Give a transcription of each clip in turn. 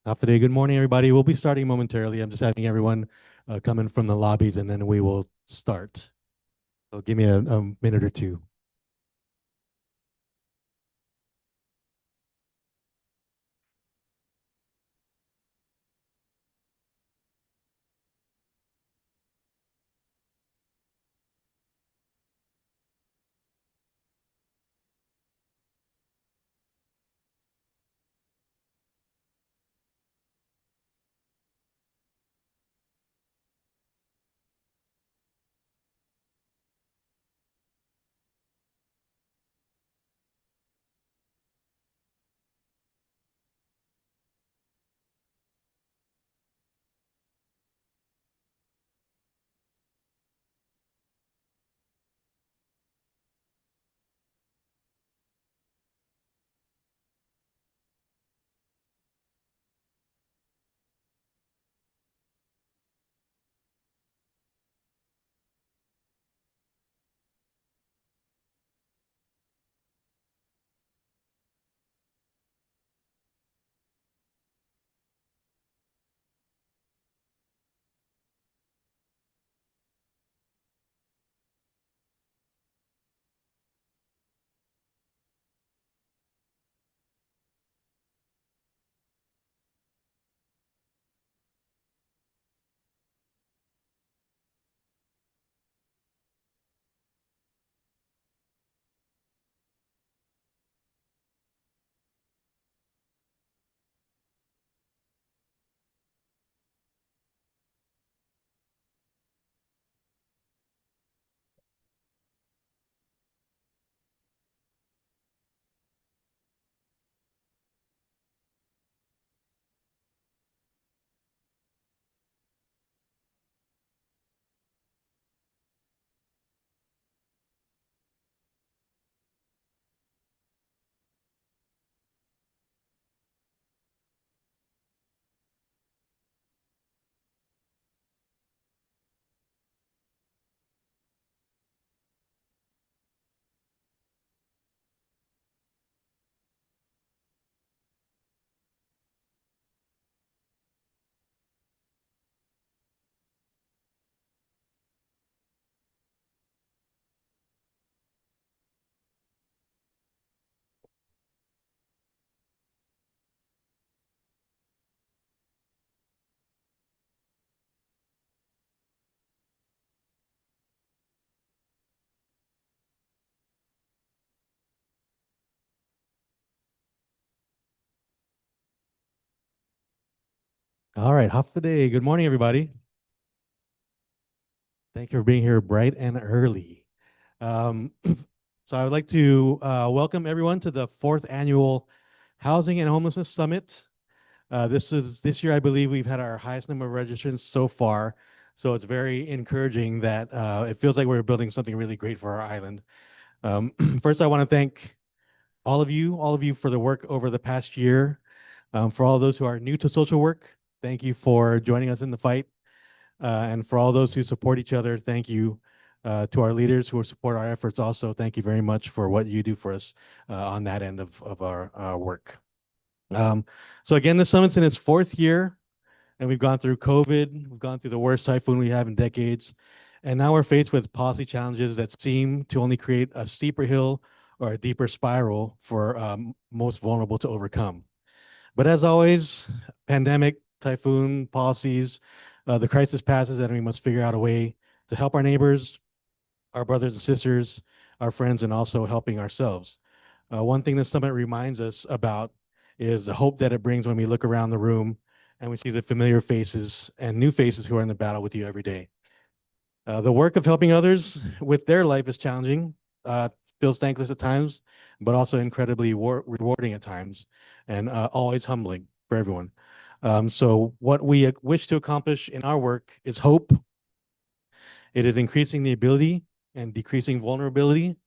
Day. Good morning, everybody. We'll be starting momentarily. I'm just having everyone come in from the lobbies, and then we will start. So give me a minute or two. All right, Day. Good morning, everybody. Thank you for being here bright and early. Um, so I would like to welcome everyone to the fourth annual Housing and Homelessness Summit. This year, I believe we've had our highest number of registrants so far. So it's very encouraging that it feels like we're building something really great for our island. First, I want to thank all of you for the work over the past year. For all those who are new to social work, thank you for joining us in the fight. And for all those who support each other, thank you. To our leaders who support our efforts also, thank you very much for what you do for us on that end of our work. So again, the summit's in its fourth year, and we've gone through COVID, we've gone through the worst typhoon we have in decades, and now we're faced with policy challenges that seem to only create a steeper hill or a deeper spiral for most vulnerable to overcome. But as always, pandemic, typhoon, policies, the crisis passes, and we must figure out a way to help our neighbors, our brothers and sisters, our friends, and also helping ourselves. One thing this summit reminds us about is the hope that it brings when we look around the room and we see the familiar faces and new faces who are in the battle with you every day. The work of helping others with their life is challenging, feels thankless at times, but also incredibly rewarding at times, and always humbling for everyone. So what we wish to accomplish in our work is hope. It is increasing the ability and decreasing vulnerability.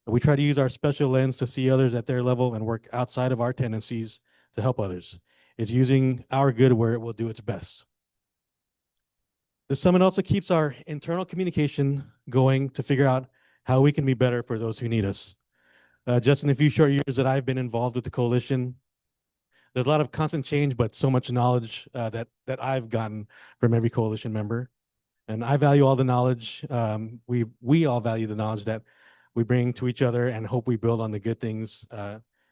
We try to use our special lens to see others at their level and work outside of our tendencies to help others. It's using our good where it will do its best. The summit also keeps our internal communication going to figure out how we can be better for those who need us. Just in the few short years that I've been involved with the coalition, there's a lot of constant change, but so much knowledge that I've gotten from every coalition member. And I value all the knowledge. We all value the knowledge that we bring to each other, and hope we build on the good things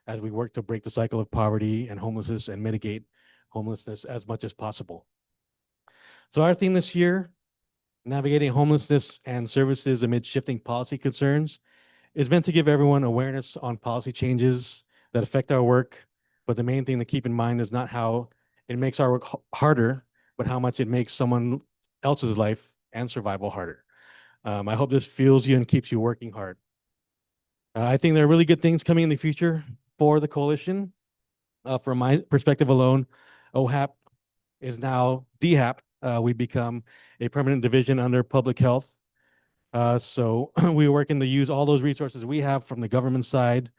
as we work to break the cycle of poverty and homelessness and mitigate homelessness as much as possible. So our theme this year, navigating homelessness and services amid shifting policy concerns, is meant to give everyone awareness on policy changes that affect our work. But the main thing to keep in mind is not how it makes our work harder, but how much it makes someone else's life and survival harder. I hope this fuels you and keeps you working hard. I think there are really good things coming in the future for the coalition. From my perspective alone, OHAP is now DHAP. We become a permanent division under public health. So we're working to use all those resources we have from the government side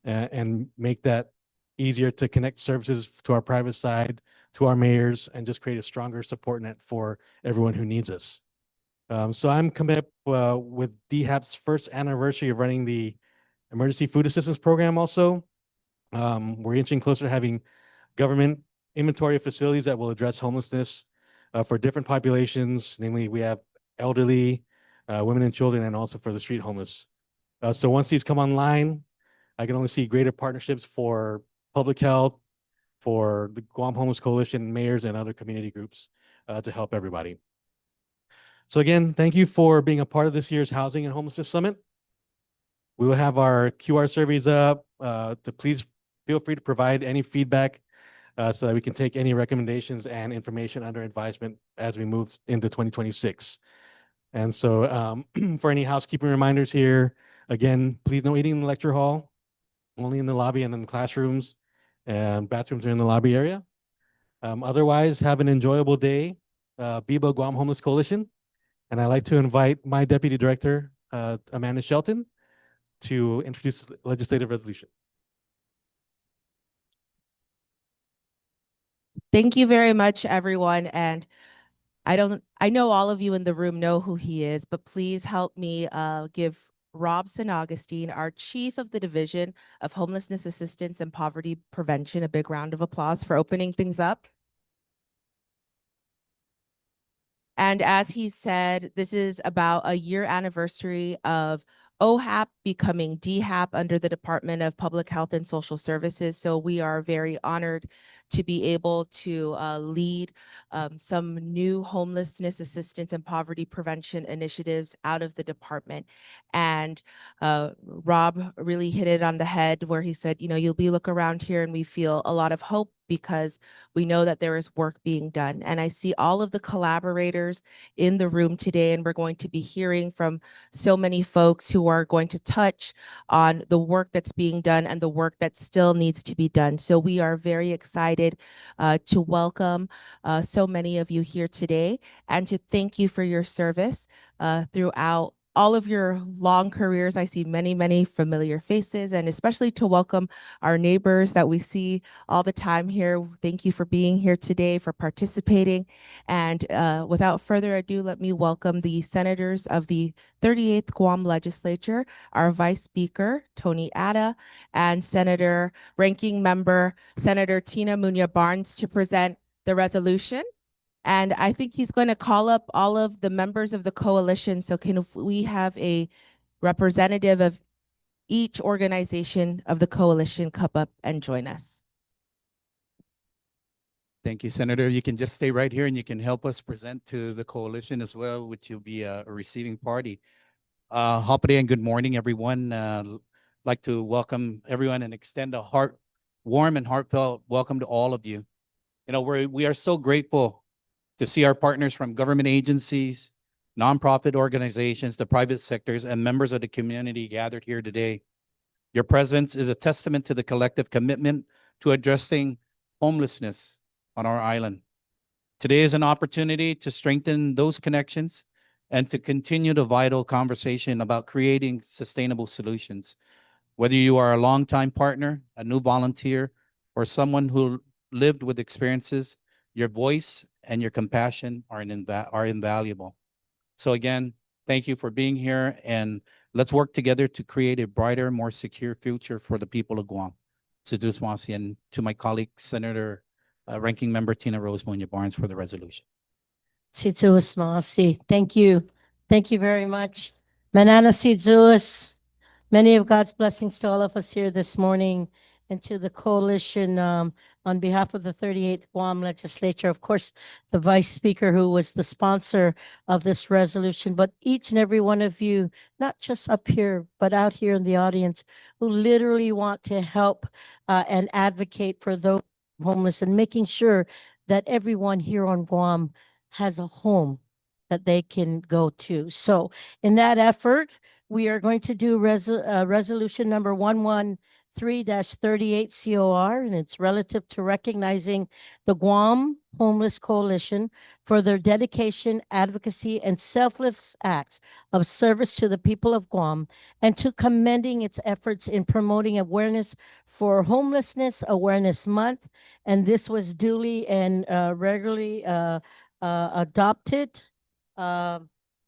and make that easier to connect services to our private side, to our mayors, and just create a stronger support net for everyone who needs us. So I'm coming up with DHAP's first anniversary of running the Emergency Food Assistance Program also. We're inching closer to having government inventory of facilities that will address homelessness for different populations. Namely, we have elderly, women and children, and also for the street homeless. So once these come online, I can only see greater partnerships for public health, for the Guam Homeless Coalition, mayors, and other community groups to help everybody. So again, thank you for being a part of this year's Housing and Homelessness Summit. We will have our QR surveys up. To please feel free to provide any feedback so that we can take any recommendations and information under advisement as we move into 2026. And so for any housekeeping reminders here, again, please no eating in the lecture hall, only in the lobby and in the classrooms, and bathrooms are in the lobby area. Otherwise, have an enjoyable day. Biba Guam Homeless Coalition. And I'd like to invite my Deputy Director, Amanda Shelton, to introduce the legislative resolution. Thank you very much, everyone. And I know all of you in the room know who he is, but please help me give Rob St. Augustine, our Chief of the Division of Homelessness Assistance and Poverty Prevention, a big round of applause for opening things up. And as he said, this is about a year anniversary of OHAP becoming DHAP under the Department of Public Health and Social Services. So we are very honored to be able to lead some new homelessness assistance and poverty prevention initiatives out of the department. And Rob really hit it on the head where he said, you know, you'll look around here and we feel a lot of hope because we know that there is work being done. And I see all of the collaborators in the room today, and we're going to be hearing from so many folks who are going to touch on the work that's being done and the work that still needs to be done. So we are very excited to welcome so many of you here today and to thank you for your service throughout all of your long careers. I see many, many familiar faces, and especially to welcome our neighbors that we see all the time here. Thank you for being here today, for participating. And without further ado, let me welcome the senators of the 38th Guam Legislature, our Vice Speaker, Tony Atta, and Senator Ranking Member, Senator Tina Munya Barnes, to present the resolution. And I think he's going to call up all of the members of the coalition. So can we have a representative of each organization of the coalition come up and join us? Thank you, Senator. You can just stay right here and you can help us present to the coalition as well, which will be a receiving party. Hopede and good morning, everyone. Like to welcome everyone and extend a warm and heartfelt welcome to all of you. You know, we are so grateful to see our partners from government agencies, nonprofit organizations, the private sectors, and members of the community gathered here today. Your presence is a testament to the collective commitment to addressing homelessness on our island. Today is an opportunity to strengthen those connections and to continue the vital conversation about creating sustainable solutions. Whether you are a longtime partner, a new volunteer, or someone who lived with experiences, your voice and your compassion are invaluable. So again, thank you for being here, and let's work together to create a brighter, more secure future for the people of Guam. Sidhu Swasi, and to my colleague, Senator Ranking Member Tina Rose Muñoz Barnes for the resolution. Sidzuis Masi. Thank you. Thank you very much. Manana Sidzuis. Many of God's blessings to all of us here this morning and to the coalition on behalf of the 38th Guam legislature. Of course, the vice speaker who was the sponsor of this resolution, but each and every one of you, not just up here, but out here in the audience, who literally want to help and advocate for those homeless and making sure that everyone here on Guam has a home that they can go to. So in that effort, we are going to do resolution number 113-38 COR, and it's relative to recognizing the Guam Homeless Coalition for their dedication, advocacy, and selfless acts of service to the people of Guam, and to commending its efforts in promoting awareness for Homelessness Awareness Month. And this was duly and regularly adopted.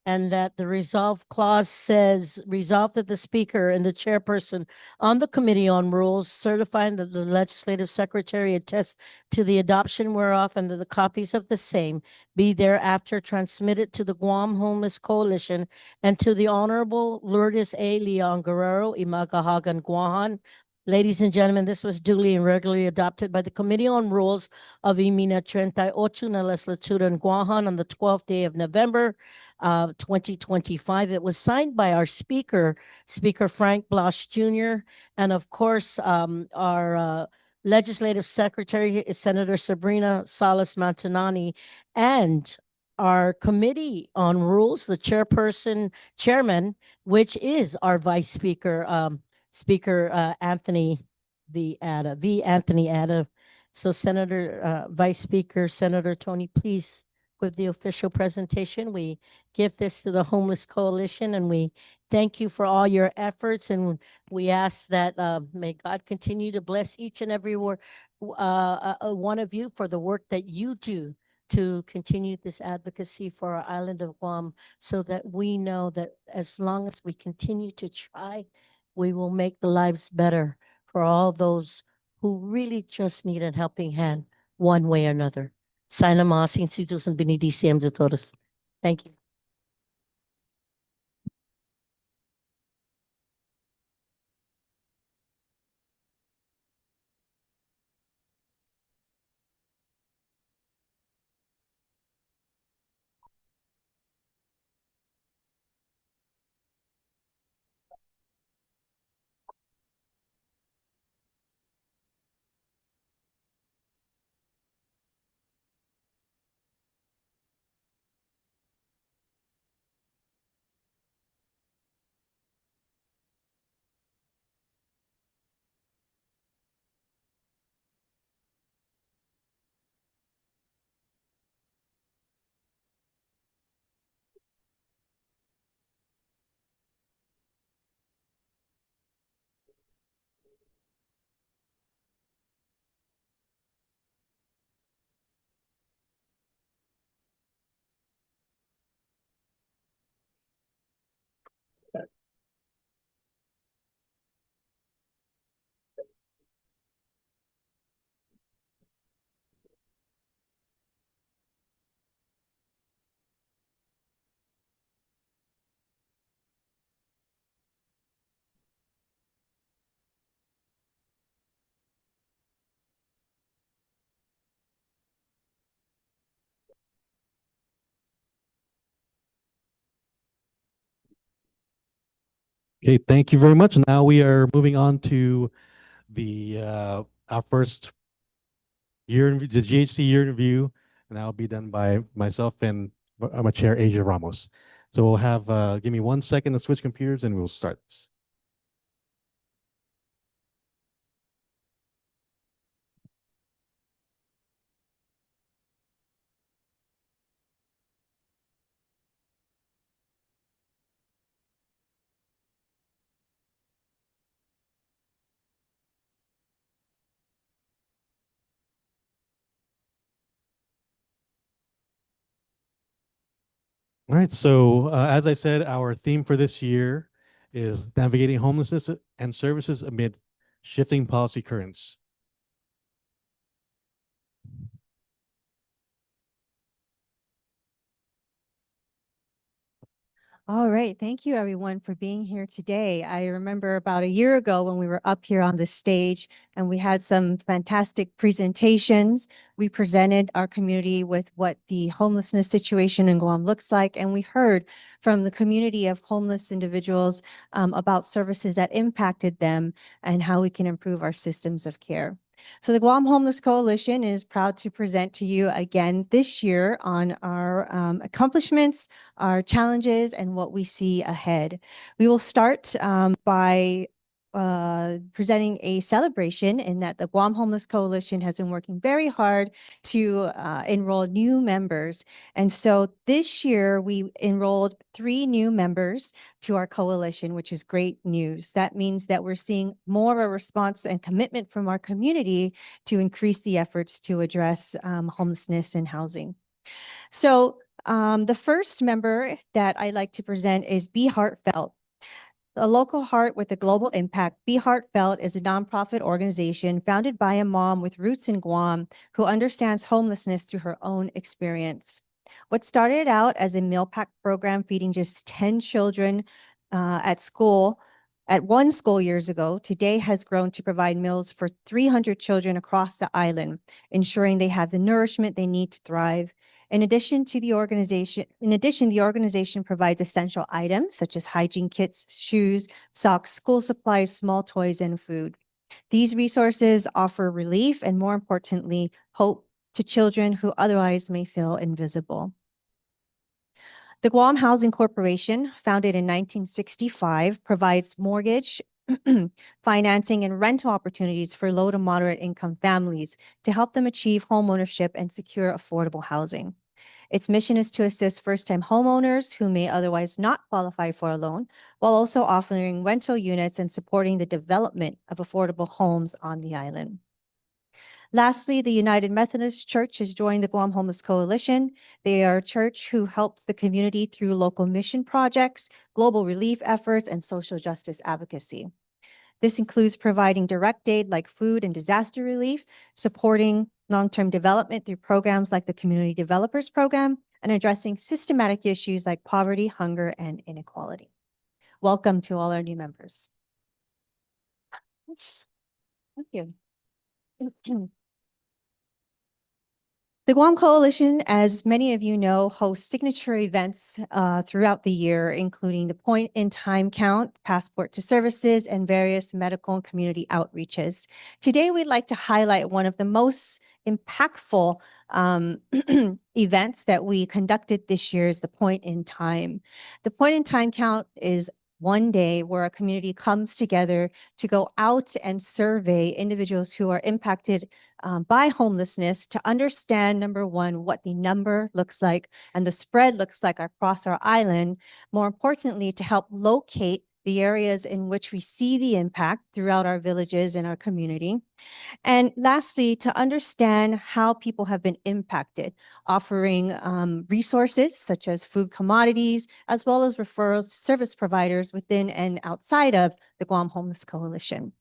And that the resolve clause says, resolved that the speaker and the chairperson on the Committee on Rules certifying that the legislative secretary attests to the adoption whereof and that the copies of the same be thereafter transmitted to the Guam Homeless Coalition and to the Honorable Lourdes A. Leon Guerrero, Imagahagan, Guahan. Ladies and gentlemen, this was duly and regularly adopted by the Committee on Rules of Imina 38 na Legislatura in Guahan on the 12th day of November, 2025. It was signed by our speaker, Speaker Frank Blosh Jr., and of course, our legislative secretary is Senator Sabrina Salas Mantanani, and our Committee on Rules, the chairman, which is our vice speaker, Speaker Anthony V. Anthony Ada. So Senator, Vice Speaker, Senator Tony, please, with the official presentation, we give this to the Homeless Coalition, and we thank you for all your efforts, and we ask that may God continue to bless each and every one of you for the work that you do to continue this advocacy for our island of Guam, so that we know that as long as we continue to try, we will make the lives better for all those who really just need a helping hand one way or another. Sana mga institution binidisiam sa todos. Thank you. Okay, thank you very much. Now we are moving on to the our first year in the GHC year in review, and that will be done by myself and my chair, Asia Ramos. So we'll have give me 1 second to switch computers and we'll start. All right, so as I said, our theme for this year is navigating homelessness and services amid shifting policy currents. All right. Thank you, everyone, for being here today. I remember about a year ago when we were up here on the stage and we had some fantastic presentations. We presented our community with what the homelessness situation in Guam looks like, and we heard from the community of homeless individuals about services that impacted them and how we can improve our systems of care. So the Guam Homeless Coalition is proud to present to you again this year on our accomplishments, our challenges, and what we see ahead. We will start by presenting a celebration in that the Guam Homeless Coalition has been working very hard to enroll new members. And so this year we enrolled 3 new members to our coalition, which is great news. That means that we're seeing more of a response and commitment from our community to increase the efforts to address homelessness and housing. So the first member that I'd like to present is Be Heartfelt. A local heart with a global impact, Be Heartfelt is a nonprofit organization founded by a mom with roots in Guam who understands homelessness through her own experience. What started out as a meal pack program feeding just 10 children at one school years ago, today has grown to provide meals for 300 children across the island, ensuring they have the nourishment they need to thrive. In addition, the organization provides essential items such as hygiene kits, shoes, socks, school supplies, small toys, and food. These resources offer relief and, more importantly, hope to children who otherwise may feel invisible. The Guam Housing Corporation, founded in 1965, provides mortgage, financing, and rental opportunities for low to moderate income families to help them achieve homeownership and secure affordable housing. Its mission is to assist first-time homeowners who may otherwise not qualify for a loan, while also offering rental units and supporting the development of affordable homes on the island. Lastly, the United Methodist Church has joined the Guam Homeless Coalition. They are a church who helps the community through local mission projects, global relief efforts, and social justice advocacy. This includes providing direct aid like food and disaster relief, supporting long-term development through programs like the Community Developers Program, and addressing systematic issues like poverty, hunger, and inequality. Welcome to all our new members. Thank you. The Guam Coalition, as many of you know, hosts signature events throughout the year, including the Point in Time Count, Passport to Services, and various medical and community outreaches. Today, we'd like to highlight one of the most impactful events that we conducted this year is the Point in Time. The Point in Time Count is one day where a community comes together to go out and survey individuals who are impacted by homelessness to understand, number one, what the number looks like and the spread looks like across our island. More importantly, to help locate the areas in which we see the impact throughout our villages and our community. And lastly, to understand how people have been impacted, offering resources such as food commodities, as well as referrals to service providers within and outside of the Guam Homeless Coalition.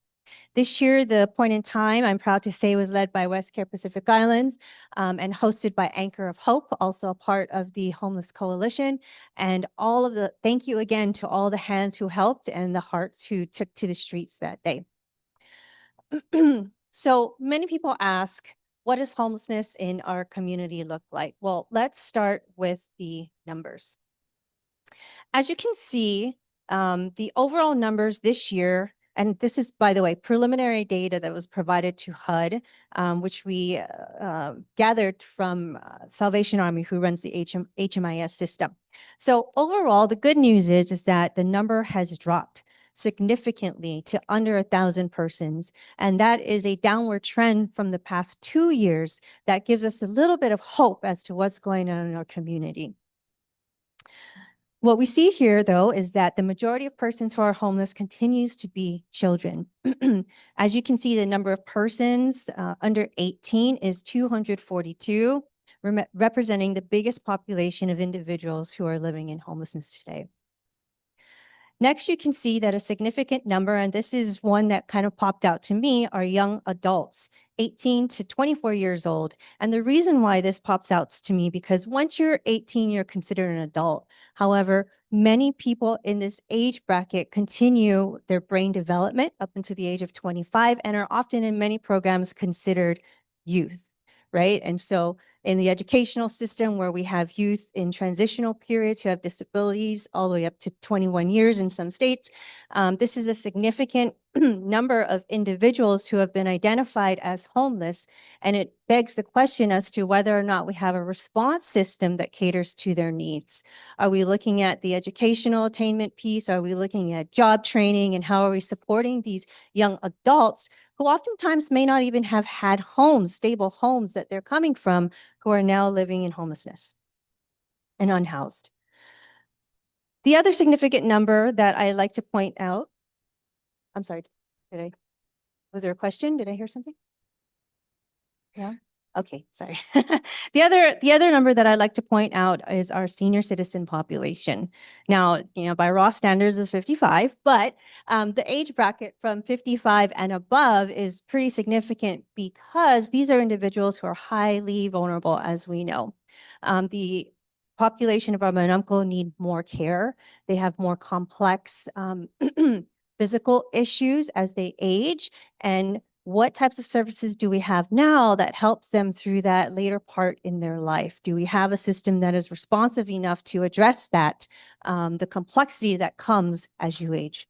This year, the Point in Time, I'm proud to say, was led by West Care Pacific Islands and hosted by Anchor of Hope, also a part of the Homeless Coalition. And thank you again to all the hands who helped and the hearts who took to the streets that day. So many people ask, what does homelessness in our community look like? Well, let's start with the numbers. As you can see, the overall numbers this year, and this is, by the way, preliminary data that was provided to HUD, which we gathered from Salvation Army, who runs the HMIS system. So overall, the good news is that the number has dropped significantly to under 1,000 persons. And that is a downward trend from the past 2 years that gives us a little bit of hope as to what's going on in our community. What we see here, though, is that the majority of persons who are homeless continues to be children. As you can see, the number of persons under 18 is 242, representing the biggest population of individuals who are living in homelessness today. Next, you can see that a significant number, and this is one that kind of popped out to me, are young adults, 18 to 24 years old. And the reason why this pops out to me, because once you're 18, you're considered an adult. However, many people in this age bracket continue their brain development up until the age of 25 and are often in many programs considered youth, right? And so in the educational system where we have youth in transitional periods who have disabilities all the way up to 21 years in some states, this is a significant number of individuals who have been identified as homeless. And it begs the question as to whether or not we have a response system that caters to their needs. Are we looking at the educational attainment piece? Are we looking at job training? And how are we supporting these young adults who oftentimes may not even have had homes, stable homes that they're coming from, who are now living in homelessness and unhoused? The other significant number that I like to point out, I'm sorry, was there a question? Did I hear something? Yeah. Okay, sorry. The other number that I'd like to point out is our senior citizen population. Now, by raw standards is 55, but the age bracket from 55 and above is pretty significant because these are individuals who are highly vulnerable, as we know. The population of our Manamco need more care. They have more complex physical issues as they age, and what types of services do we have now that helps them through that later part in their life? Do we have a system that is responsive enough to address that, the complexity that comes as you age?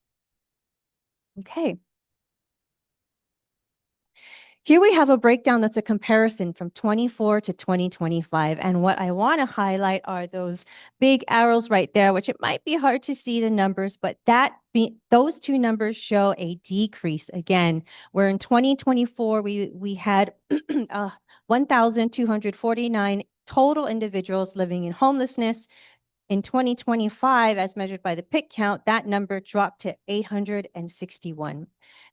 Okay. Here we have a breakdown that's a comparison from 24 to 2025. And what I want to highlight are those big arrows right there, which it might be hard to see the numbers, but those two numbers show a decrease. Again, where in 2024, we had 1,249 total individuals living in homelessness. In 2025, as measured by the PIC count, that number dropped to 861.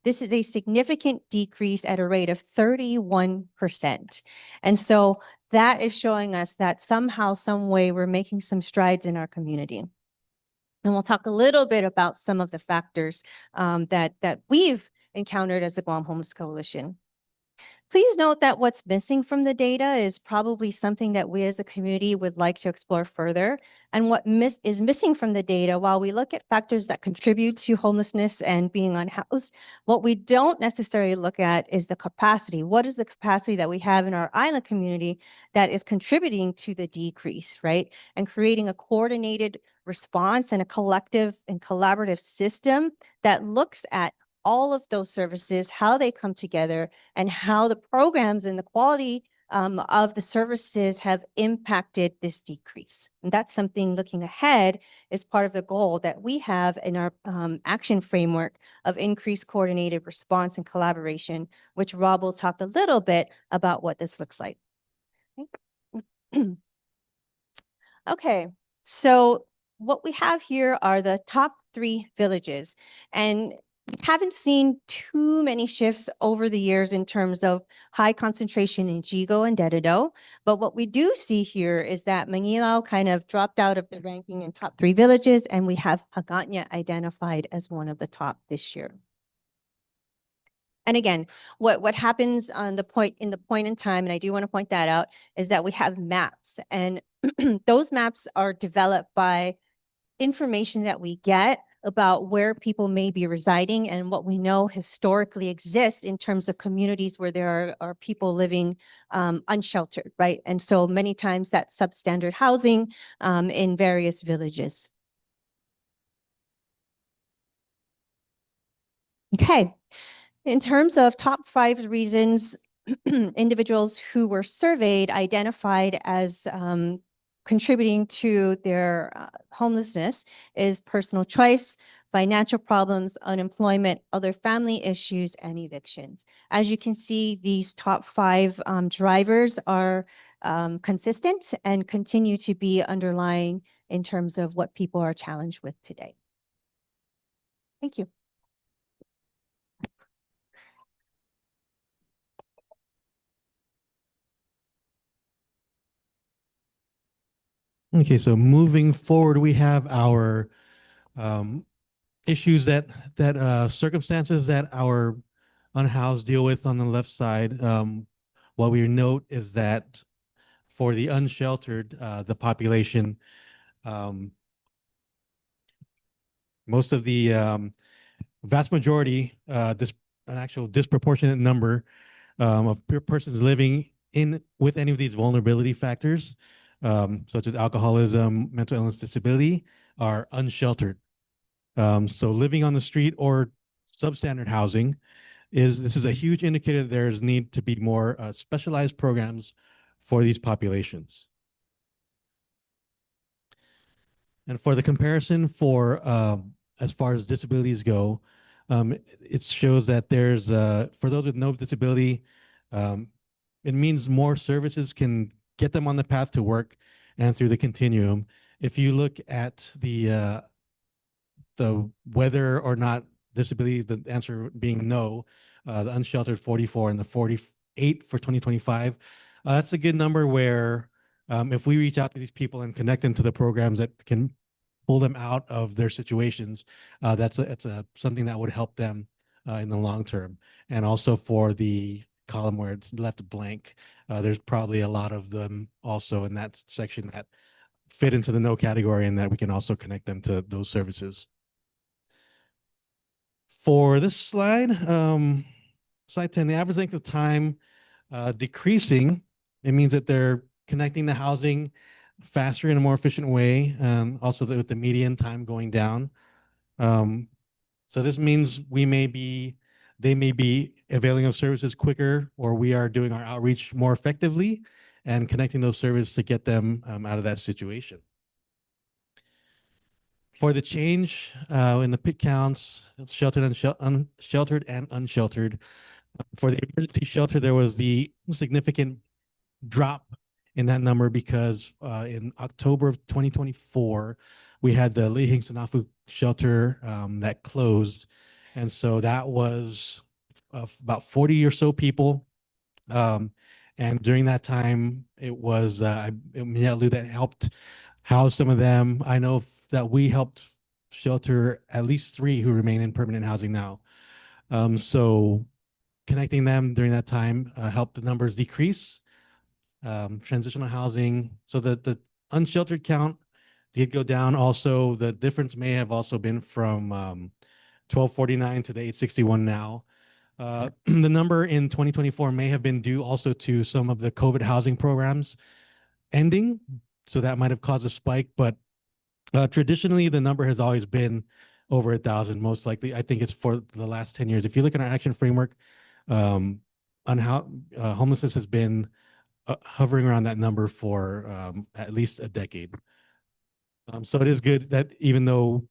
This is a significant decrease at a rate of 31%. And so that is showing us that somehow, some way, we're making some strides in our community. And we'll talk a little bit about some of the factors that we've encountered as the Guam Homeless Coalition. Please note that what's missing from the data is probably something that we as a community would like to explore further. And what is missing from the data, while we look at factors that contribute to homelessness and being unhoused, what we don't necessarily look at is the capacity. What is the capacity that we have in our island community that is contributing to the decrease, right? And creating a coordinated response and a collective and collaborative system that looks at all of those services, how they come together, and how the programs and the quality of the services have impacted this decrease. And that's something looking ahead is part of the goal that we have in our action framework of increased coordinated response and collaboration, which Rob will talk a little bit about what this looks like. Okay, so what we have here are the top 3 villages, and haven't seen too many shifts over the years in terms of high concentration in Jigo and Dededo. But what we do see here is that Mangilao kind of dropped out of the ranking in top 3 villages, and we have Hagåtña identified as one of the top this year. And again, what happens on the point in time, and I do want to point that out, is that we have maps, and those maps are developed by information that we get about where people may be residing and what we know historically exists in terms of communities where there are people living unsheltered, right? And so many times that's substandard housing in various villages. Okay, in terms of top 5 reasons individuals who were surveyed identified as contributing to their homelessness is personal choice, financial problems, unemployment, other family issues, and evictions. As you can see, these top 5 drivers are consistent and continue to be underlying in terms of what people are challenged with today. Thank you. Okay, so moving forward, we have our issues that circumstances that our unhoused deal with on the left side. What we note is that for the unsheltered, the population, most of the vast majority, an actual disproportionate number of persons living in with any of these vulnerability factors, such as alcoholism, mental illness, disability, are unsheltered. So living on the street or substandard housing this is a huge indicator that there's need to be more specialized programs for these populations. And for the comparison for as far as disabilities go, it shows that there's for those with no disability, it means more services can get them on the path to work and through the continuum. If you look at the whether or not disability, the answer being no, the unsheltered 44 and the 48 for 2025, that's a good number where if we reach out to these people and connect them to the programs that can pull them out of their situations, that's something that would help them in the long term. And also for the column where it's left blank, there's probably a lot of them also in that section that fit into the no category and that we can also connect them to those services. For this slide, slide 10, the average length of time decreasing, it means that they're connecting the housing faster in a more efficient way. Also with the median time going down. So this means they may be availing of services quicker, or we are doing our outreach more effectively and connecting those services to get them out of that situation. For the change in the PIT counts, sheltered and unsheltered. For the emergency shelter, there was the significant drop in that number because in October of 2024, we had the Lihing Sanafu shelter that closed. And so that was about 40 or so people. And during that time, it was Mialu that helped house some of them. I know that we helped shelter at least 3 who remain in permanent housing now. So connecting them during that time helped the numbers decrease. Transitional housing, so the unsheltered count did go down. Also, the difference may have also been from 1249 to the 861 now. The number in 2024 may have been due also to some of the COVID housing programs ending, so that might have caused a spike, but traditionally the number has always been over 1,000. Most likely, I think it's for the last 10 years. If you look at our action framework, on how homelessness has been hovering around that number for at least a decade. So it is good that even though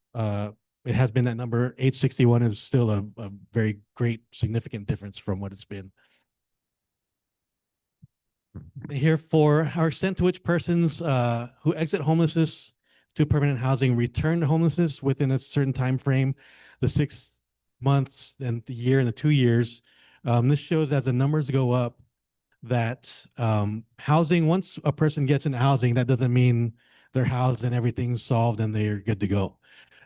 it has been that number, 861 is still a very great, significant difference from what it's been. Here for our extent to which persons who exit homelessness to permanent housing return to homelessness within a certain time frame, the 6 months and the year and the 2 years. This shows as the numbers go up that housing, once a person gets into housing, that doesn't mean they're housed and everything's solved and they're good to go.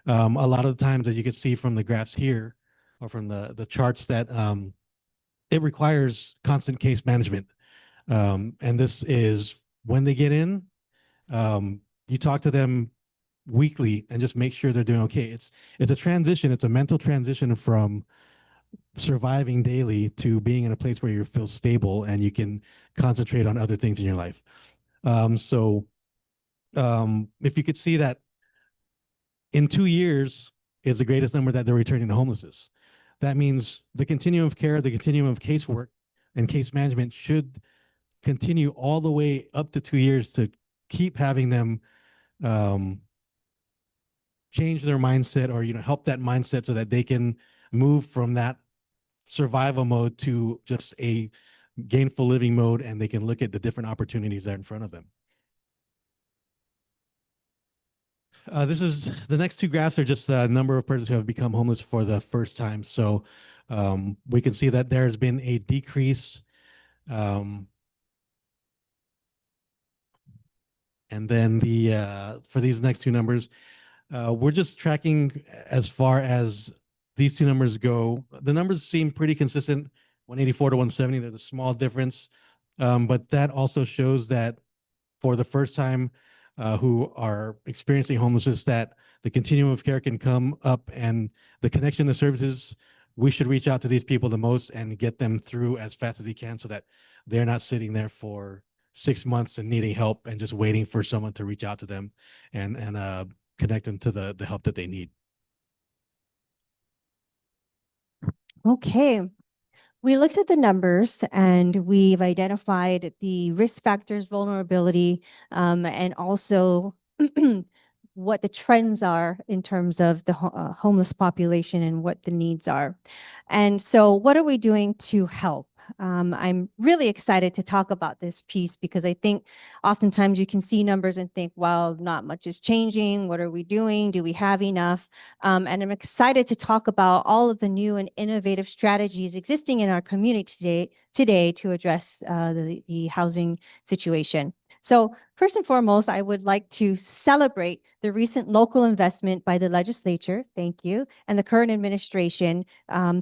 A lot of the times, as you can see from the graphs here or from the charts, that it requires constant case management. And this is when they get in, you talk to them weekly and just make sure they're doing okay. It's a transition. It's a mental transition from surviving daily to being in a place where you feel stable and you can concentrate on other things in your life. If you could see that in 2 years is the greatest number that they're returning to homelessness. That means the continuum of care, the continuum of casework and case management should continue all the way up to 2 years to keep having them change their mindset, or help that mindset so that they can move from that survival mode to just a gainful living mode, and they can look at the different opportunities that are in front of them. This is the next 2 graphs are just a number of persons who have become homeless for the first time. So we can see that there's been a decrease. And then for these next 2 numbers, We're just tracking as far as these two numbers go. The numbers seem pretty consistent, 184 to 170. There's a small difference, but that also shows that for the first time, who are experiencing homelessness, that the continuum of care can come up, and the connection to services, we should reach out to these people the most and get them through as fast as we can, so that they're not sitting there for 6 months and needing help and just waiting for someone to reach out to them and connect them to the help that they need. Okay. We looked at the numbers and we've identified the risk factors, vulnerability, and also what the trends are in terms of the homeless population and what the needs are. And so what are we doing to help? I'm really excited to talk about this piece because I think oftentimes you can see numbers and think, well, not much is changing. What are we doing? Do we have enough? And I'm excited to talk about all of the new and innovative strategies existing in our community today to address the housing situation. So first and foremost, I would like to celebrate the recent local investment by the legislature, thank you, and the current administration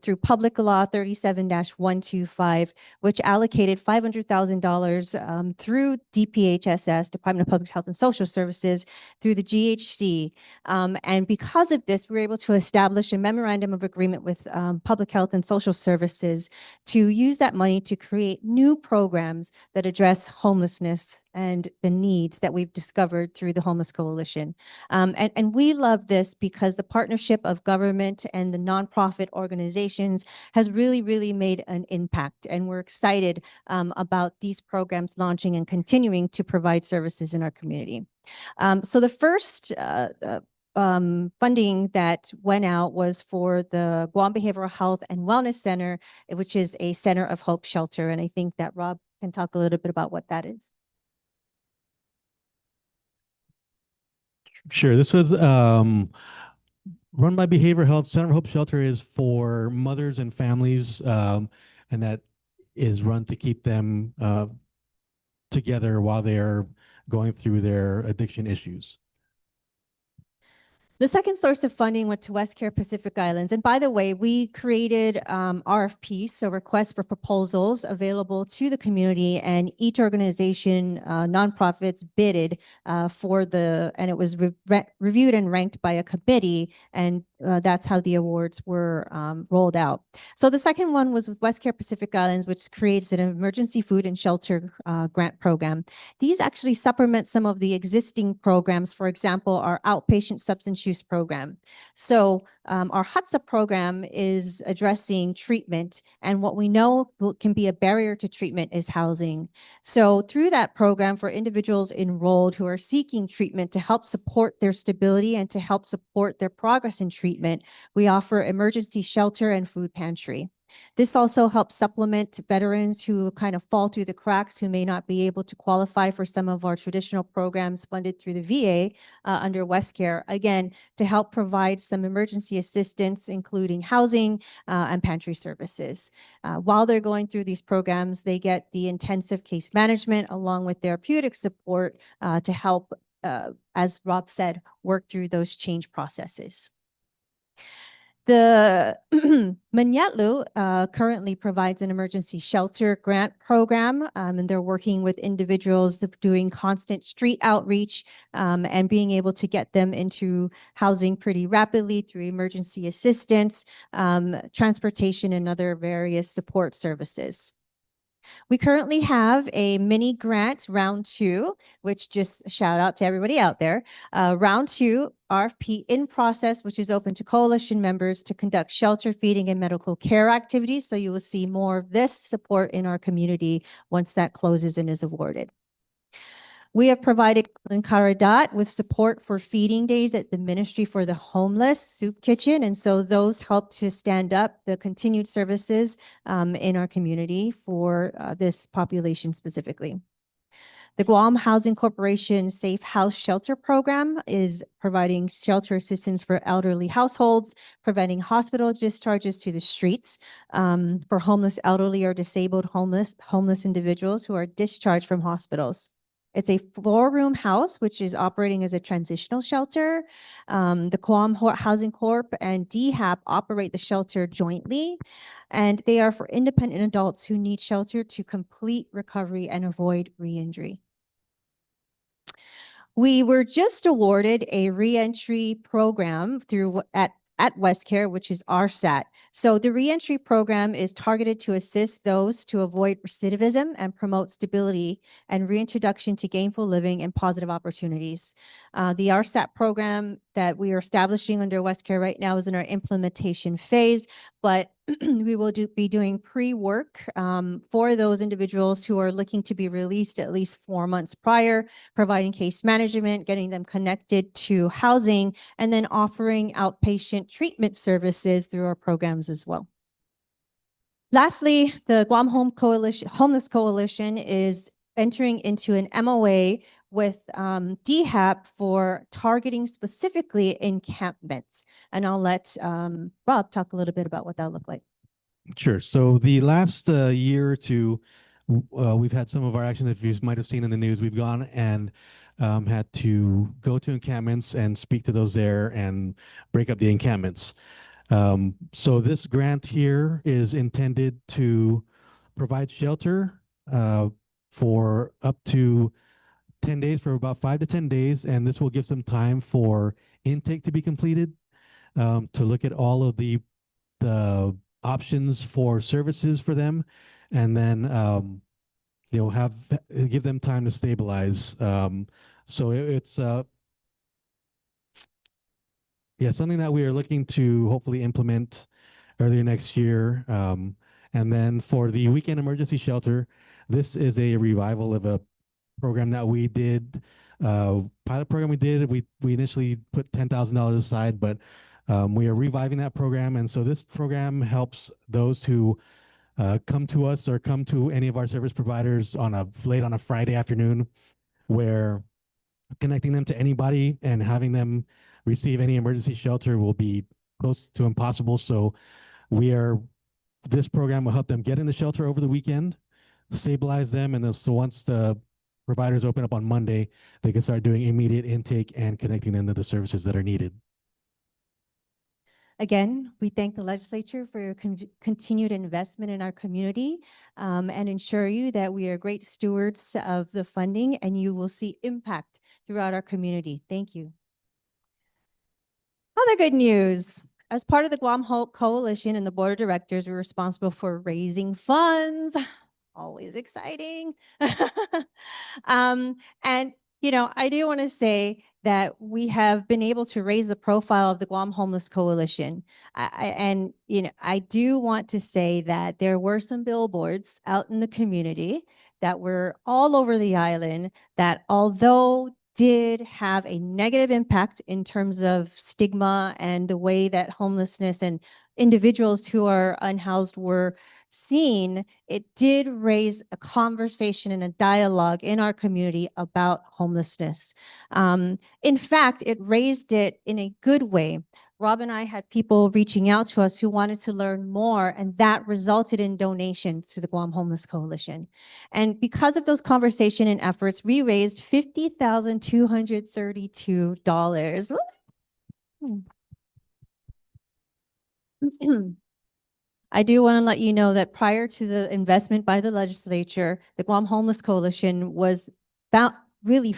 through Public Law 37-125, which allocated $500,000 through DPHSS, Department of Public Health and Social Services, through the GHC. And because of this, we were able to establish a memorandum of agreement with Public Health and Social Services to use that money to create new programs that address homelessness and the needs that we've discovered through the Homeless Coalition. And we love this because the partnership of government and the nonprofit organizations has really, really made an impact. And we're excited about these programs launching and continuing to provide services in our community. So the first funding that went out was for the Guam Behavioral Health and Wellness Center, which is a Center of Hope shelter. And I think that Rob can talk a little bit about what that is. Sure. This was run by Behavioral Health. Center of Hope Shelter is for mothers and families, and that is run to keep them together while they are going through their addiction issues. The second source of funding went to West Care Pacific Islands. And by the way, we created RFPs, so requests for proposals available to the community, and each organization, nonprofits bidded and it was reviewed and ranked by a committee, and that's how the awards were rolled out. So the second one was with West Care Pacific Islands, which creates an emergency food and shelter grant program. These actually supplement some of the existing programs, for example, our outpatient substance use program. So our HUTSA program is addressing treatment, and what we know can be a barrier to treatment is housing. So through that program, for individuals enrolled who are seeking treatment to help support their stability and to help support their progress in treatment, we offer emergency shelter and food pantry. This also helps supplement veterans who kind of fall through the cracks, who may not be able to qualify for some of our traditional programs funded through the VA under West Care, again, to help provide some emergency assistance, including housing and pantry services. While they're going through these programs, they get the intensive case management along with therapeutic support to help, as Rob said, work through those change processes. The Manyatlu currently provides an emergency shelter grant program, and they're working with individuals doing constant street outreach and being able to get them into housing pretty rapidly through emergency assistance, transportation, and other various support services. We currently have a mini grant, round 2, which just shout out to everybody out there. Round 2 RFP in process, which is open to coalition members to conduct shelter, feeding, and medical care activities. So you will see more of this support in our community once that closes and is awarded. We have provided Karadat with support for feeding days at the Ministry for the Homeless Soup Kitchen. And so those help to stand up the continued services in our community for this population specifically. The Guam Housing Corporation Safe House Shelter Program is providing shelter assistance for elderly households, preventing hospital discharges to the streets for homeless, elderly, or disabled homeless individuals who are discharged from hospitals. It's a 4-room house, which is operating as a transitional shelter. The Guam Housing Corp and DHAP operate the shelter jointly, and they are for independent adults who need shelter to complete recovery and avoid re-injury. We were just awarded a reentry program through at WestCare, which is RSAT. So the reentry program is targeted to assist those to avoid recidivism and promote stability and reintroduction to gainful living and positive opportunities. The RSAT program that we are establishing under WestCare right now is in our implementation phase, but we will be doing pre-work for those individuals who are looking to be released at least 4 months prior, providing case management, getting them connected to housing, and then offering outpatient treatment services through our programs as well. Lastly, the Guam Homeless Coalition is entering into an MOA with DHAP for targeting specifically encampments. And I'll let Rob talk a little bit about what that looked like. Sure. So the last year or two, we've had some of our actions, if you might have seen in the news, we've gone and had to go to encampments and speak to those there and break up the encampments. So this grant here is intended to provide shelter for up to 10 days, for about 5 to 10 days, and this will give some time for intake to be completed, to look at all of the options for services for them, and then give them time to stabilize. So it's something that we are looking to hopefully implement earlier next year. And then for the weekend emergency shelter, this is a revival of a program that we did, pilot program we did. We initially put $10,000 aside, but we are reviving that program. And so this program helps those who come to us or come to any of our service providers late on a Friday afternoon, where connecting them to anybody and having them receive any emergency shelter will be close to impossible. So this program will help them get in the shelter over the weekend, stabilize them, and then so once the providers open up on Monday, they can start doing immediate intake and connecting them to the services that are needed. Again, we thank the legislature for your continued investment in our community, and ensure you that we are great stewards of the funding and you will see impact throughout our community. Thank you. Other good news. As part of the Guam Coalition and the board of directors, we're responsible for raising funds. Always exciting. And, I do want to say that we have been able to raise the profile of the Guam Homeless Coalition. I do want to say that there were some billboards out in the community that were all over the island that, although did have a negative impact in terms of stigma and the way that homelessness and individuals who are unhoused were seen, it did raise a conversation and a dialogue in our community about homelessness. In fact, it raised it in a good way. Rob and I had people reaching out to us who wanted to learn more, and that resulted in donations to the Guam Homeless Coalition. And because of those conversation and efforts, we raised $50,232. I do want to let you know that prior to the investment by the legislature, the Guam Homeless Coalition was primarily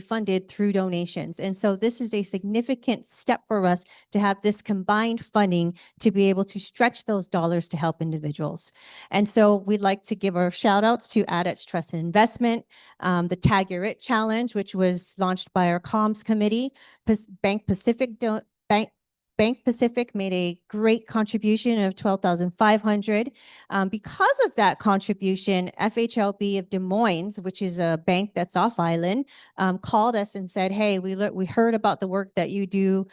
funded through donations. And so this is a significant step for us to have this combined funding to be able to stretch those dollars to help individuals. And so we'd like to give our shout outs to ADET's Trust and Investment, the Tag Your It Challenge, which was launched by our comms committee, Bank Pacific made a great contribution of $12,500. Because of that contribution, FHLB of Des Moines, which is a bank that's off island, called us and said, "Hey, we heard about the work that you do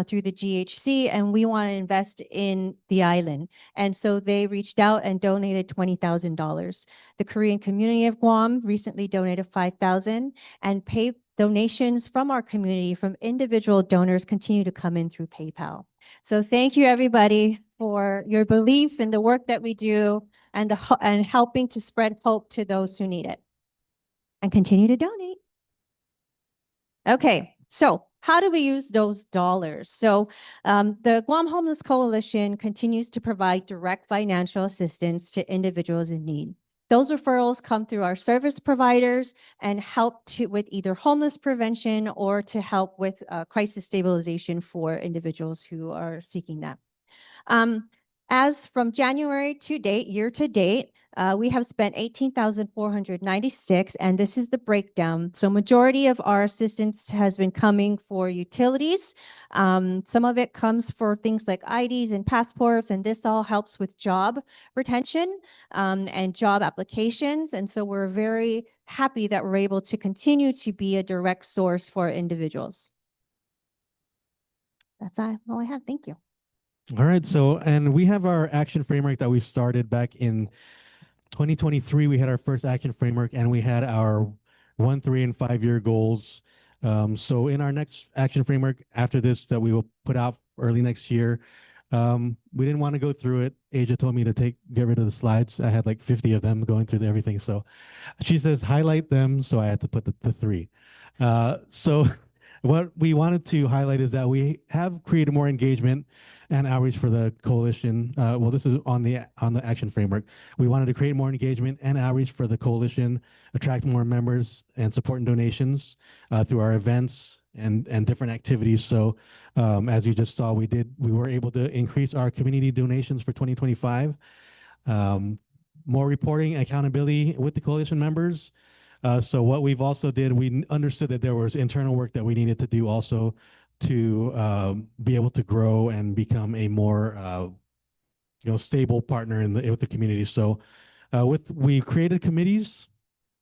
through the GHC, and we want to invest in the island." And so they reached out and donated $20,000. The Korean Community of Guam recently donated $5,000, and donations from our community, from individual donors, continue to come in through PayPal. So thank you, everybody, for your belief in the work that we do and helping to spread hope to those who need it. and continue to donate. Okay, so how do we use those dollars? So the Guam Homeless Coalition continues to provide direct financial assistance to individuals in need. Those referrals come through our service providers and help with either homeless prevention or to help with crisis stabilization for individuals who are seeking that. As from January to date, year to date, we have spent 18,496, and this is the breakdown. So majority of our assistance has been coming for utilities. Some of it comes for things like IDs and passports, and this all helps with job retention and job applications. And so we're very happy that we're able to continue to be a direct source for individuals. That's all I have. Thank you. All right. So, and we have our action framework that we started back in 2023. We had our first action framework, and we had our 1, 3, and 5-year goals. So in our next action framework after this that we will put out early next year, we didn't want to go through it. Aja told me to get rid of the slides. I had like 50 of them going through everything. So she says, highlight them. So I had to put the 3. So what we wanted to highlight is that we have created more engagement and outreach for the coalition. Well, this is on the action framework. We wanted to create more engagement and outreach for the coalition, attract more members, and support and donations through our events and different activities. So as you just saw, we were able to increase our community donations for 2025. More reporting, accountability with the coalition members. So what we've also did, we understood that there was internal work that we needed to do also to be able to grow and become a more stable partner with the community. So we created committees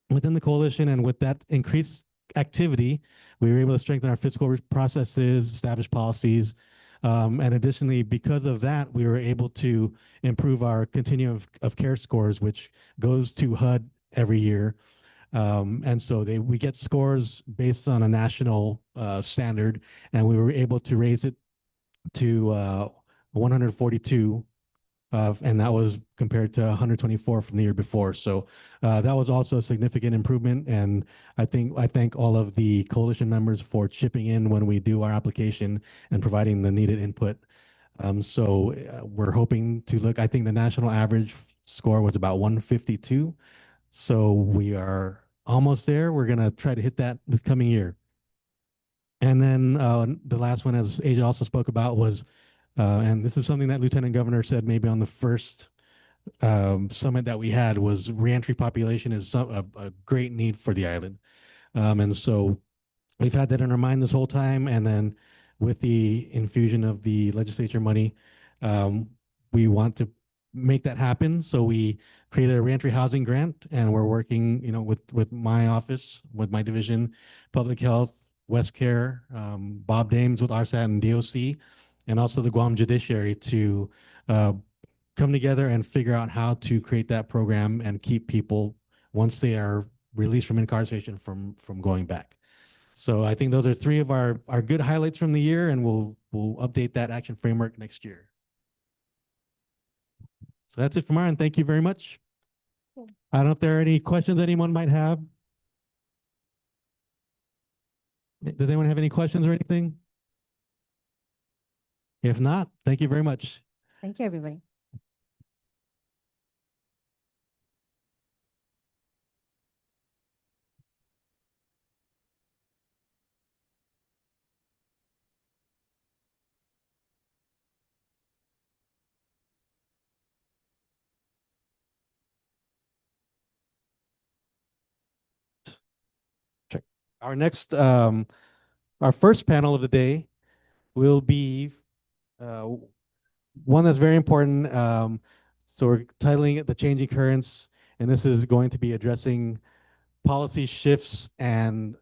within the coalition, and with that increased activity, we were able to strengthen our fiscal processes, establish policies, and additionally, because of that, we were able to improve our continuum of care scores, which goes to HUD every year. And so we get scores based on a national standard, and we were able to raise it to 142, and that was compared to 124 from the year before. So that was also a significant improvement, and I thank all of the coalition members for chipping in when we do our application and providing the needed input. So we're hoping to look. I think the national average score was about 152. So we are almost there. We're going to try to hit that this coming year. And then the last one, as Aja also spoke about, was, and this is something that Lieutenant Governor said maybe on the first summit that we had, was reentry population is a great need for the island. And so we've had that in our mind this whole time. And then with the infusion of the legislature money, we want to make that happen. So we created a reentry housing grant, and we're working, with my office, with my division, public health, West Care, Bob Dames with RSAT and DOC, and also the Guam Judiciary to come together and figure out how to create that program and keep people, once they are released from incarceration, from going back. So I think those are 3 of our good highlights from the year, and we'll update that action framework next year. So that's it from our end. Thank you very much. I don't know if there are any questions anyone might have. Does anyone have any questions or anything? If not, thank you very much. Thank you, everybody. Check. Our first panel of the day will be one that's very important. So we're titling it "The Changing Currents," and this is going to be addressing policy shifts and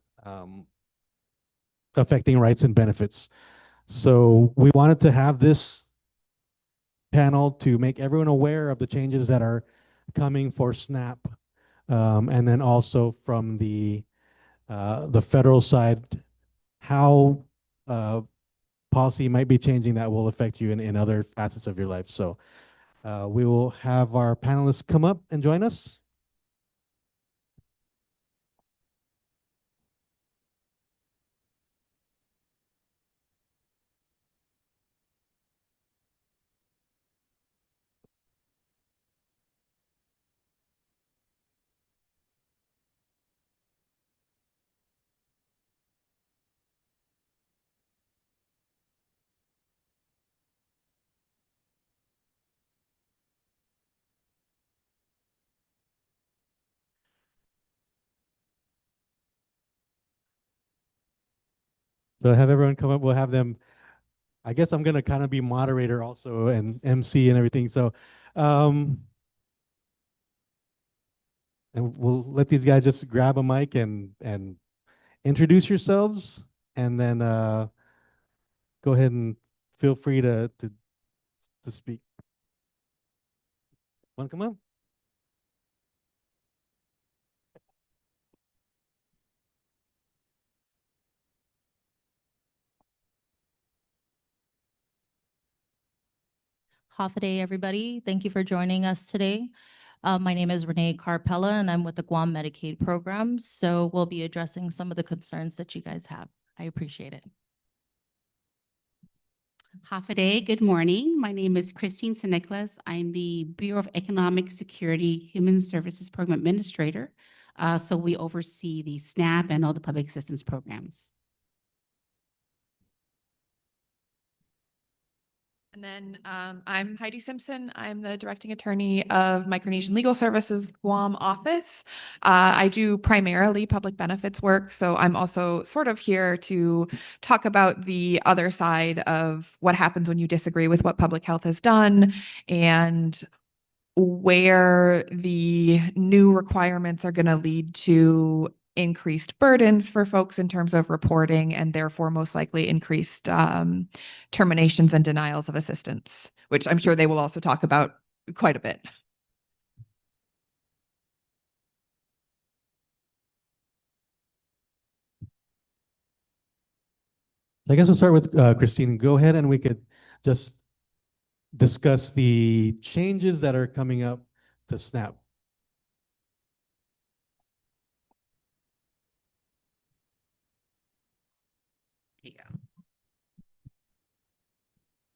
affecting rights and benefits. So we wanted to have this panel to make everyone aware of the changes that are coming for SNAP, and then also from the federal side, how policy might be changing that will affect you in other facets of your life. So we will have our panelists come up and join us. So have everyone come up. We'll have them. I guess I'm gonna kind of be moderator also and MC and everything. So, and we'll let these guys just grab a mic and introduce yourselves, and then go ahead and feel free to speak. Want to come up? Half a day, everybody. Thank you for joining us today. My name is Renee Carpella, and I'm with the Guam Medicaid program. So we'll be addressing some of the concerns that you guys have. I appreciate it. Half a day. Good morning. My name is Christine Seneclas. I'm the Bureau of Economic Security Human Services Program Administrator. So we oversee the SNAP and all the public assistance programs. And then I'm Heidi Simpson. I'm the directing attorney of Micronesian Legal Services Guam office. I do primarily public benefits work, so I'm also sort of here to talk about the other side of what happens when you disagree with what public health has done and where the new requirements are going to lead to increased burdens for folks in terms of reporting and therefore most likely increased terminations and denials of assistance, which I'm sure they will also talk about quite a bit. I guess we'll start with Christine. Go ahead and we could just discuss the changes that are coming up to SNAP. There you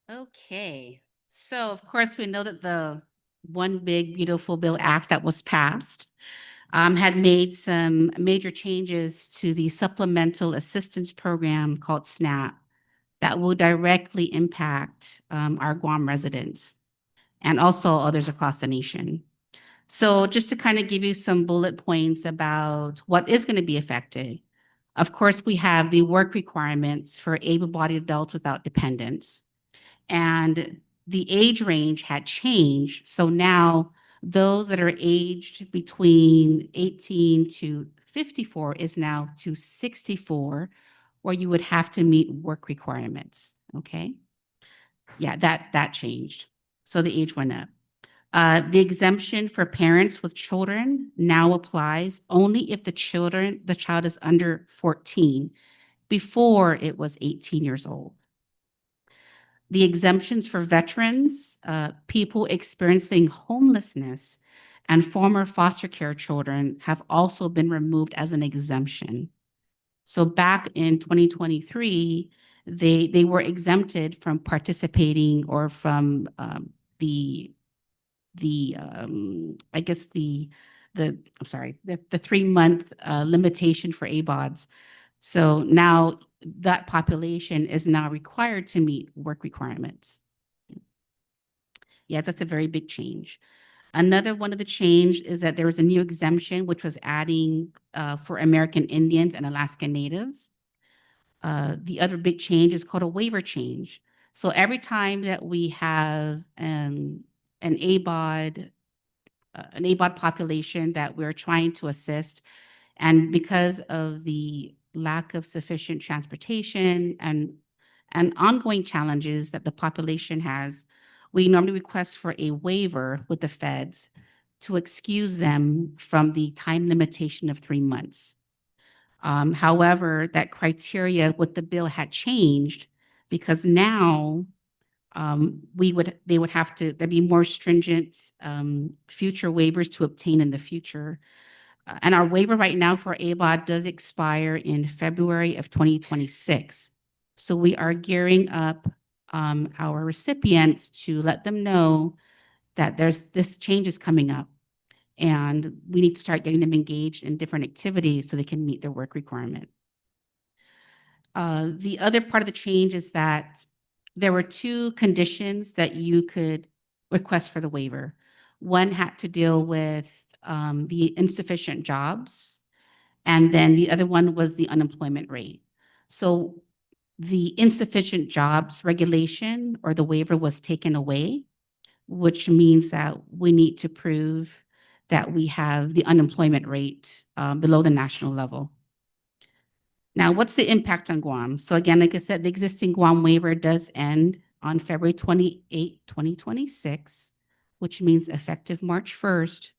go. Okay. So of course, we know that the One Big Beautiful Bill Act that was passed had made some major changes to the supplemental assistance program called SNAP that will directly impact our Guam residents and also others across the nation. So just to kind of give you some bullet points about what is going to be affected. Of course, we have the work requirements for able-bodied adults without dependents. And the age range had changed. So now those that are aged between 18 to 54 is now to 64, where you would have to meet work requirements. Okay. Yeah, that changed. So the age went up. The exemption for parents with children now applies only if the child is under 14. Before it was 18 years old. The exemptions for veterans, people experiencing homelessness, and former foster care children have also been removed as an exemption. So back in 2023, they were exempted from participating or from the 3-month limitation for ABODs. So now that population is now required to meet work requirements. Yeah, that's a very big change. Another one of the change is that there was a new exemption, which was adding for American Indians and Alaskan Natives. The other big change is called a waiver change. So every time that we have an ABOD population that we're trying to assist, and because of the lack of sufficient transportation and ongoing challenges that the population has, we normally request for a waiver with the feds to excuse them from the time limitation of 3 months. However, that criteria with the bill had changed because now there'd be more stringent future waivers to obtain in the future. And our waiver right now for ABOD does expire in February of 2026. So we are gearing up our recipients to let them know that this change is coming up and we need to start getting them engaged in different activities so they can meet their work requirement. The other part of the change is that there were 2 conditions that you could request for the waiver. One had to deal with the insufficient jobs, and then the other one was the unemployment rate. So the insufficient jobs regulation or the waiver was taken away, which means that we need to prove that we have the unemployment rate below the national level. Now, what's the impact on Guam? So again, like I said, the existing Guam waiver does end on February 28, 2026, which means effective March 1st,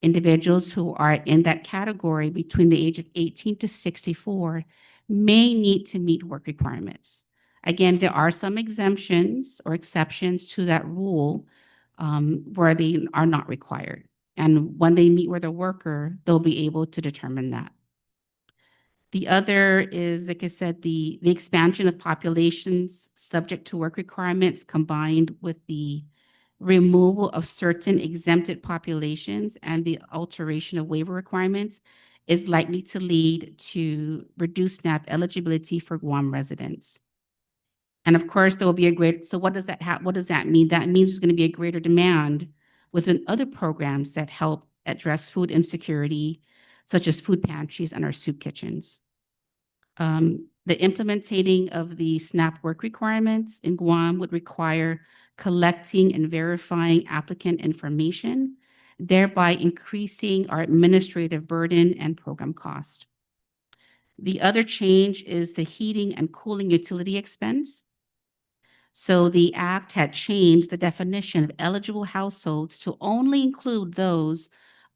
individuals who are in that category between the age of 18 to 64 may need to meet work requirements. Again, there are some exemptions or exceptions to that rule where they are not required. And when they meet with a worker, they'll be able to determine that. The other is, like I said, the expansion of populations subject to work requirements combined with the removal of certain exempted populations and the alteration of waiver requirements is likely to lead to reduced SNAP eligibility for Guam residents. And of course, there will be a great, so what does that mean? That means there's going to be a greater demand within other programs that help address food insecurity, such as food pantries and our soup kitchens. The implementing of the SNAP work requirements in Guam would require collecting and verifying applicant information, thereby increasing our administrative burden and program cost. The other change is the heating and cooling utility expense. So the act had changed the definition of eligible households to only include those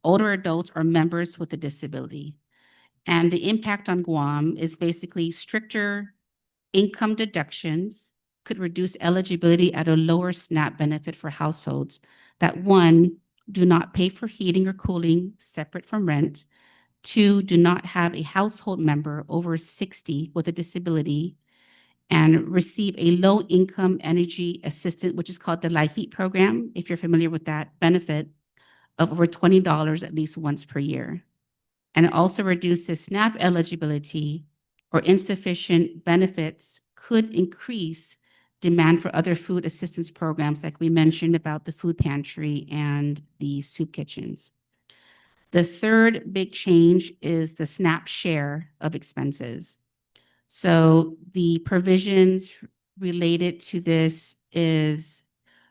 older adults or members with a disability. And the impact on Guam is basically stricter income deductions could reduce eligibility at a lower SNAP benefit for households that, one, do not pay for heating or cooling separate from rent, two, do not have a household member over 60 with a disability, and receive a low-income energy assistance, which is called the LIHEAP program, if you're familiar with that benefit, of over $20 at least once per year. And it also reduces SNAP eligibility or insufficient benefits could increase demand for other food assistance programs like we mentioned about the food pantry and the soup kitchens. The third big change is the SNAP share of expenses. So the provisions related to this is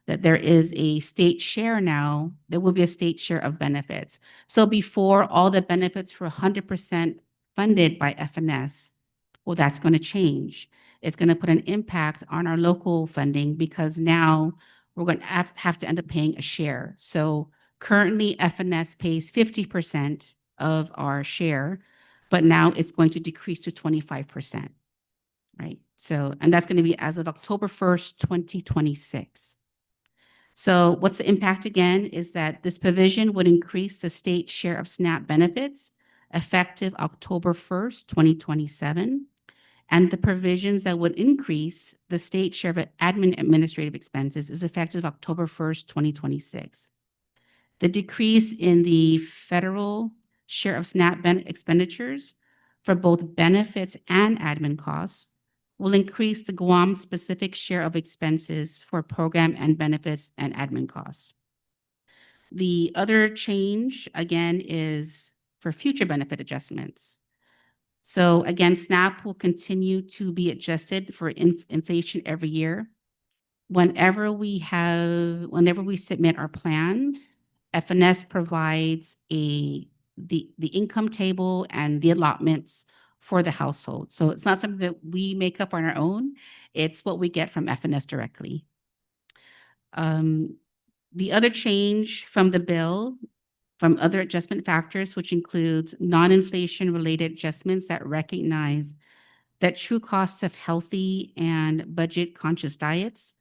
that there is a state share now, there will be a state share of benefits. So before, all the benefits were 100% funded by FNS. Well, that's going to change. It's going to put an impact on our local funding because now we're going to have to end up paying a share. So currently FNS pays 50% of our share, but now it's going to decrease to 25%, right? So, and that's going to be as of October 1st, 2026. So what's the impact again is that this provision would increase the state share of SNAP benefits effective October 1st, 2027. And the provisions that would increase the state share of admin administrative expenses is effective October 1st, 2026. The decrease in the federal share of SNAP expenditures for both benefits and admin costs will increase the Guam-specific share of expenses for program and benefits and admin costs. The other change, again, is for future benefit adjustments. So again, SNAP will continue to be adjusted for inflation every year. Whenever we submit our plan, FNS provides the income table and the allotments for the household. So it's not something that we make up on our own. It's what we get from FNS directly. The other change from the bill, from other adjustment factors, which includes non-inflation related adjustments that recognize that true costs of healthy and budget conscious diets,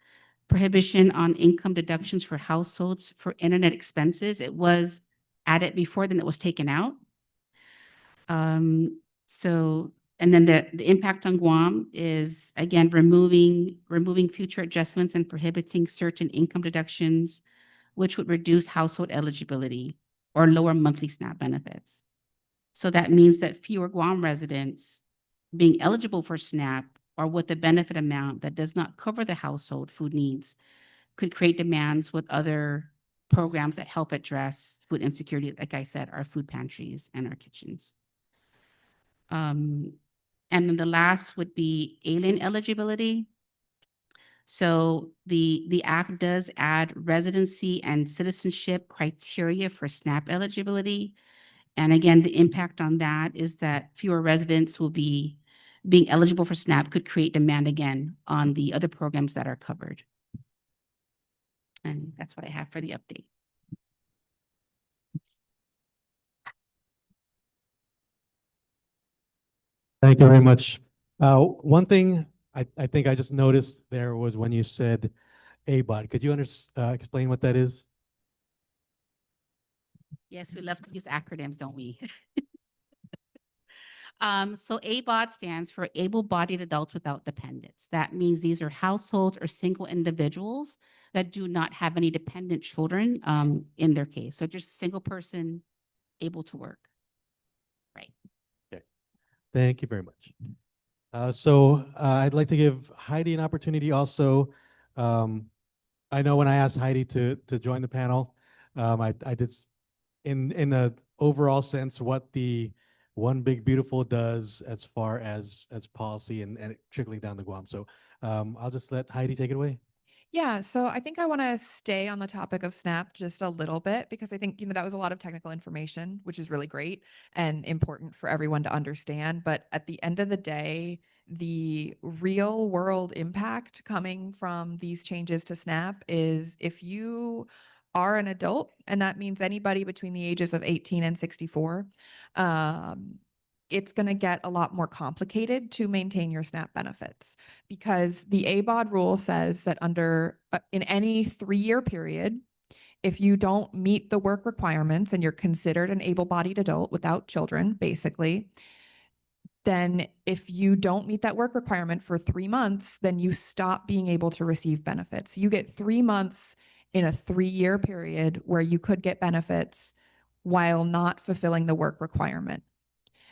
prohibition on income deductions for households for internet expenses. It was added before, then it was taken out. And then the impact on Guam is, again, removing future adjustments and prohibiting certain income deductions, which would reduce household eligibility or lower monthly SNAP benefits. So that means that fewer Guam residents being eligible for SNAP or with a benefit amount that does not cover the household food needs could create demands with other programs that help address food insecurity, like I said, our food pantries and our kitchens. And then the last would be alien eligibility. So the act does add residency and citizenship criteria for SNAP eligibility. And again, the impact on that is that fewer residents will be being eligible for SNAP could create demand again on the other programs that are covered. And that's what I have for the update. Thank you very much. One thing I think I just noticed there was when you said ABOT. Could you explain what that is? Yes, we love to use acronyms, don't we? So ABOD stands for able-bodied adults without dependents. That means these are households or single individuals that do not have any dependent children in their case. So just a single person able to work. Right. Okay. Thank you very much. I'd like to give Heidi an opportunity also. I know when I asked Heidi to join the panel, I did in a overall sense what the One Big Beautiful does as far as policy and trickling down to Guam. So I'll just let Heidi take it away. Yeah, so I think I want to stay on the topic of SNAP just a little bit because I think, that was a lot of technical information, which is really great and important for everyone to understand. But at the end of the day, the real world impact coming from these changes to SNAP is if you are an adult, and that means anybody between the ages of 18 and 64, it's going to get a lot more complicated to maintain your SNAP benefits because the ABOD rule says that in any 3-year period, if you don't meet the work requirements and you're considered an able-bodied adult without children, basically, then if you don't meet that work requirement for 3 months, then you stop being able to receive benefits. You get 3 months in a 3-year period where you could get benefits while not fulfilling the work requirement.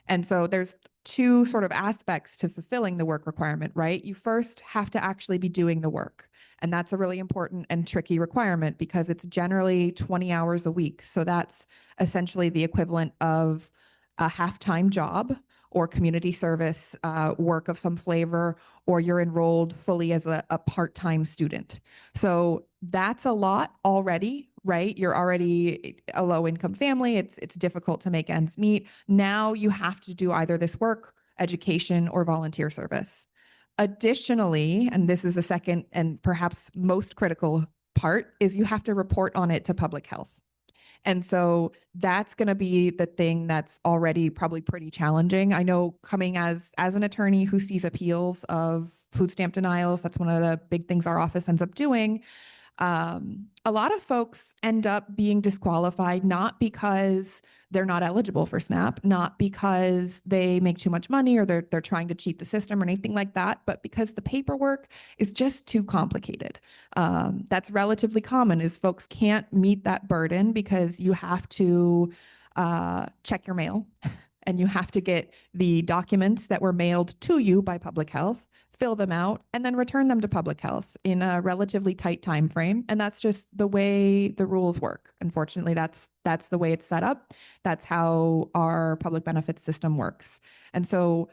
And so there's 2 sort of aspects to fulfilling the work requirement, right? You first have to actually be doing the work. And that's a really important and tricky requirement because it's generally 20 hours a week. So that's essentially the equivalent of a half-time job or community service work of some flavor, or you're enrolled fully as a part-time student. So that's a lot already, right? You're already a low-income family. It's difficult to make ends meet. Now you have to do either this work, education, or volunteer service. Additionally, and this is the second and perhaps most critical part, is you have to report on it to public health. And so that's going to be the thing that's already probably pretty challenging. I know coming as an attorney who sees appeals of food stamp denials, that's one of the big things our office ends up doing. A lot of folks end up being disqualified, not because they're not eligible for SNAP, not because they make too much money or they're trying to cheat the system or anything like that, but because the paperwork is just too complicated. That's relatively common is folks can't meet that burden because you have to check your mail and you have to get the documents that were mailed to you by public health, fill them out, and then return them to public health in a relatively tight time frame. And that's just the way the rules work. Unfortunately, that's the way it's set up. That's how our public benefits system works. And so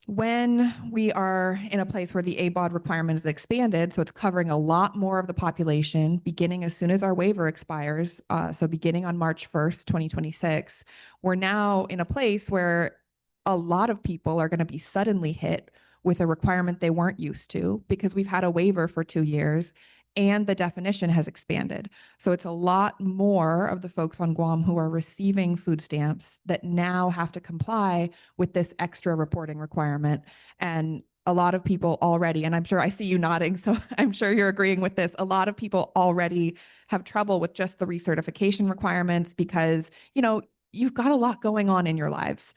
when we are in a place where the ABOD requirement is expanded, so it's covering a lot more of the population beginning as soon as our waiver expires, so beginning on March 1st, 2026, we're now in a place where a lot of people are going to be suddenly hit with a requirement they weren't used to because we've had a waiver for 2 years and the definition has expanded. So it's a lot more of the folks on Guam who are receiving food stamps that now have to comply with this extra reporting requirement. And a lot of people already, and I'm sure I see you nodding, so I'm sure you're agreeing with this, a lot of people already have trouble with just the recertification requirements because, you've got a lot going on in your lives.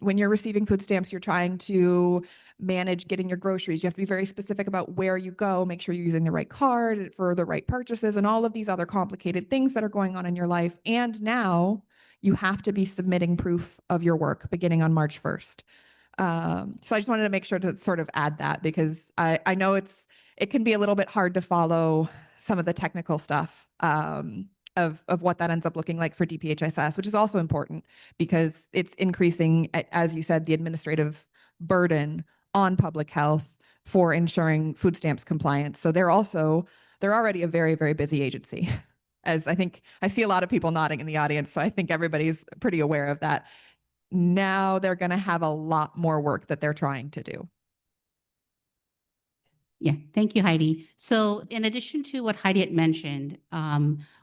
When you're receiving food stamps, you're trying to manage getting your groceries. You have to be very specific about where you go, make sure you're using the right card for the right purchases and all of these other complicated things that are going on in your life. And now you have to be submitting proof of your work beginning on March 1st. So I just wanted to make sure to sort of add that because I know it can be a little bit hard to follow some of the technical stuff of what that ends up looking like for DPHSS, which is also important because it's increasing, as you said, the administrative burden on public health for ensuring food stamps compliance. So they're already a very, very busy agency. As I think I see a lot of people nodding in the audience, so I think everybody's pretty aware of that. Now they're going to have a lot more work that they're trying to do. Yeah, thank you, Heidi. So in addition to what Heidi had mentioned,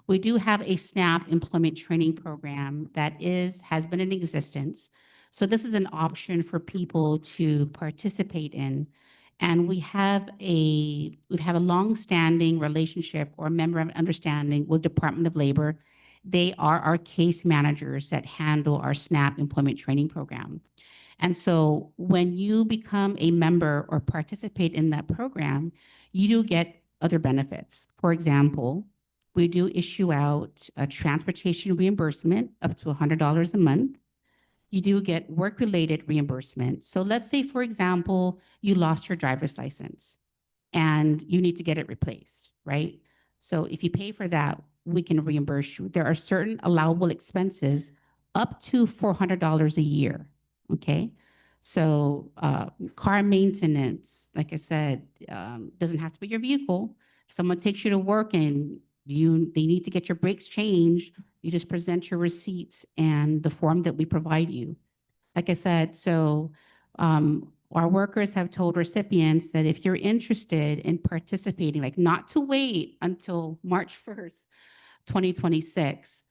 we do have a SNAP employment training program that has been in existence. So this is an option for people to participate in. And we have a long-standing relationship or member of understanding with Department of Labor. They are our case managers that handle our SNAP employment training program. And so when you become a member or participate in that program, you do get other benefits. For example, we do issue out a transportation reimbursement up to $100 a month. You do get work-related reimbursement. So let's say, for example, you lost your driver's license and you need to get it replaced, right? So if you pay for that, we can reimburse you. There are certain allowable expenses up to $400 a year, okay? So car maintenance, like I said, doesn't have to be your vehicle. If someone takes you to work and they need to get your brakes changed, you just present your receipts and the form that we provide you. Like I said, so our workers have told recipients that if you're interested in participating, like not to wait until March 1st, 2026,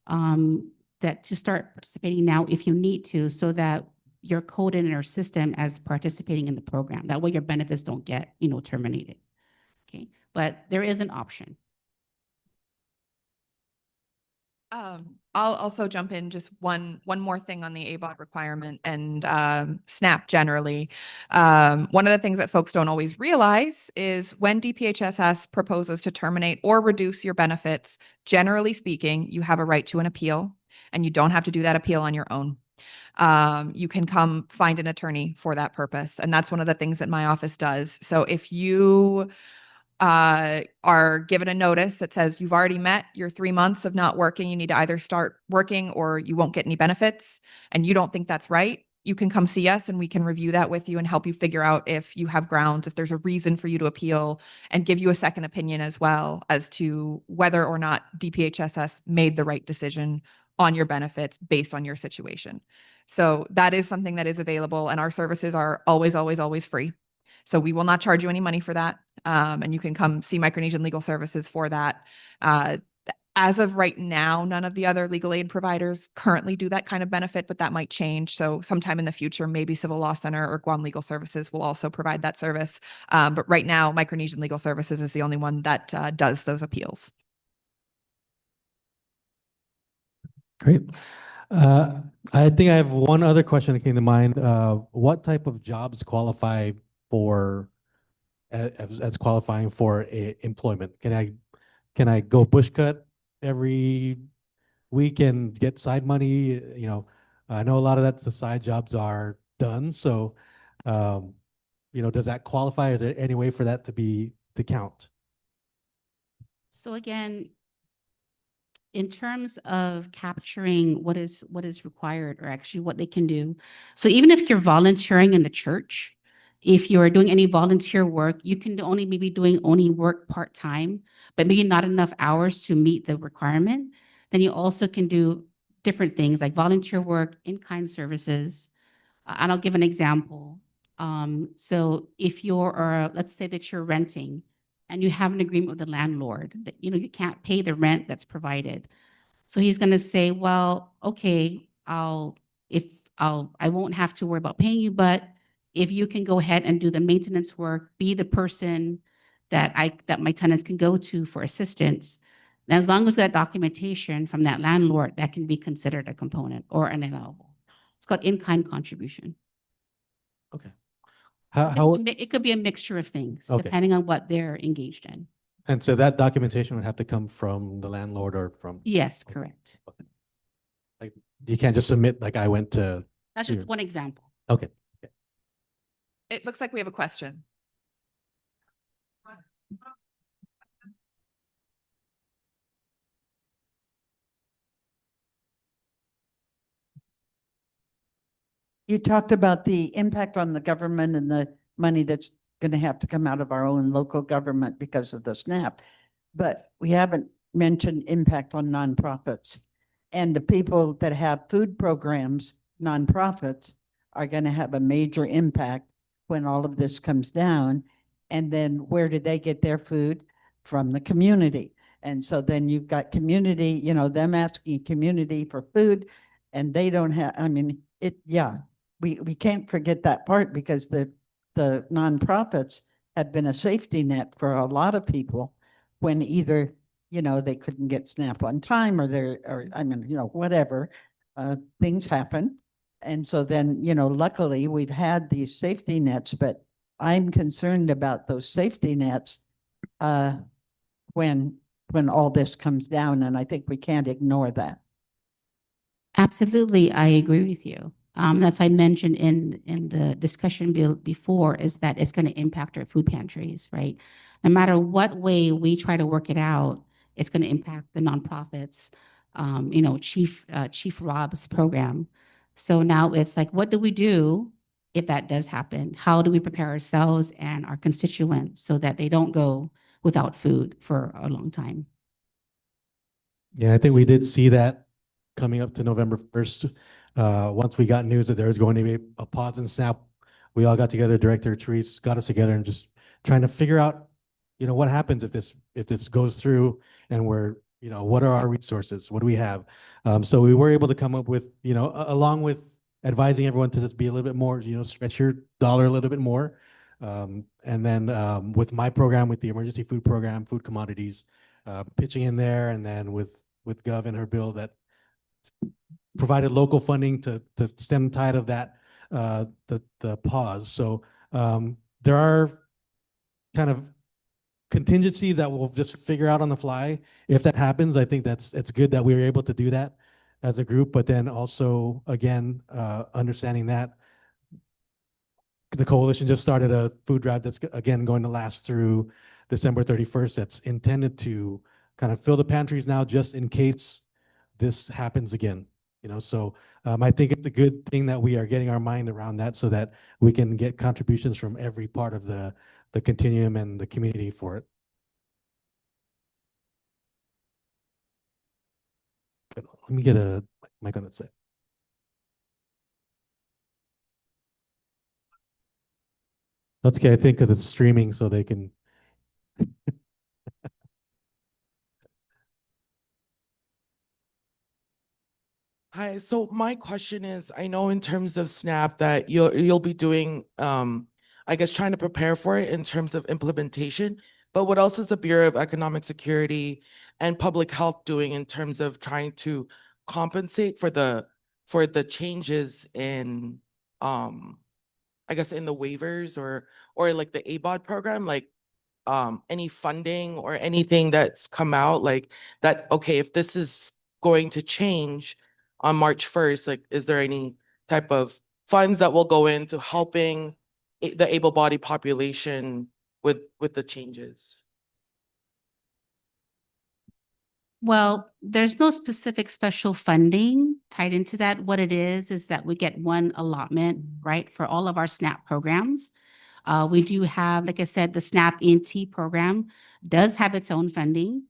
that to start participating now if you need to, so that you're coded in our system as participating in the program. That way your benefits don't get, terminated. Okay, but there is an option. I'll also jump in just one more thing on the ABOD requirement and SNAP generally. One of the things that folks don't always realize is when DPHSS proposes to terminate or reduce your benefits, generally speaking, you have a right to an appeal, and you don't have to do that appeal on your own. You can come find an attorney for that purpose, and that's one of the things that my office does. So if you are given a notice that says you've already met your 3 months of not working, you need to either start working or you won't get any benefits, and you don't think that's right, you can come see us and we can review that with you and help you figure out if you have grounds, if there's a reason for you to appeal, and give you a second opinion as well as to whether or not DPHSS made the right decision on your benefits based on your situation. So that is something that is available, and our services are always, always, always free. So we will not charge you any money for that. And you can come see Micronesian Legal Services for that. As of right now, none of the other legal aid providers currently do that kind of benefit, but that might change. So sometime in the future, maybe Civil Law Center or Guam Legal Services will also provide that service. But right now, Micronesian Legal Services is the only one that does those appeals. Great. I think I have one other question that came to mind. What type of jobs qualify for as qualifying for employment? Can I go bush cut every week and get side money? I know a lot of the side jobs are done. So, does that qualify? Is there any way for that to count? So again, in terms of capturing what is required, or actually what they can do. So even if you're volunteering in the church, if you're doing any volunteer work, you can only maybe doing only work part-time, but maybe not enough hours to meet the requirement. Then you also can do different things like volunteer work, in-kind services. And I'll give an example. So if let's say that you're renting and you have an agreement with the landlord that, you can't pay the rent that's provided. So he's going to say, well, okay, I won't have to worry about paying you, but if you can go ahead and do the maintenance work, be the person that my tenants can go to for assistance, and as long as that documentation from that landlord, that can be considered a component or an allowable. It's called in-kind contribution. Okay. It could be a mixture of things, Okay, depending on what they're engaged in. and so that documentation would have to come from the landlord or from, Yes, correct. like, you can't just submit like I went to. That's just one example. Okay. It looks like we have a question. you talked about the impact on the government and the money that's going to have to come out of our own local government because of the SNAP. But we haven't mentioned impact on nonprofits. And the people that have food programs, nonprofits, are going to have a major impact when all of this comes down. And then where do they get their food? From the community. And so then you've got community, them asking community for food, and they don't have, I mean, we can't forget that part, because the nonprofits have been a safety net for a lot of people when either, they couldn't get SNAP on time, or whatever, things happen. And so then, luckily we've had these safety nets, but I'm concerned about those safety nets when all this comes down, and I think we can't ignore that. Absolutely, I agree with you. That's why I mentioned in the discussion before, is that it's going to impact our food pantries, right? No matter what way we try to work it out, it's going to impact the nonprofits. Chief Rob's program. So now it's like, what do we do if that does happen? How do we prepare ourselves and our constituents so that they don't go without food for a long time? Yeah, I think we did see that coming up to November 1st. Once we got news that there was going to be a pause in SNAP, we all got together. Director Therese got us together and just trying to figure out, what happens if this goes through, and what are our resources? What do we have? So we were able to come up with, along with advising everyone to just be a little bit more, stretch your dollar a little bit more. And then with my program, with the emergency food program, food commodities, pitching in there, and then with Gov and her bill that provided local funding to stem the tide of that, the pause. So there are kind of contingencies that we'll just figure out on the fly. If that happens, I think it's good that we were able to do that as a group, but then also, again, understanding that the coalition just started a food drive that's, again, going to last through December 31st. That's intended to kind of fill the pantries now, just in case this happens again. So I think it's a good thing that we are getting our mind around that, so that we can get contributions from every part of the continuum and the community for it. Good. Let me get a mic on that side. That's okay, I think, because it's streaming, so they can. Hi, so my question is, I know in terms of SNAP that you'll be doing, I guess, trying to prepare for it in terms of implementation, but what else is the Bureau of Economic Security and Public Health doing in terms of trying to compensate for the changes in, I guess, in the waivers, or like the ABOD program, like any funding or anything that's come out, like that, okay, if this is going to change on March 1st, like, is there any type of funds that will go into helping the able-bodied population with the changes? Well, there's no specific special funding tied into that. What it is that we get one allotment, right, for all of our SNAP programs. We do have, like I said, the SNAP ENT program does have its own funding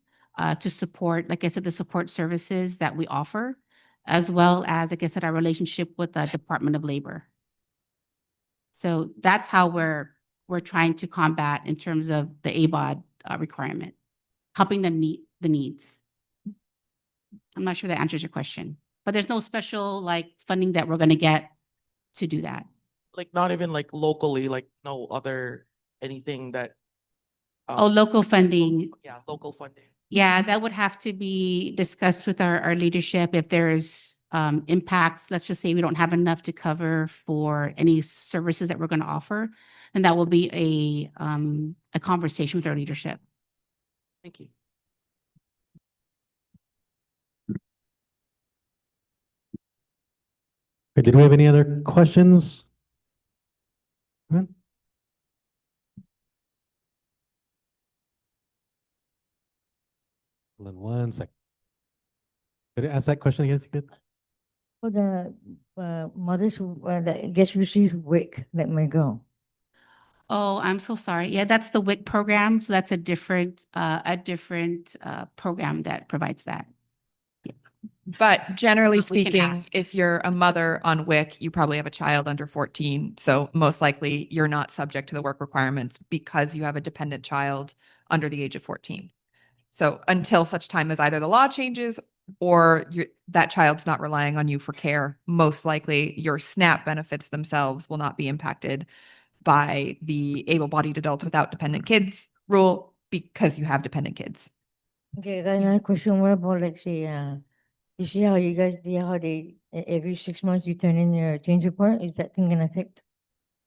to support, like I said, the support services that we offer, as well as, like I said, our relationship with the Department of Labor. So that's how we're trying to combat in terms of the ABOD requirement, helping them meet the needs. I'm not sure that answers your question, but there's no special funding that we're going to get to do that. Like, not even like locally, like no other anything that. Oh, local funding. Yeah, local funding. Yeah, that would have to be discussed with our leadership. If there's impacts, let's just say we don't have enough to cover for any services that we're going to offer, then that will be a conversation with our leadership. Thank you. Okay, did we have any other questions? Hold on one sec. Could I ask that question again if you could? For the mothers who that gets received WIC that may go. Oh, I'm so sorry. Yeah, that's the WIC program. So that's a different program that provides that. But generally But we can speaking, ask. if you're a mother on WIC, you probably have a child under 14. So most likely you're not subject to the work requirements because you have a dependent child under the age of 14. So until such time as either the law changes or that child's not relying on you for care, most likely your SNAP benefits themselves will not be impacted by the able-bodied adults without dependent kids rule because you have dependent kids. Okay, I got another question. What about like say you see how you guys how they every 6 months you turn in your change report? Is that thing gonna affect?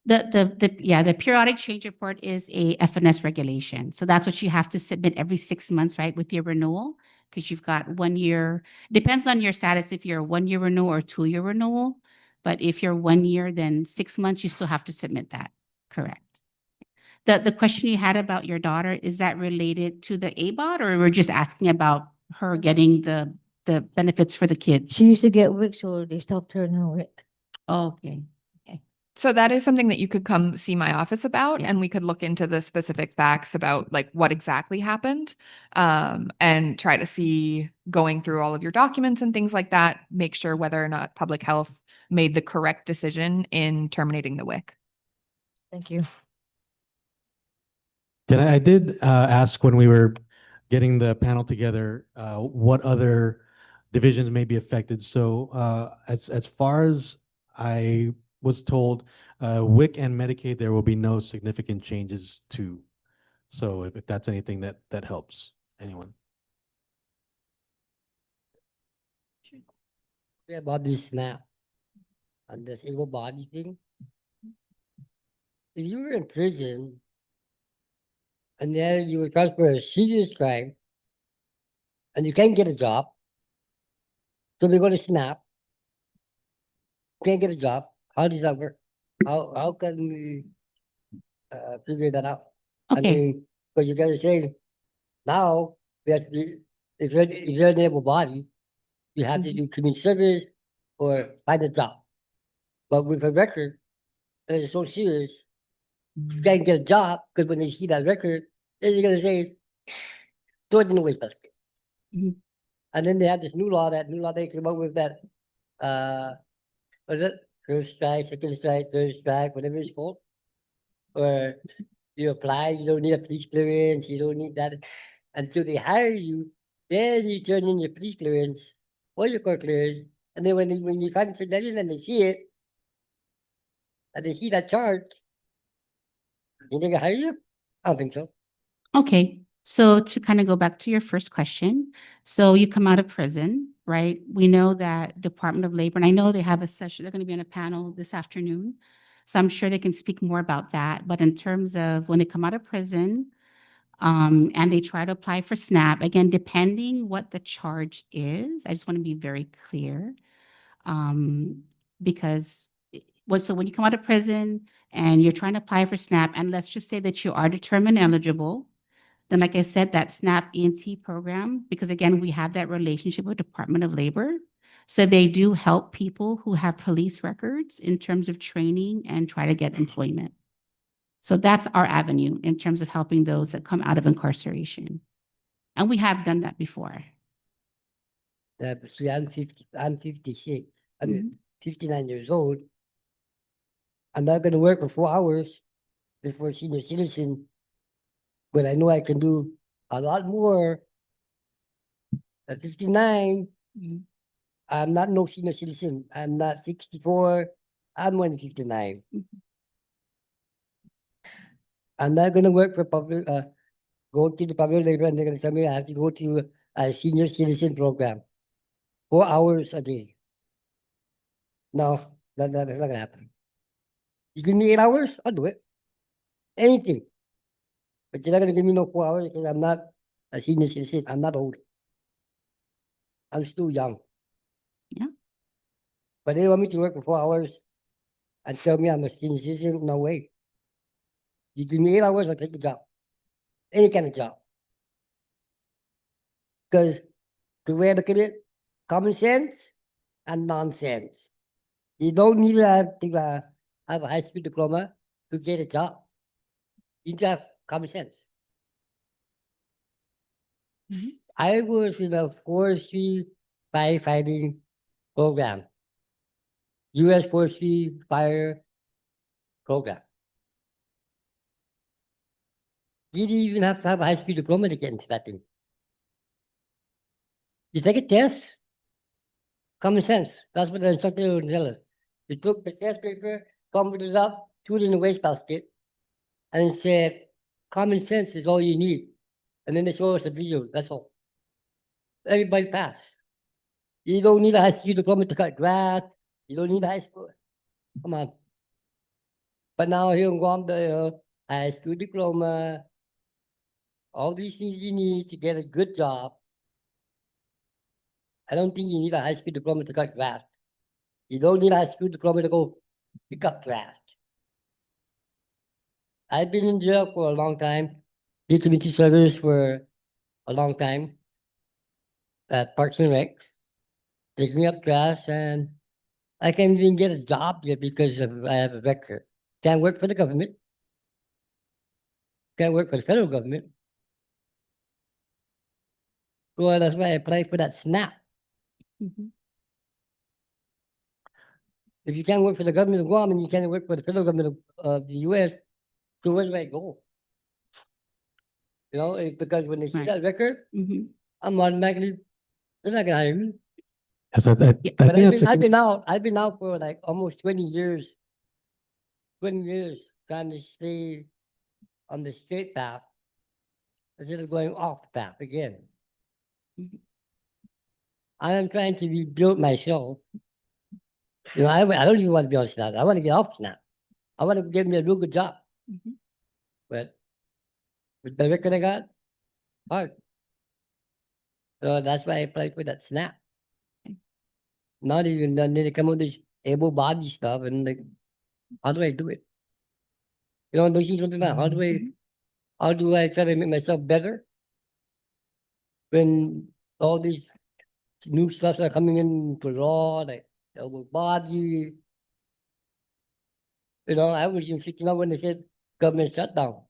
The periodic change report is a FNS regulation. So that's what you have to submit every 6 months, right, with your renewal, because you've got 1 year. Depends on your status if you're a 1 year renewal or 2 year renewal. But if you're 1 year, then 6 months, you still have to submit that. Correct. The question you had about your daughter, is that related to the ABOT, or we're just asking about her getting the benefits for the kids? She used to get WIC, so they stopped her now WIC. Okay. So that is something that you could come see my office about, Yeah. and we could look into the specific facts about like what exactly happened, and try to see, going through all of your documents and things like that, make sure whether or not public health made the correct decision in terminating the WIC. Thank you. I did ask when we were getting the panel together, what other divisions may be affected. So as far as I was told, WIC and Medicaid, there will be no significant changes to. So if that's anything that helps anyone. About this SNAP and this able body thing. If you were in prison and then you were transferred for a serious crime and you can't get a job, so we go to SNAP, can't get a job, how does that work? How can we figure that out? I Okay. mean, because you guys are saying now we have to be, if you're an able body, you have to do community service or find a job. But with a record that is so serious, you can't get a job because when they see that record, they're gonna say, throw it in the wastebasket. Mhm. And then they have this new law they came up with that what is it? First strike, second strike, third strike, whatever it's called. Or you apply, you don't need a police clearance, you don't need that until they hire you, then you turn in your police clearance or your court clearance. And then when you find that in and they see it, and they see that charge, you think they hire you? I don't think so. Okay, so to kind of go back to your first question, so you come out of prison, right? We know that Department of Labor, and I know they have a session, they're going to be on a panel this afternoon. So I'm sure they can speak more about that. But in terms of when they come out of prison, and they try to apply for SNAP, again, depending what the charge is, I just want to be very clear. Because so when you come out of prison and you're trying to apply for SNAP, and let's just say that you are determined eligible, then like I said, that SNAP ENT program, because again, we have that relationship with Department of Labor. So they do help people who have police records in terms of training and try to get employment. So that's our avenue in terms of helping those that come out of incarceration. And we have done that before. But see, I'm 56. I'm 59 years old. I'm not gonna work for 4 hours before senior citizen, but I know I can do a lot more. At 59, I'm not no senior citizen. I'm not 64. I'm only 59. I'm not gonna work for public. Go to the public labor, and they're gonna tell me I have to go to a senior citizen program, 4 hours a day. No, that's not gonna happen. You give me 8 hours, I'll do it. Anything. But you're not gonna give me no 4 hours because I'm not a senior citizen. I'm not old. I'm still young. Yeah. But they want me to work for 4 hours and tell me I'm a senior citizen. No way. You give me 8 hours, I'll take the job. Any kind of job. Because the way I look at it, common sense, and nonsense. You don't need to have a high school diploma to get a job. You need to have common sense. I was in a forestry firefighting program, U.S. Forestry Fire Program. You didn't even have to have a high school diploma to get into that thing. You take a test, common sense. That's what the instructor would tell us. You took the test paper, crumbled it up, threw it in the wastebasket, and said, common sense is all you need. And then they show us a video, that's all. Everybody passed. You don't need a high school diploma to cut grass. You don't need a high school. Come on. But now here in Guam, the high school diploma, all these things you need to get a good job. I don't think you need a high school diploma to cut grass. You don't need a high school diploma to go pick up trash. I've been in jail for a long time, did community service for a long time at Parks and Rec, picking up trash, and I can't even get a job yet because I have a record. Can't work for the government. Can't work for the federal government. Well, that's why I applied for that SNAP. If you can't work for the government of Guam and you can't work for the federal government of the US, so where do I go? You know, because when they see Right. that record, I'm automatically, they're not gonna hire me. So I think But that's a I've been out for like almost 20 years. 20 years trying to stay on the straight path instead of going off the path again. I am trying to rebuild myself. You know, I don't even want to be on SNAP. I want to get off SNAP. I want to get me a real good job. But with the record I got, hard. So that's why I applied for that SNAP. Not even then they come with this able body stuff and like, how do I do it? You know, those things something about how do I try to make myself better when all these new stuff are coming into law, like elbow body. You know, I was even freaking out when they said government shutdown.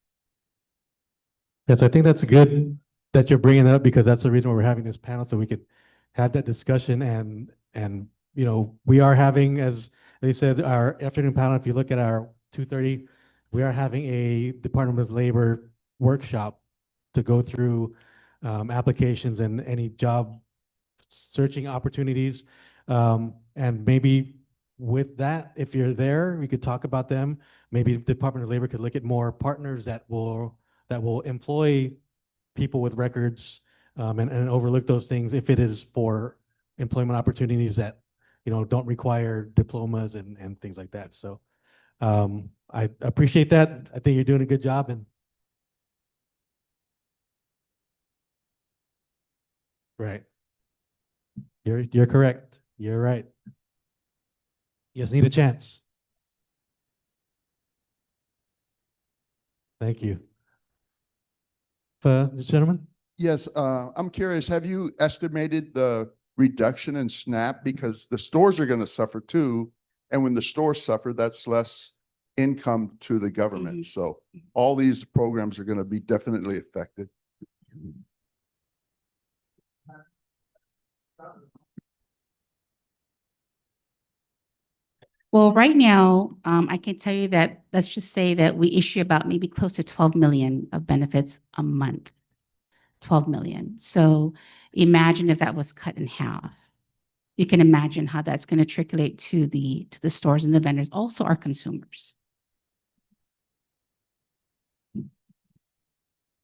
Yes, I think that's good that you're bringing that up because that's the reason why we're having this panel, so we could have that discussion and you know, we are having, as they said, our afternoon panel, if you look at our 2:30, we are having a Department of Labor workshop to go through applications and any job searching opportunities. And maybe with that, if you're there, we could talk about them. Maybe the Department of Labor could look at more partners that will employ people with records and overlook those things if it is for employment opportunities that, you know, don't require diplomas and things like that. So I appreciate that. I think you're doing a good job. And right. You're correct. You're right. You just need a chance. Thank you. Gentlemen? Yes, I'm curious, have you estimated the reduction in SNAP? Because the stores are going to suffer too. And when the stores suffer, that's less income to the government. So all these programs are going to be definitely affected. Well, right now, I can tell you that, let's just say that we issue about maybe close to 12 million of benefits a month. 12 million. So imagine if that was cut in half. You can imagine how that's going to trickle to the stores and the vendors, also our consumers.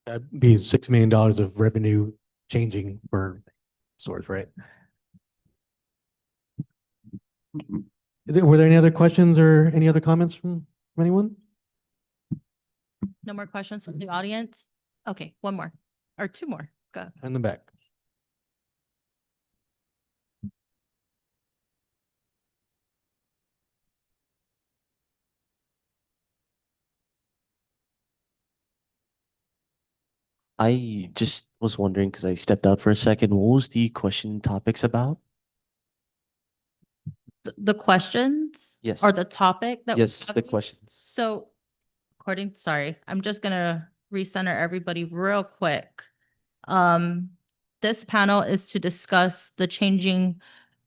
That'd be $6 million of revenue changing for stores, right? Were there any other questions or any other comments from anyone? No more questions from the audience? Okay, one more or two more. Go. In the back. I just was wondering because I stepped out for a second. What was the question topics about? the questions? Yes. Or the topic that? we're Yes, the having? questions. So sorry, I'm just gonna recenter everybody real quick. This panel is to discuss the changing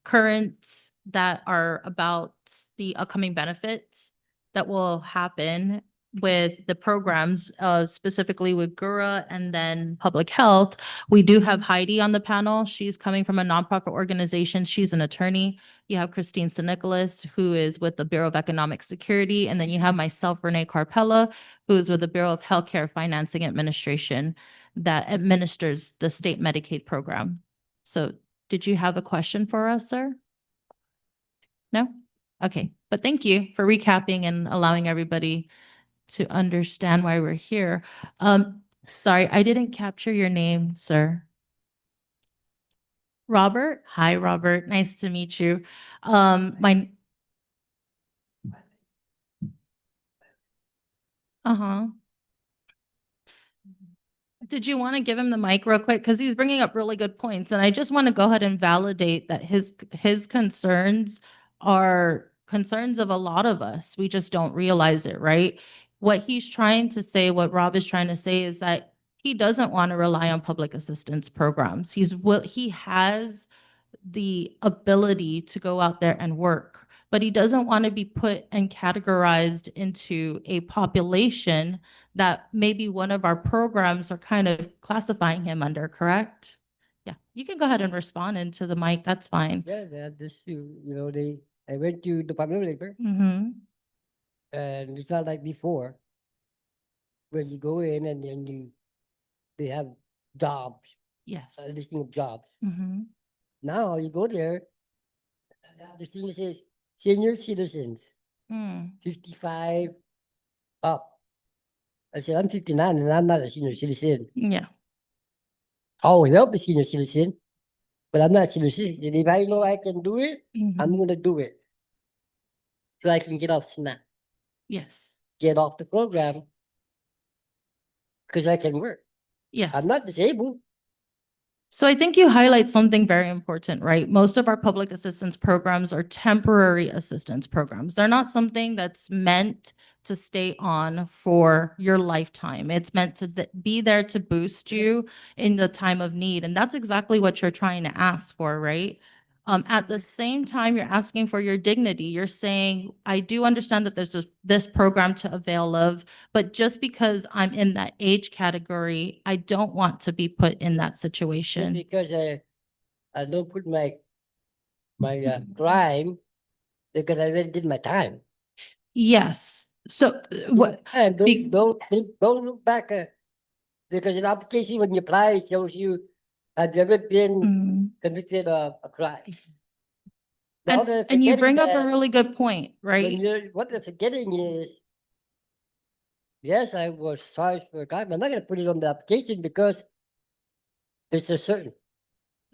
currents that are about the upcoming benefits that will happen with the programs, specifically with GURA and then public health. We do have Heidi on the panel. She's coming from a nonprofit organization. She's an attorney. You have Christine Nicholas, who is with the Bureau of Economic Security. And then you have myself, Renee Carpella, who is with the Bureau of Healthcare Financing Administration that administers the state Medicaid program. So did you have a question for us, sir? No? Okay, but thank you for recapping and allowing everybody to understand why we're here. Sorry, I didn't capture your name, sir. Robert? Hi, Robert. Nice to meet you. Uh-huh. Did you want to give him the mic real quick? Because he's bringing up really good points. And I just want to go ahead and validate that his concerns are concerns of a lot of us. We just don't realize it, right? What he's trying to say, what Rob is trying to say is that he doesn't want to rely on public assistance programs. He has the ability to go out there and work, but he doesn't want to be put and categorized into a population that maybe one of our programs are kind of classifying him under, correct? Yeah, you can go ahead and respond into the mic. That's fine. Yeah, that's true. I went to Department of Labor, Mm-hmm. and it's not like before, where you go in and then they have jobs, Yes. a listing of jobs. Mm-hmm. Now you go there, the thing says senior citizens, 55 up. I said, I'm 59 and I'm not a senior citizen. Yeah. I'll help the senior citizen, but I'm not a senior citizen. If I know I can do it, I'm going to do it. So I can get off SNAP. Yes. Get off the program because I can work. Yes. I'm not disabled. So I think you highlight something very important, right? Most of our public assistance programs are temporary assistance programs. They're not something that's meant to stay on for your lifetime. It's meant to be there to boost you in the time of need. And that's exactly what you're trying to ask for, right? At the same time, you're asking for your dignity. You're saying, I do understand that there's this program to avail of, but just because I'm in that age category, I don't want to be put in that situation. Because I don't put my crime because I already did my time. Yes. So what? And don't look back because an application when you apply it shows you have you ever been convicted of a crime. And you bring up a really good point, right? What they're forgetting is, yes, I was charged for a crime. I'm not going to put it on the application because there's a certain,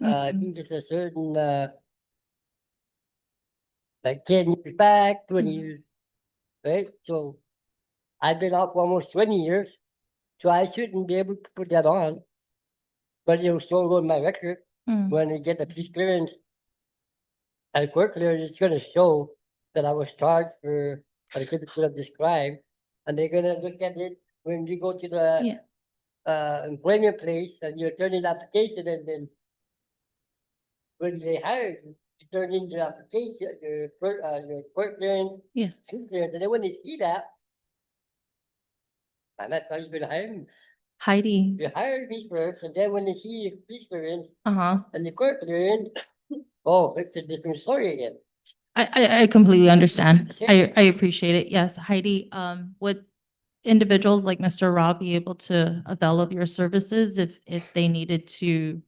I think there's a certain, like 10 years back, 20 years, right? So I've been out for almost 20 years, so I shouldn't be able to put that on. But it will still go in my record when I get the police clearance. And court clearance, it's going to show that I was charged for a conviction of this crime. And they're going to look at it when you go to the employment place and you turn in application, and then when they hire you, you turn in your application, your court clearance, yes. and then when they see that, and that's how you're going to hire me. Heidi. You hire me first, and then when they see your police clearance and the court clearance, oh, it's a different story again. I completely understand. I appreciate it. Yes, Heidi, would individuals like Mr. Rob be able to avail of your services if they needed to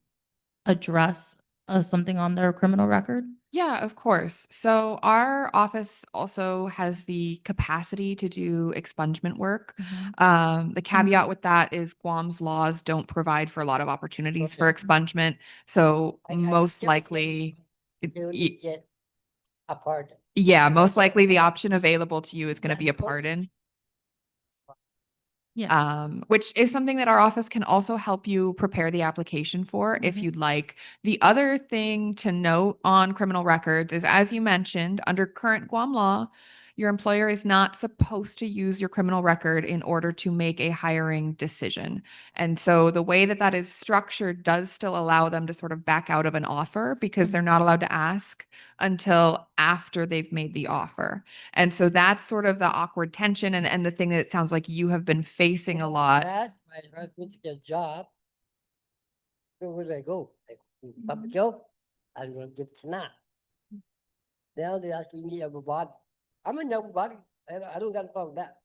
address something on their criminal record? Yeah, of course. So our office also has the capacity to do expungement work. The caveat with that is Guam's laws don't provide for a lot of opportunities for expungement. So most likely, Get a pardon. yeah, most likely the option available to you is going to be a pardon. Yes. Which is something that our office can also help you prepare the application for if Mhm. you'd like. The other thing to note on criminal records is, as you mentioned, under current Guam law, your employer is not supposed to use your criminal record in order to make a hiring decision. And so the way that that is structured does still allow them to sort of back out of an offer because they're not allowed to ask until after they've made the offer. And so that's sort of the awkward tension and the thing that it sounds like you have been facing a lot. That, my husband to get a job. So where do I go? Like, public health? I'm gonna get SNAP. Now they're asking me about body. I'm a number body. I don't got a problem with that.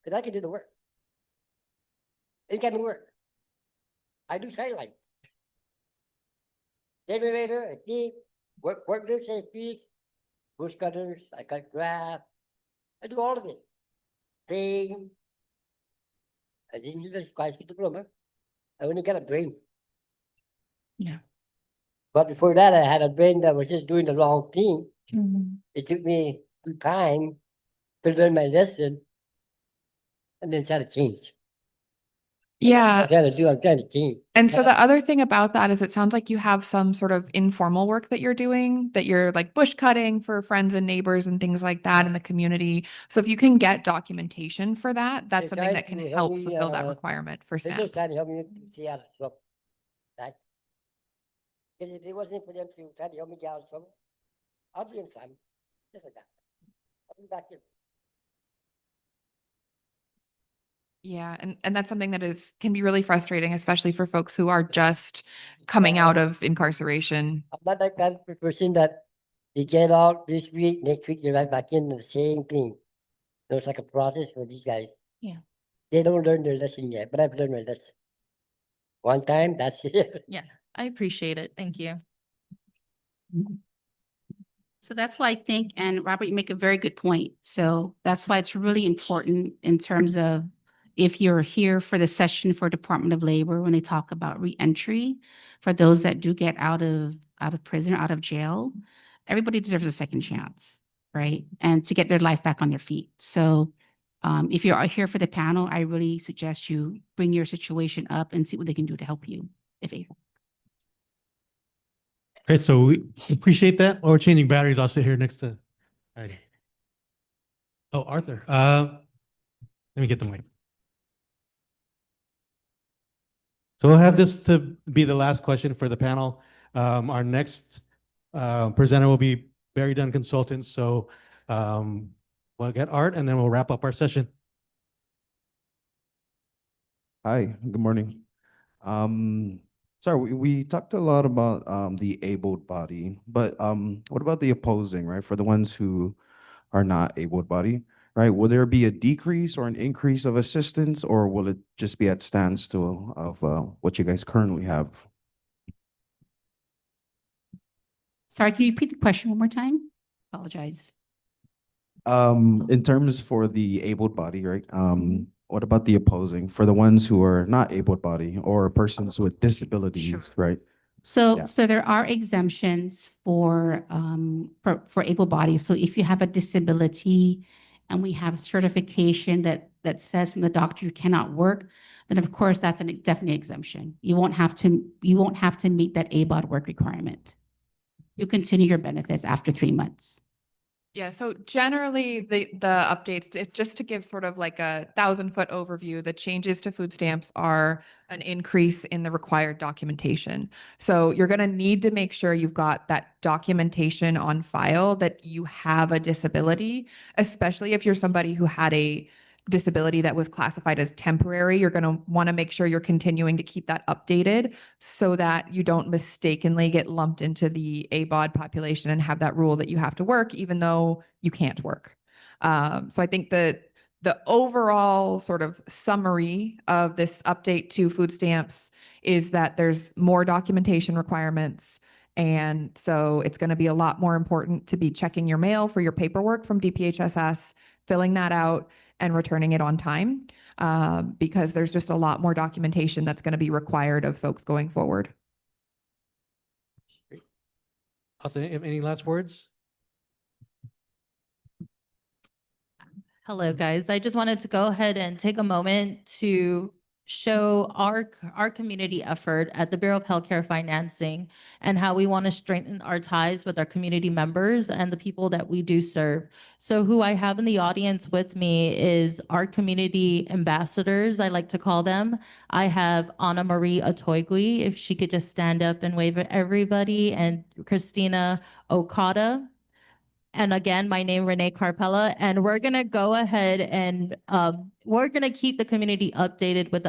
Cause I can do the work. It can work. I do sideline. Generator, I dig, workers, I dig, bush cutters, I cut grass. I do all of it. Thing. I didn't do this class diploma. I only got a brain. Yeah. But before that, I had a brain that was just doing the wrong thing. Mhm. It took me some time to learn my lesson and then try to change. Yeah. I'm trying to change. And so the other thing about that is it sounds like you have some sort of informal work that you're doing, that you're like bush cutting for friends and neighbors and things like that in the community. So if you can get documentation for that, that's They're something that trying can to help me, fulfill that requirement for They're SNAP. just trying to help me to stay out of trouble. Right? Because if it wasn't for them to try to help me get out of trouble, I'll be in Simon. Just like that. I'll be back here. Yeah, and that's something that can be really frustrating, especially for folks who are just coming out of incarceration. I'm not that kind of person that they get out this week, next week you're right back in the same thing. So it's like a process for these guys. Yeah. They don't learn their lesson yet, but I've learned my lesson. One time, that's it. Yeah, I appreciate it. Thank you. So that's why I think, and Robert, you make a very good point. So that's why it's really important in terms of if you're here for the session for Department of Labor, when they talk about reentry, for those that do get out of prison or out of jail, everybody deserves a second chance, right? And to get their life back on their feet. So if you're here for the panel, I really suggest you bring your situation up and see what they can do to help you, if able. Great, so we appreciate that. While we're changing batteries, I'll sit here next to Heidi. Oh, Arthur, let me get the mic. So we'll have this to be the last question for the panel. Our next presenter will be Barry Dunn Consultants. So we'll get Art and then we'll wrap up our session. Hi, good morning. Sorry, we talked a lot about the abled body, but what about the opposing, right? For the ones who are not able body, right? Will there be a decrease or an increase of assistance, or will it just be at standstill of what you guys currently have? Sorry, can you repeat the question one more time? Apologize. In terms for the able body, right? What about the opposing for the ones who are not able body or persons with disabilities, right? So, Yeah. so there are exemptions for able bodies. So if you have a disability and we have certification that says from the doctor you cannot work, then of course that's a definite exemption. You won't have to meet that ABOD work requirement. You continue your benefits after 3 months. Yeah, so generally the updates, just to give sort of like a 1,000-foot overview, the changes to food stamps are an increase in the required documentation. So you're going to need to make sure you've got that documentation on file that you have a disability, especially if you're somebody who had a disability that was classified as temporary. You're going to want to make sure you're continuing to keep that updated so that you don't mistakenly get lumped into the ABOD population and have that rule that you have to work even though you can't work. So I think that the overall sort of summary of this update to food stamps is that there's more documentation requirements. And so it's going to be a lot more important to be checking your mail for your paperwork from DPHSS, filling that out, and returning it on time because there's just a lot more documentation that's going to be required of folks going forward. Any last words? Hello, guys. I just wanted to go ahead and take a moment to show our community effort at the Bureau of Healthcare Financing and how we want to strengthen our ties with our community members and the people that we do serve. So who I have in the audience with me is our community ambassadors, I like to call them. I have Anna Marie Atoigui, if she could just stand up and wave at everybody, and Christina Okada. And again, my name Renee Carpella, and we're gonna go ahead and we're gonna keep the community updated with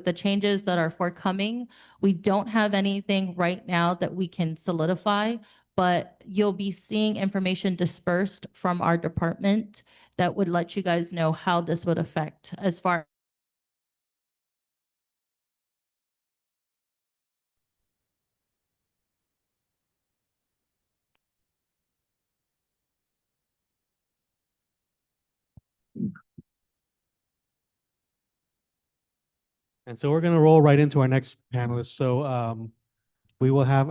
the changes that are forthcoming. We don't have anything right now that we can solidify, but you'll be seeing information dispersed from our department that would let you guys know how this would affect as far. And so we're going to roll right into our next panelist. So we will have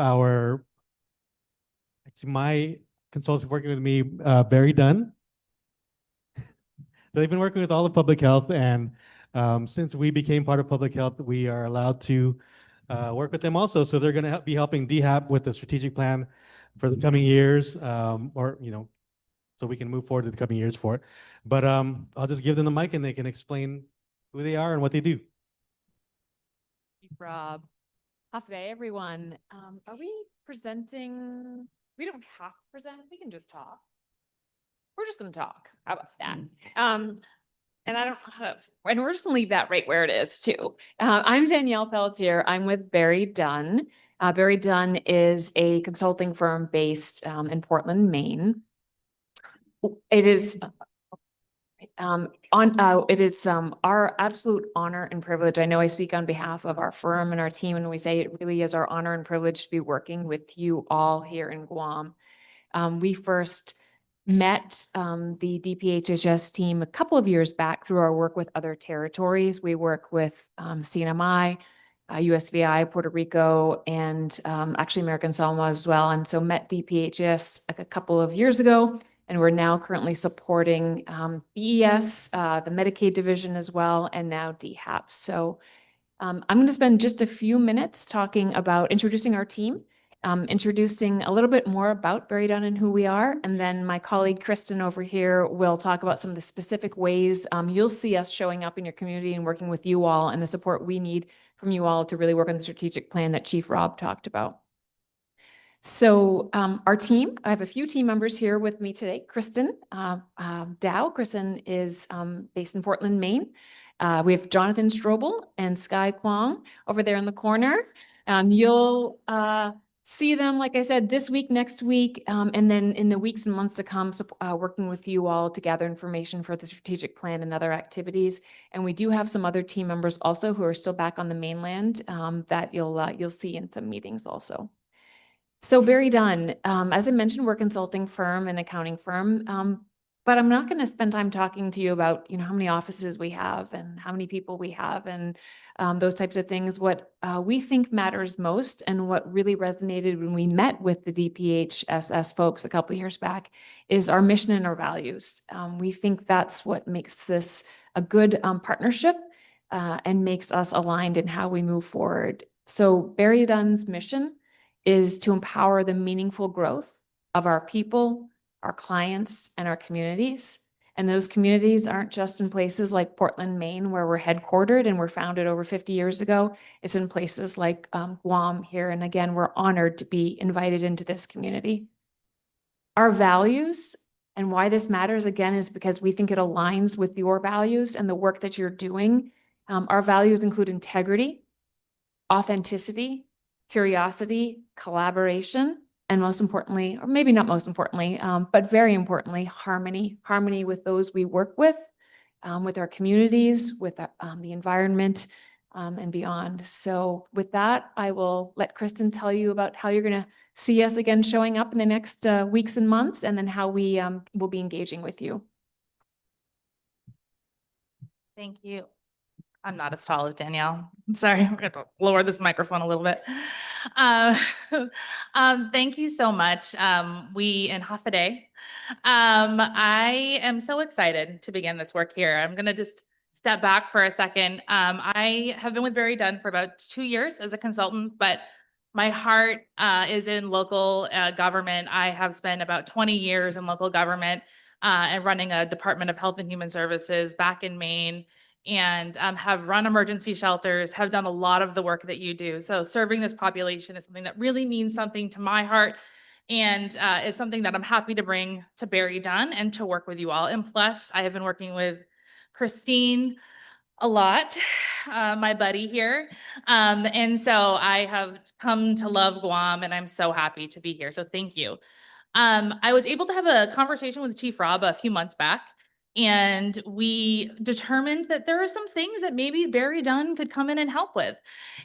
my consultant working with me, Barry Dunn. They've been working with all of public health, and since we became part of public health, we are allowed to work with them also. So they're going to be helping DHAP with the strategic plan for the coming years, or so we can move forward to the coming years for it. But I'll just give them the mic, and they can explain who they are and what they do. Rob. Half day, everyone. Are we presenting? We don't have to present. We can just talk. We're just going to talk. How about that? And I don't have, and we're just going to leave that right where it is too. I'm Danielle Pelletier. I'm with Barry Dunn. Barry Dunn is a consulting firm based in Portland, Maine. It is our absolute honor and privilege. I know I speak on behalf of our firm and our team, and we say it really is our honor and privilege to be working with you all here in Guam. We first met the DPHHS team a couple of years back through our work with other territories. We work with CNMI, USVI, Puerto Rico, and actually American Samoa as well. And so met DPHS a couple of years ago. And we're now currently supporting BES, the Medicaid division as well, and now DHAP. So I'm going to spend just a few minutes talking about introducing our team, introducing a little bit more about Barry Dunn and who we are. And then my colleague Kristen over here will talk about some of the specific ways you'll see us showing up in your community and working with you all and the support we need from you all to really work on the strategic plan that Chief Rob talked about. So our team, I have a few team members here with me today. Kristen Dow. Kristen is based in Portland, Maine. We have Jonathan Strobel and Sky Kwong over there in the corner. You'll see them, like I said, this week, next week, and then in the weeks and months to come, working with you all to gather information for the strategic plan and other activities. And we do have some other team members also who are still back on the mainland that you'll see in some meetings also. So Barry Dunn, as I mentioned, we're a consulting firm and accounting firm, but I'm not going to spend time talking to you about, how many offices we have and how many people we have and those types of things. What we think matters most and what really resonated when we met with the DPHSS folks a couple of years back is our mission and our values. We think that's what makes this a good partnership and makes us aligned in how we move forward. So Barry Dunn's mission is to empower the meaningful growth of our people, our clients, and our communities. And those communities aren't just in places like Portland, Maine, where we're headquartered and were founded over 50 years ago. It's in places like Guam here. And again, we're honored to be invited into this community. Our values and why this matters, again, is because we think it aligns with your values and the work that you're doing. Our values include integrity, authenticity, curiosity, collaboration, and most importantly, or maybe not most importantly, but very importantly, harmony with those we work with our communities, with the environment, and beyond. So with that, I will let Kristen tell you about how you're going to see us again showing up in the next weeks and months, and then how we will be engaging with you. Thank you. I'm not as tall as Danielle. Sorry, I'm going to lower this microphone a little bit. Um, thank you so much. We in half a day. I am so excited to begin this work here. I'm going to just step back for a second. I have been with Barry Dunn for about 2 years as a consultant, but my heart is in local government. I have spent about 20 years in local government and running a Department of Health and Human Services back in Maine, and have run emergency shelters, have done a lot of the work that you do. So serving this population is something that really means something to my heart, and is something that I'm happy to bring to Barry Dunn and to work with you all. And plus, I have been working with Christine a lot, my buddy here. And so I have come to love Guam, and I'm so happy to be here. So thank you. I was able to have a conversation with Chief Rob a few months back, and we determined that there are some things that maybe Barry Dunn could come in and help with.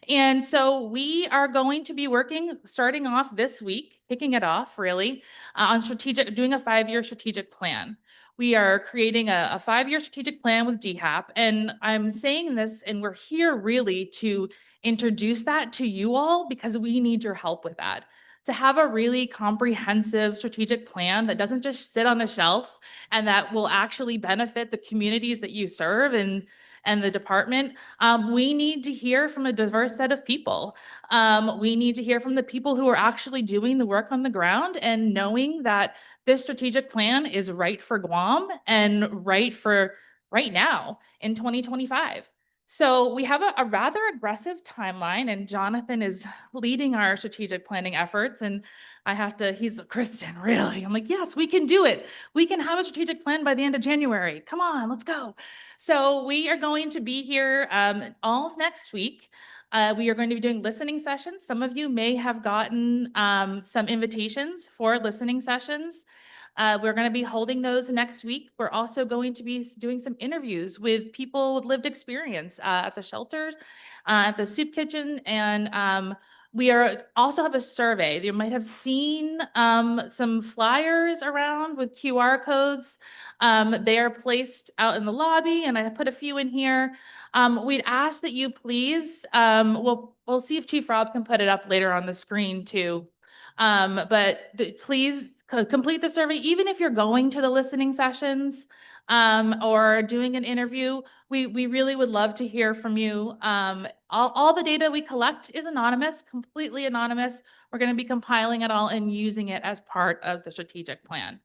And so we are going to be working, starting off this week, kicking it off really, on doing a 5-year strategic plan. We are creating a 5-year strategic plan with DHAP, and I'm saying this, and we're here really to introduce that to you all because we need your help with that. To have a really comprehensive strategic plan that doesn't just sit on a shelf and that will actually benefit the communities that you serve and the department, we need to hear from a diverse set of people. We need to hear from the people who are actually doing the work on the ground and knowing that this strategic plan is right for Guam and right for right now in 2025. So we have a rather aggressive timeline, and Jonathan is leading our strategic planning efforts. And he's Kristen, really? I'm like, yes, we can do it. We can have a strategic plan by the end of January. Come on, let's go. So we are going to be here all of next week. We are going to be doing listening sessions. Some of you may have gotten some invitations for listening sessions. We're going to be holding those next week. We're also going to be doing some interviews with people with lived experience at the shelters, at the soup kitchen, and we also have a survey. You might have seen some flyers around with QR codes. They are placed out in the lobby, and I put a few in here. We'd ask that you please, we'll see if Chief Rob can put it up later on the screen too. Please complete the survey, even if you're going to the listening sessions or doing an interview. We really would love to hear from you. All the data we collect is anonymous, completely anonymous. We're going to be compiling it all and using it as part of the strategic plan.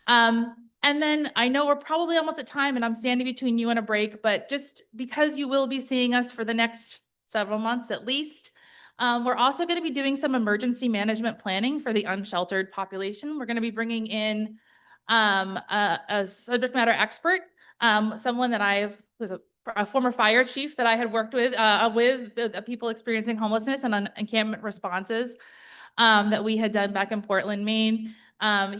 And then I know we're probably almost at time and I'm standing between you and a break, but just because you will be seeing us for the next several months at least, we're also going to be doing some emergency management planning for the unsheltered population. We're going to be bringing in a subject matter expert, someone that was a former fire chief that I had worked with people experiencing homelessness and encampment responses that we had done back in Portland, Maine.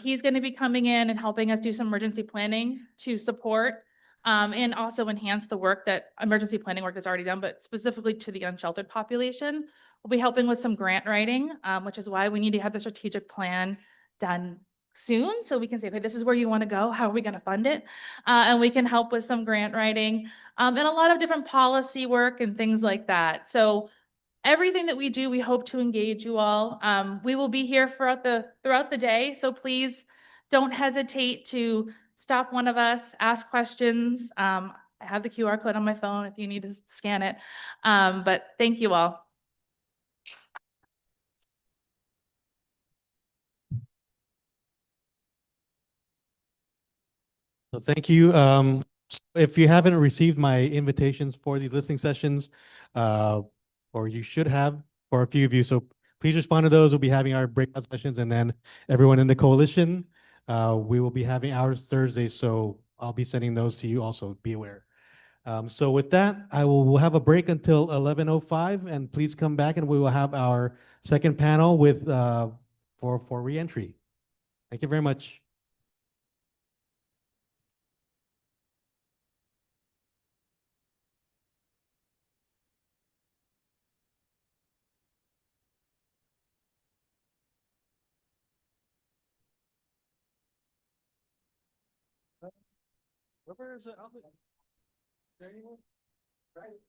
He's going to be coming in and helping us do some emergency planning to support and also enhance the work that emergency planning work is already done, but specifically to the unsheltered population. We'll be helping with some grant writing, which is why we need to have the strategic plan done soon so we can say, okay, this is where you want to go. How are we going to fund it? And we can help with some grant writing and a lot of different policy work and things like that. So everything that we do, we hope to engage you all. We will be here throughout the day, so please don't hesitate to stop one of us, ask questions. I have the QR code on my phone if you need to scan it. But thank you all. So thank you. If you haven't received my invitations for these listening sessions, or you should have for a few of you, so please respond to those. We'll be having our breakout sessions, and then everyone in the coalition, we will be having ours Thursday, so I'll be sending those to you also, be aware. So with that, we'll have a break until 11:05, and please come back and we will have our second panel with for reentry. Thank you very much. Where is it? There anyone? Right.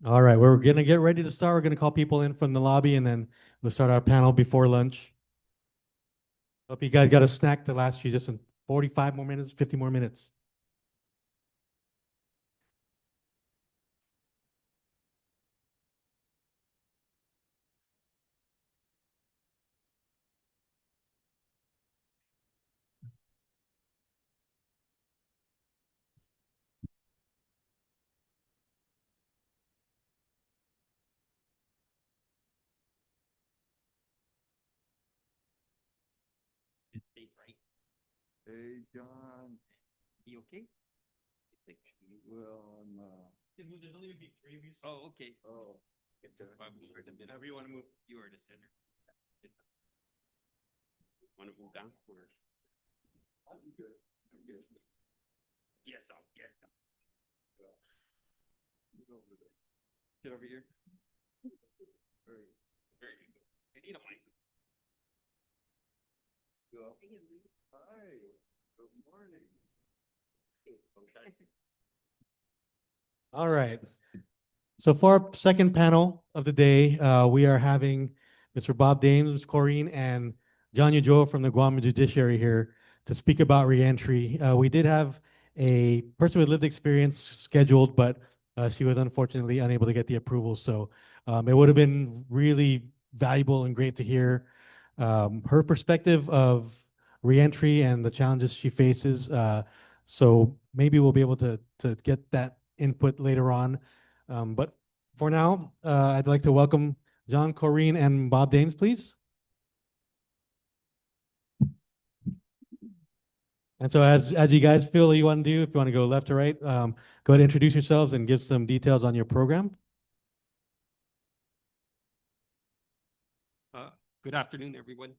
All right, we're gonna get ready to start. We're gonna call people in from the lobby and then we'll start our panel before lunch. Hope you guys got a snack to last you just in 45 more minutes, 50 more minutes. Hey, John. You okay? Well, There's only gonna be 3 of you. Oh, okay. Oh. However you want to move, you are the center. Want to move down or? I'm good. I'm good. Yes, I'll get them. Get over here. Very good. I need a mic. Go. Hi. Good morning. Okay. All right. So for our second panel of the day, we are having Mr. Bob Dames, Ms. Corrine, and John Ujoa from the Guam Judiciary here to speak about reentry. We did have a person with lived experience scheduled, but she was unfortunately unable to get the approval. So it would have been really valuable and great to hear her perspective of reentry and the challenges she faces. So maybe we'll be able to get that input later on. But for now, I'd like to welcome John, Corrine, and Bob Dames, please. And so as you guys feel you want to do, if you want to go left or right, go ahead and introduce yourselves and give some details on your program. Good afternoon, everyone.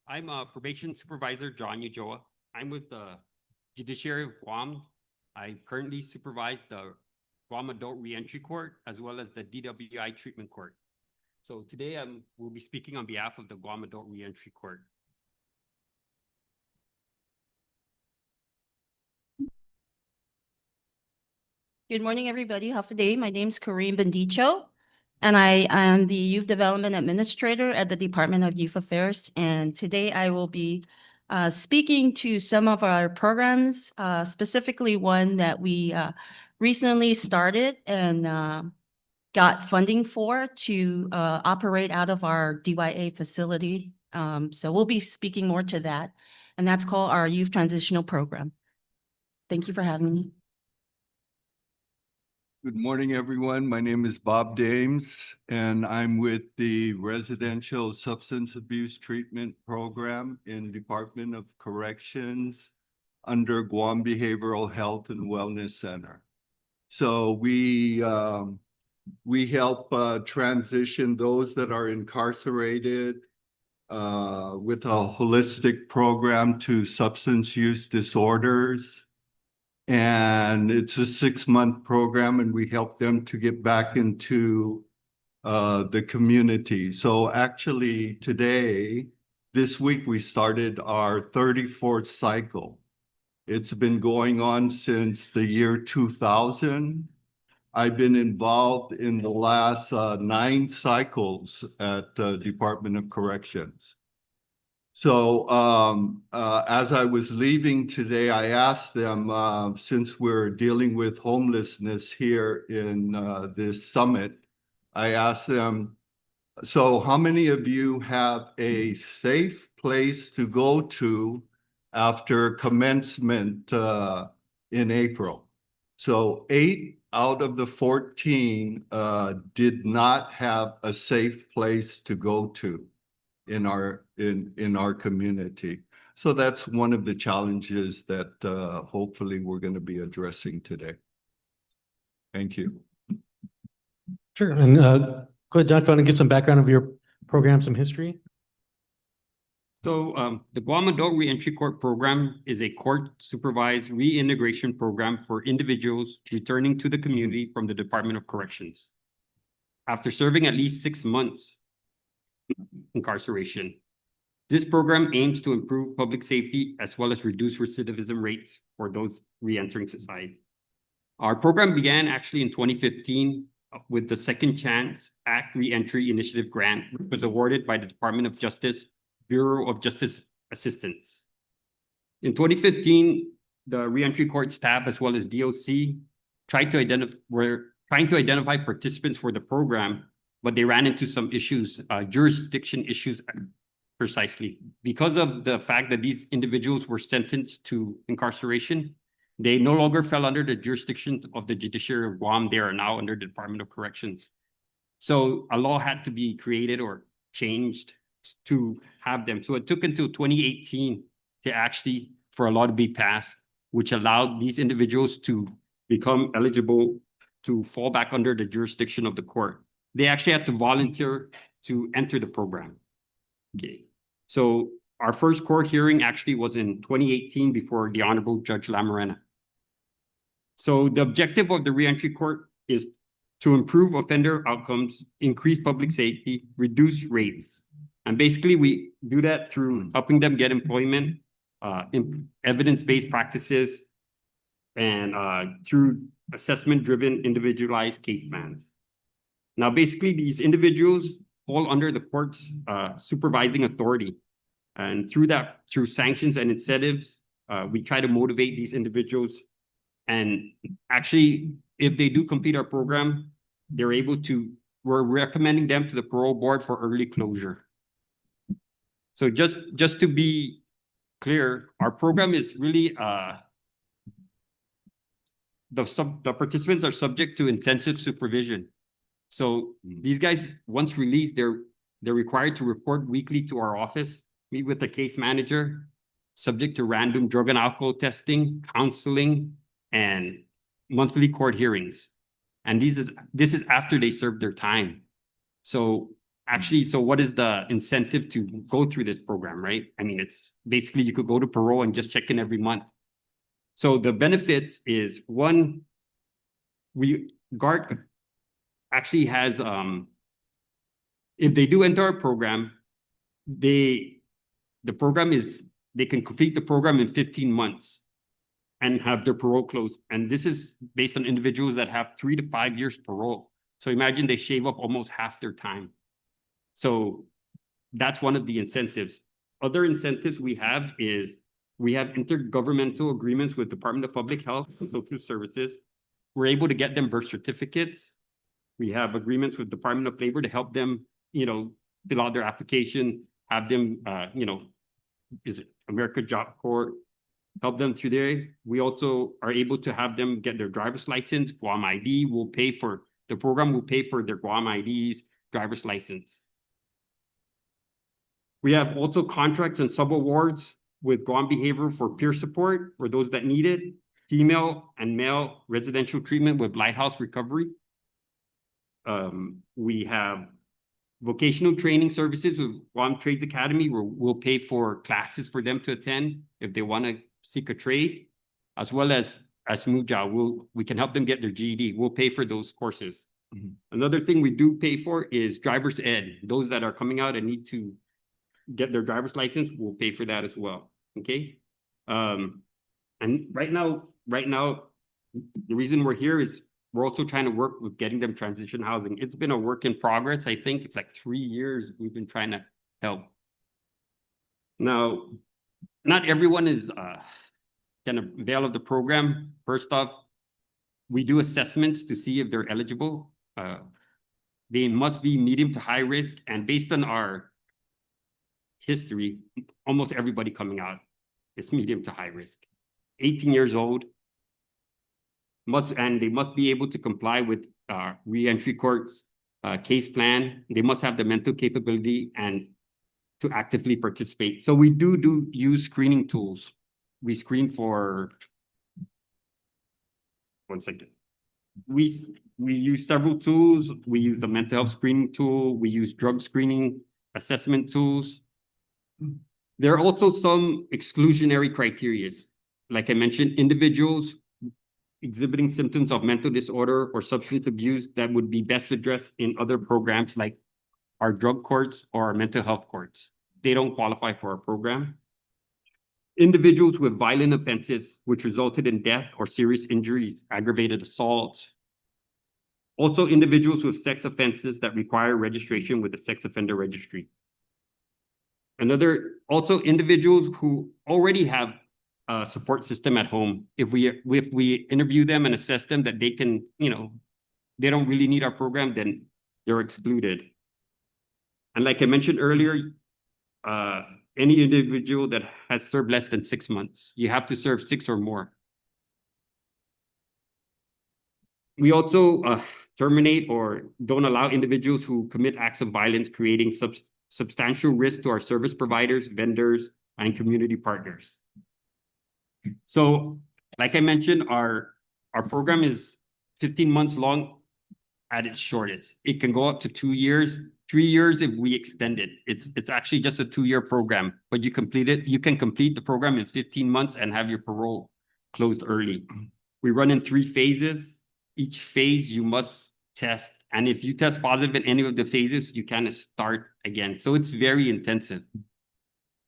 I'm Probation Supervisor John Ujoa. I'm with the Judiciary of Guam. I currently supervise the Guam Adult Reentry Court as well as the DWI Treatment Court. So today we'll be speaking on behalf of the Guam Adult Reentry Court. Good morning, everybody. Half a day. My name is Kareem Bendicho, and I am the Youth Development Administrator at the Department of Youth Affairs. And today I will be speaking to some of our programs, specifically one that we recently started and got funding for to operate out of our DYA facility. So we'll be speaking more to that, and that's called our Youth Transitional Program. Thank you for having me. Good morning, everyone. My name is Bob Dames, and I'm with the Residential Substance Abuse Treatment Program in Department of Corrections under Guam Behavioral Health and Wellness Center. So we help transition those that are incarcerated with a holistic program to substance use disorders. And it's a 6-month program, and we help them to get back into the community. So actually today, this week, we started our 34th cycle. It's been going on since the year 2000. I've been involved in the last 9 cycles at Department of Corrections. So as I was leaving today, I asked them, since we're dealing with homelessness here in this summit, I asked them, so how many of you have a safe place to go to after commencement in April? So 8 out of the 14 did not have a safe place to go to in our community. So that's one of the challenges that hopefully we're going to be addressing today. Thank you. Sure. And go ahead, John, if you want to give some background of your program, some history. So the Guam Adult Reentry Court Program is a court-supervised reintegration program for individuals returning to the community from the Department of Corrections. After serving at least 6 months incarceration, this program aims to improve public safety as well as reduce recidivism rates for those re-entering society. Our program began actually in 2015 with the Second Chance Act Reentry Initiative grant, which was awarded by the Department of Justice, Bureau of Justice Assistance. In 2015, the reentry court staff as well as DOC were trying to identify participants for the program, but they ran into some issues, jurisdiction issues precisely. Because of the fact that these individuals were sentenced to incarceration, they no longer fell under the jurisdiction of the judiciary of Guam. They are now under the Department of Corrections. So a law had to be created or changed to have them. So it took until 2018 to actually, for a law to be passed, which allowed these individuals to become eligible to fall back under the jurisdiction of the court. They actually had to volunteer to enter the program. Okay, so our first court hearing actually was in 2018 before the Honorable Judge Lamarena. So the objective of the reentry court is to improve offender outcomes, increase public safety, reduce rates. And basically we do that through helping them get employment, evidence-based practices, and through assessment-driven individualized case plans. Now, basically these individuals fall under the court's supervising authority. And through sanctions and incentives, we try to motivate these individuals. And actually, if they do complete our program, we're recommending them to the parole board for early closure. So just to be clear, our program is really, the participants are subject to intensive supervision. So these guys, once released, they're required to report weekly to our office, meet with the case manager, subject to random drug and alcohol testing, counseling, and monthly court hearings. And this is after they serve their time. So actually, so what is the incentive to go through this program, right? I mean, it's basically you could go to parole and just check in every month. So the benefits is, one, GARC actually has, if they do enter our program, they can complete the program in 15 months and have their parole closed. And this is based on individuals that have 3 to 5 years parole. So imagine they shave up almost half their time. So that's one of the incentives. Other incentives we have is we have intergovernmental agreements with Department of Public Health and Social Services. We're able to get them birth certificates. We have agreements with Department of Labor to help them, fill out their application, have them, is it America Job Corps, help them through there. We also are able to have them get their driver's license, Guam ID. The program will pay for their Guam IDs, driver's license. We have also contracts and subawards with Guam Behavior for peer support for those that need it, female and male residential treatment with Lighthouse Recovery. We have vocational training services with Guam Trades Academy, where we'll pay for classes for them to attend if they want to seek a trade, as well as MUJA. We can help them get their GED. We'll pay for those courses. Another thing we do pay for is driver's ed. Those that are coming out and need to get their driver's license, we'll pay for that as well. Okay. And right now, the reason we're here is we're also trying to work with getting them transition housing. It's been a work in progress. I think it's like 3 years we've been trying to help. Now, not everyone is can avail of the program. First off, we do assessments to see if they're eligible. They must be medium to high risk, and based on our history, almost everybody coming out is medium to high risk. 18 years old, they must be able to comply with reentry court's case plan. They must have the mental capability and to actively participate. So we do use screening tools. We screen for, one second. We use several tools. We use the mental health screening tool. We use drug screening assessment tools. There are also some exclusionary criteria. Like I mentioned, individuals exhibiting symptoms of mental disorder or substance abuse that would be best addressed in other programs like our drug courts or our mental health courts. They don't qualify for our program. Individuals with violent offenses which resulted in death or serious injuries, aggravated assault, Also, individuals with sex offenses that require registration with the sex offender registry. Also individuals who already have a support system at home. If we interview them and assess them that they can, they don't really need our program, then they're excluded. And like I mentioned earlier, any individual that has served less than 6 months, you have to serve 6 or more. We also terminate or don't allow individuals who commit acts of violence, creating substantial risk to our service providers, vendors, and community partners. So, like I mentioned, our program is 15 months long at its shortest. It can go up to 2 years, 3 years if we extend it. It's actually just a 2-year program, but you can complete the program in 15 months and have your parole closed early. We run in 3 phases. Each phase you must test, and if you test positive in any of the phases, you kind of start again. So it's very intensive.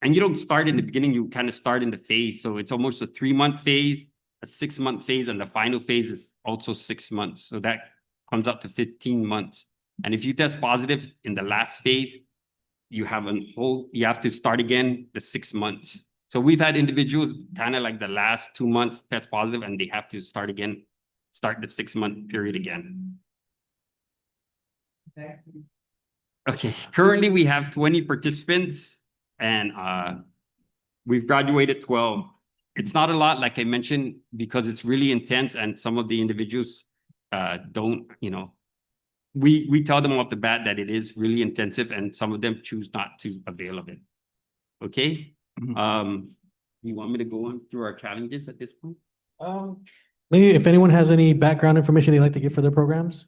And you don't start in the beginning, you kind of start in the phase. So it's almost a 3-month phase, a 6-month phase, and the final phase is also 6 months. So that comes up to 15 months. And if you test positive in the last phase, you have to start again the 6 months. So we've had individuals kind of like the last 2 months test positive and they have to start again, start the 6-month period again. Okay, currently we have 20 participants and we've graduated 12. It's not a lot, like I mentioned, because it's really intense and some of the individuals don't, we tell them off the bat that it is really intensive and some of them choose not to avail of it. Okay? You want me to go on through our challenges at this point? Maybe if anyone has any background information they'd like to give for their programs.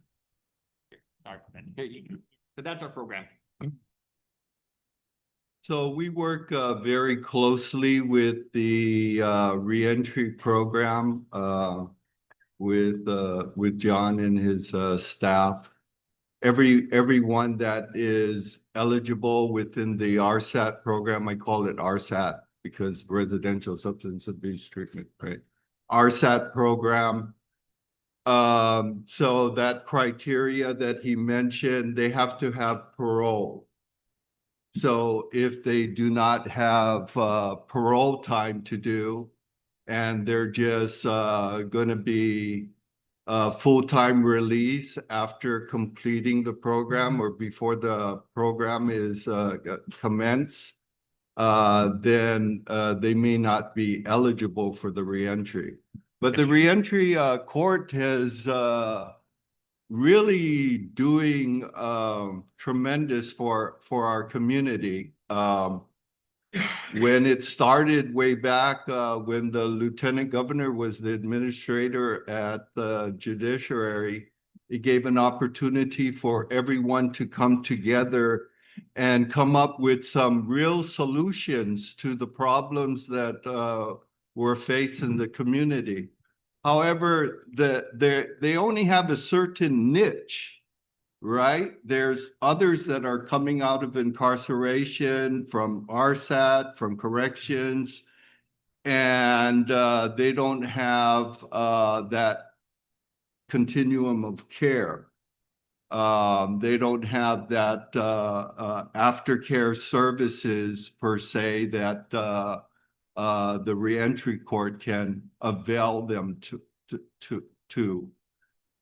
Sorry, here you go. So that's our program. So we work very closely with the reentry program with John and his staff. Everyone that is eligible within the RSAT program, I call it RSAT because residential substance abuse treatment, right? RSAT program. So that criteria that he mentioned, they have to have parole. So if they do not have parole time to do, and they're just going to be full-time release after completing the program or before the program is commenced, then they may not be eligible for the reentry. But the reentry court has really doing tremendous for our community. When it started way back when the lieutenant governor was the administrator at the judiciary, it gave an opportunity for everyone to come together and come up with some real solutions to the problems that were faced in the community. However, they only have a certain niche, right? There's others that are coming out of incarceration from RSAT, from corrections, and they don't have that continuum of care. They don't have that aftercare services per se that the reentry court can avail them to.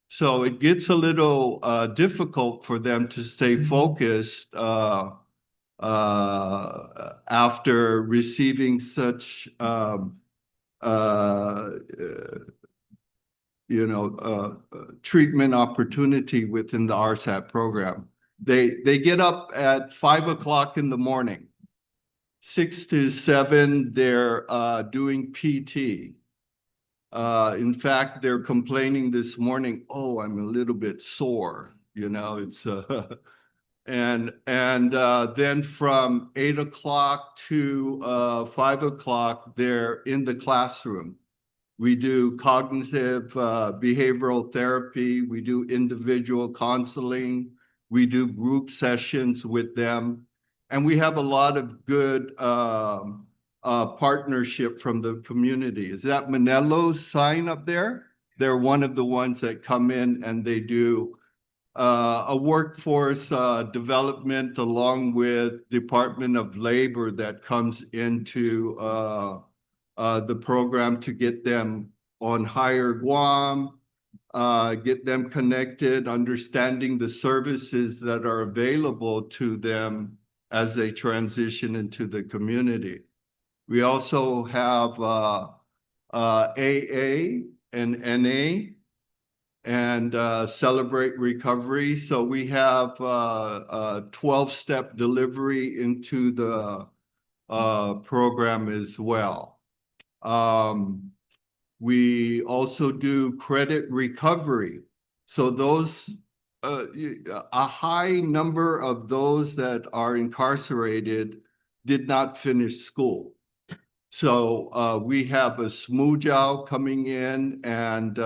So it gets a little difficult for them to stay focused after receiving such treatment opportunity within the RSAT program. They get up at 5 o'clock in the morning. 6 to 7, they're doing PT. In fact, they're complaining this morning, oh, I'm a little bit sore, it's and then from 8 o'clock to 5 o'clock, they're in the classroom. We do cognitive behavioral therapy, we do individual counseling, we do group sessions with them, and we have a lot of good partnership from the community. Is that Manelo's sign up there? They're one of the ones that come in and they do a workforce development along with Department of Labor that comes into the program to get them on Higher Guam, get them connected, understanding the services that are available to them as they transition into the community. We also have AA and NA and Celebrate Recovery. So we have a 12-step delivery into the program as well. We also do credit recovery. So those, a high number of those that are incarcerated did not finish school. So we have a smooth out coming in, and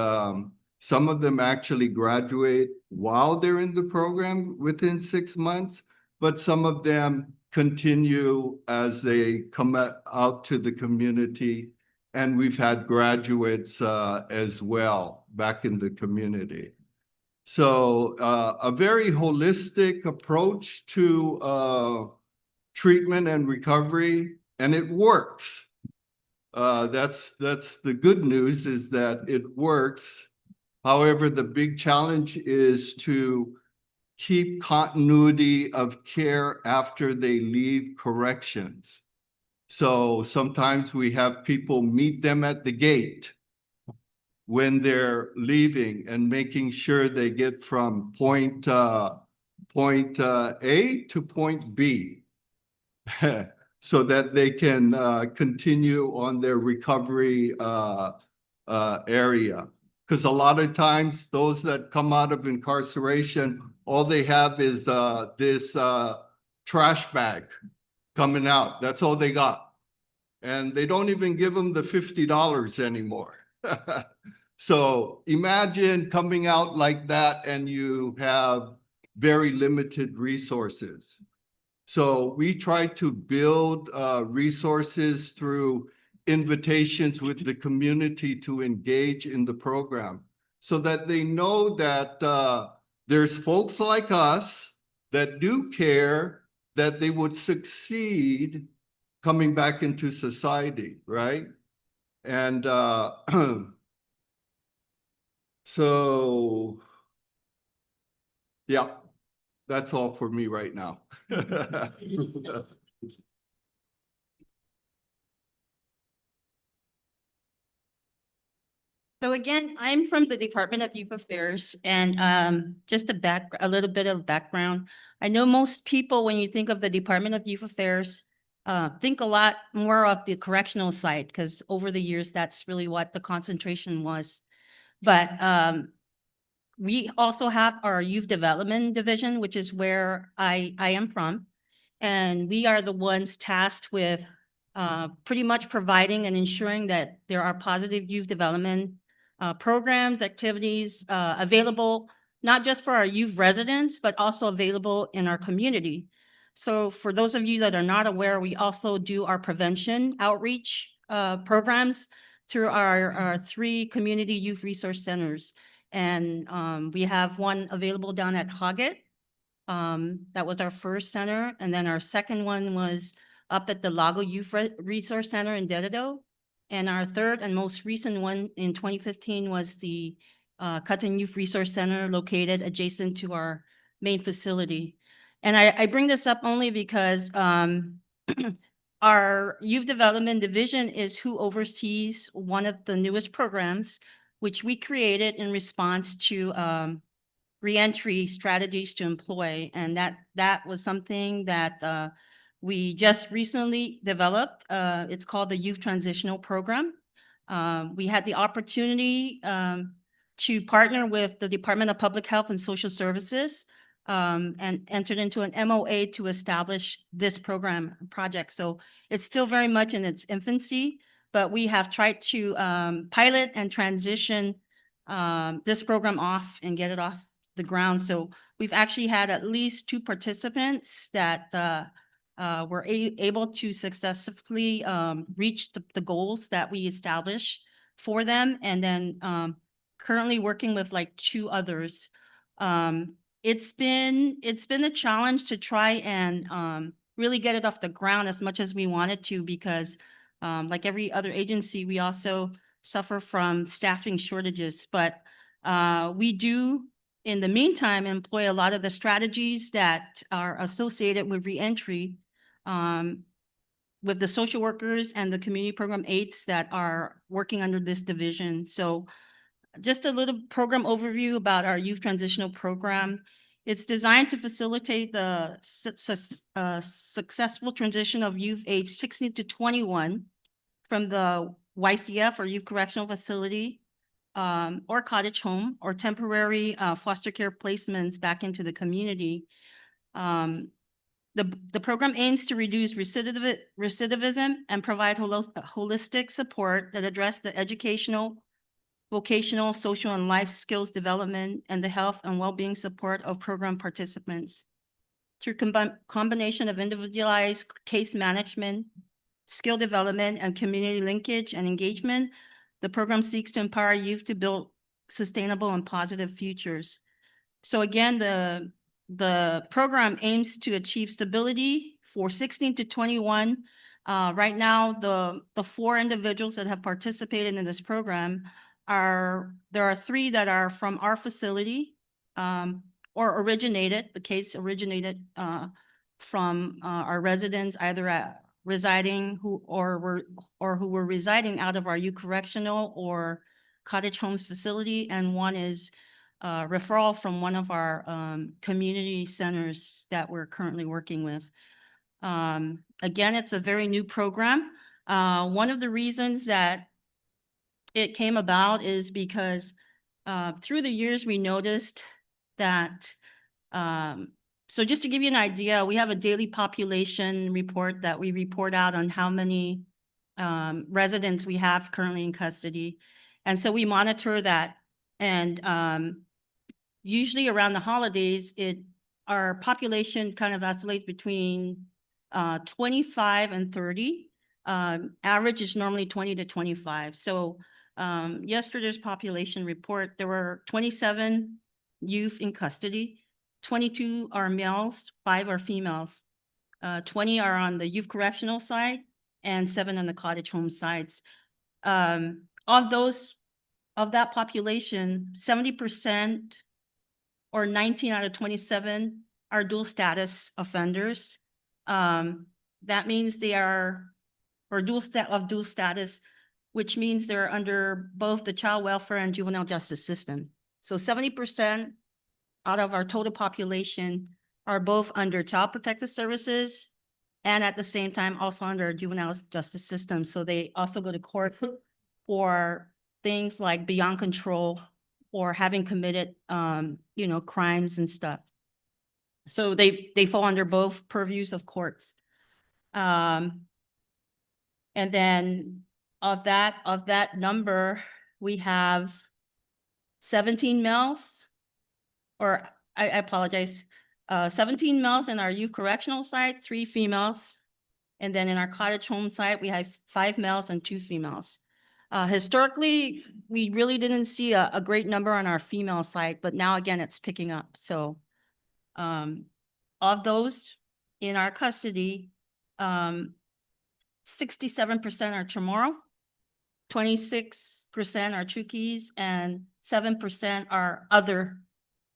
some of them actually graduate while they're in the program within 6 months, but some of them continue as they come out to the community. And we've had graduates as well back in the community. So a very holistic approach to treatment and recovery, and it works. That's the good news, is that it works. However, the big challenge is to keep continuity of care after they leave corrections. So sometimes we have people meet them at the gate when they're leaving and making sure they get from point A to point B so that they can continue on their recovery area. Because a lot of times those that come out of incarceration, all they have is this trash bag coming out. That's all they got. And they don't even give them the $50 anymore. So imagine coming out like that and you have very limited resources. So we try to build resources through invitations with the community to engage in the program so that they know that there's folks like us that do care that they would succeed coming back into society, right? And so, yeah, that's all for me right now. So again, I'm from the Department of Youth Affairs, and just a little bit of background. I know most people, when you think of the Department of Youth Affairs, think a lot more of the correctional side, because over the years, that's really what the concentration was. But we also have our Youth Development Division, which is where I am from. And we are the ones tasked with pretty much providing and ensuring that there are positive youth development programs, activities available, not just for our youth residents, but also available in our community. So for those of you that are not aware, we also do our prevention outreach programs through our 3 community youth resource centers. And we have one available down at Hoggett. That was our first center. And then our second one was up at the Lago Youth Resource Center in Dededo. And our third and most recent one in 2015 was the Cutton Youth Resource Center located adjacent to our main facility. And I bring this up only because our Youth Development Division is who oversees one of the newest programs, which we created in response to reentry strategies to employ. And that was something that we just recently developed. It's called the Youth Transitional Program. We had the opportunity to partner with the Department of Public Health and Social Services and entered into an MOA to establish this program project. So it's still very much in its infancy, but we have tried to pilot and transition this program off and get it off the ground. So we've actually had at least 2 participants that were able to successfully reach the goals that we established for them. And then currently working with like 2 others. it's been a challenge to try and really get it off the ground as much as we wanted to, because like every other agency, we also suffer from staffing shortages. But we do, in the meantime, employ a lot of the strategies that are associated with reentry, with the social workers and the community program aides that are working under this division. So just a little program overview about our youth transitional program. It's designed to facilitate the successful transition of youth aged 16 to 21 from the YCF or youth correctional facility, or cottage home, or temporary foster care placements back into the community. The program aims to reduce recidivism and provide holistic support that address the educational, vocational, social, and life skills development, and the health and well-being support of program participants. Through combination of individualized case management, skill development, and community linkage and engagement, the program seeks to empower youth to build sustainable and positive futures. So again, the program aims to achieve stability for 16 to 21. Right now, the 4 individuals that have participated in this program there are 3 that are from our facility, or the case originated from our residents, either who were residing out of our youth correctional or cottage homes facility, and one is referral from one of our community centers that we're currently working with. Again, it's a very new program. One of the reasons that it came about is because through the years we noticed that, so just to give you an idea, we have a daily population report that we report out on how many residents we have currently in custody. And so we monitor that. And usually around the holidays, our population kind of oscillates between 25 and 30. Average is normally 20 to 25. So yesterday's population report, there were 27 youth in custody, 22 are males, 5 are females, 20 are on the youth correctional side, and 7 on the cottage home sides. Of that population, 70% or 19 out of 27 are dual status offenders. That means they are, or dual status, which means they're under both the child welfare and juvenile justice system. So 70% out of our total population are both under child protective services and at the same time also under juvenile justice system. So they also go to court for things like beyond control or having committed, crimes and stuff. So they fall under both purviews of courts. And then of that number, we have 17 males, or I apologize, 17 males in our youth correctional side, 3 females. And then in our cottage home side, we have 5 males and 2 females. Historically, we really didn't see a great number on our female side, but now again, it's picking up. So of those in our custody, 67% are Chamorro, 26% are Chukis, and 7% are other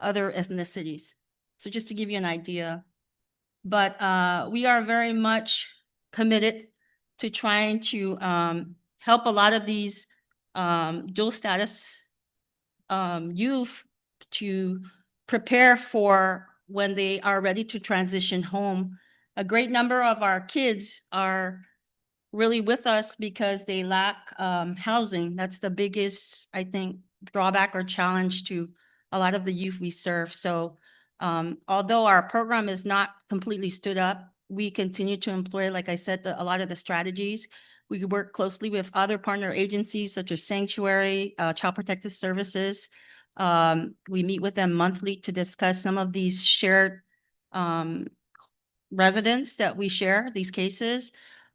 ethnicities. So just to give you an idea, but we are very much committed to trying to help a lot of these dual status youth to prepare for when they are ready to transition home. A great number of our kids are really with us because they lack housing. That's the biggest, I think, drawback or challenge to a lot of the youth we serve. So although our program is not completely stood up, we continue to employ, like I said, a lot of the strategies. We work closely with other partner agencies such as Sanctuary, Child Protective Services. We meet with them monthly to discuss some of these shared residents that we share, these cases,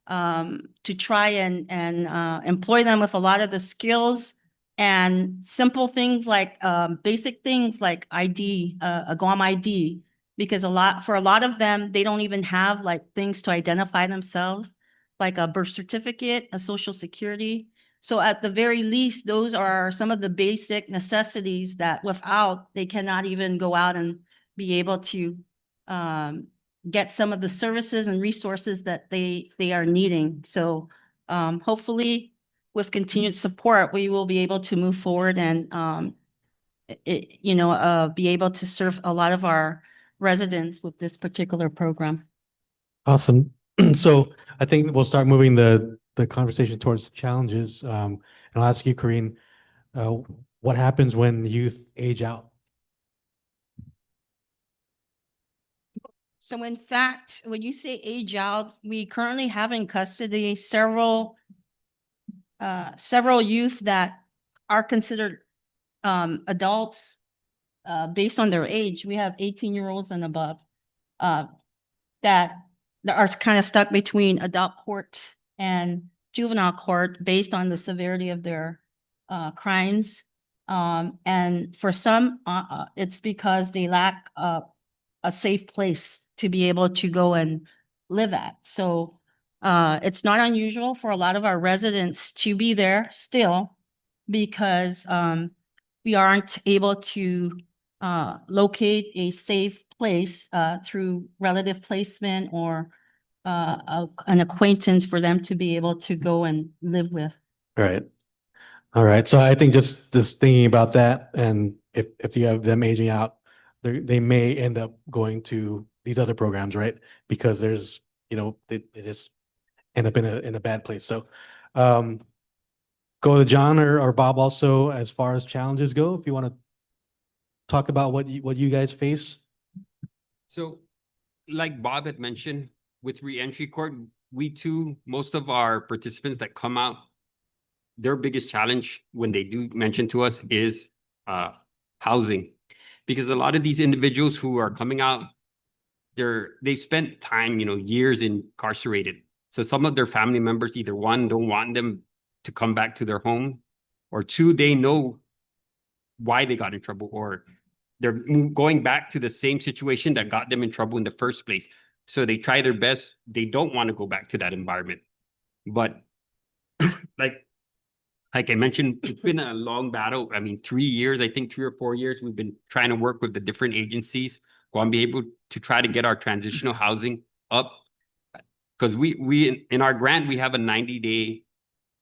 to try and employ them with a lot of the skills And simple things like, basic things like ID, a Guam ID, because for a lot of them, they don't even have like things to identify themselves, like a birth certificate, a social security. So at the very least, those are some of the basic necessities that without, they cannot even go out and be able to get some of the services and resources that they are needing. So hopefully with continued support, we will be able to move forward and be able to serve a lot of our residents with this particular program. Awesome. So I think we'll start moving the conversation towards challenges. And I'll ask you, Corinne, what happens when youth age out? So in fact, when you say age out, we currently have in custody several youth that are considered adults based on their age. We have 18-year-olds and above that are kind of stuck between adult court and juvenile court based on the severity of their crimes. And for some, it's because they lack a safe place to be able to go and live at. So it's not unusual for a lot of our residents to be there still because we aren't able to locate a safe place through relative placement or an acquaintance for them to be able to go and live with. Right. All right. So I think just thinking about that, and if you have them aging out, they may end up going to these other programs, right? Because there's, they just end up in a bad place. So go to John or Bob also as far as challenges go, if you want to talk about what you guys face. So like Bob had mentioned, with reentry court, most of our participants that come out, their biggest challenge when they do mention to us is housing. Because a lot of these individuals who are coming out, they've spent time, years incarcerated. So some of their family members, either one, don't want them to come back to their home, or two, they know why they got in trouble, or they're going back to the same situation that got them in trouble in the first place. So they try their best. They don't want to go back to that environment. But like I mentioned, it's been a long battle. I mean, 3 years, I think 3 or 4 years, we've been trying to work with the different agencies to be able to try to get our transitional housing up. Because we in our grant, we have a 90-day,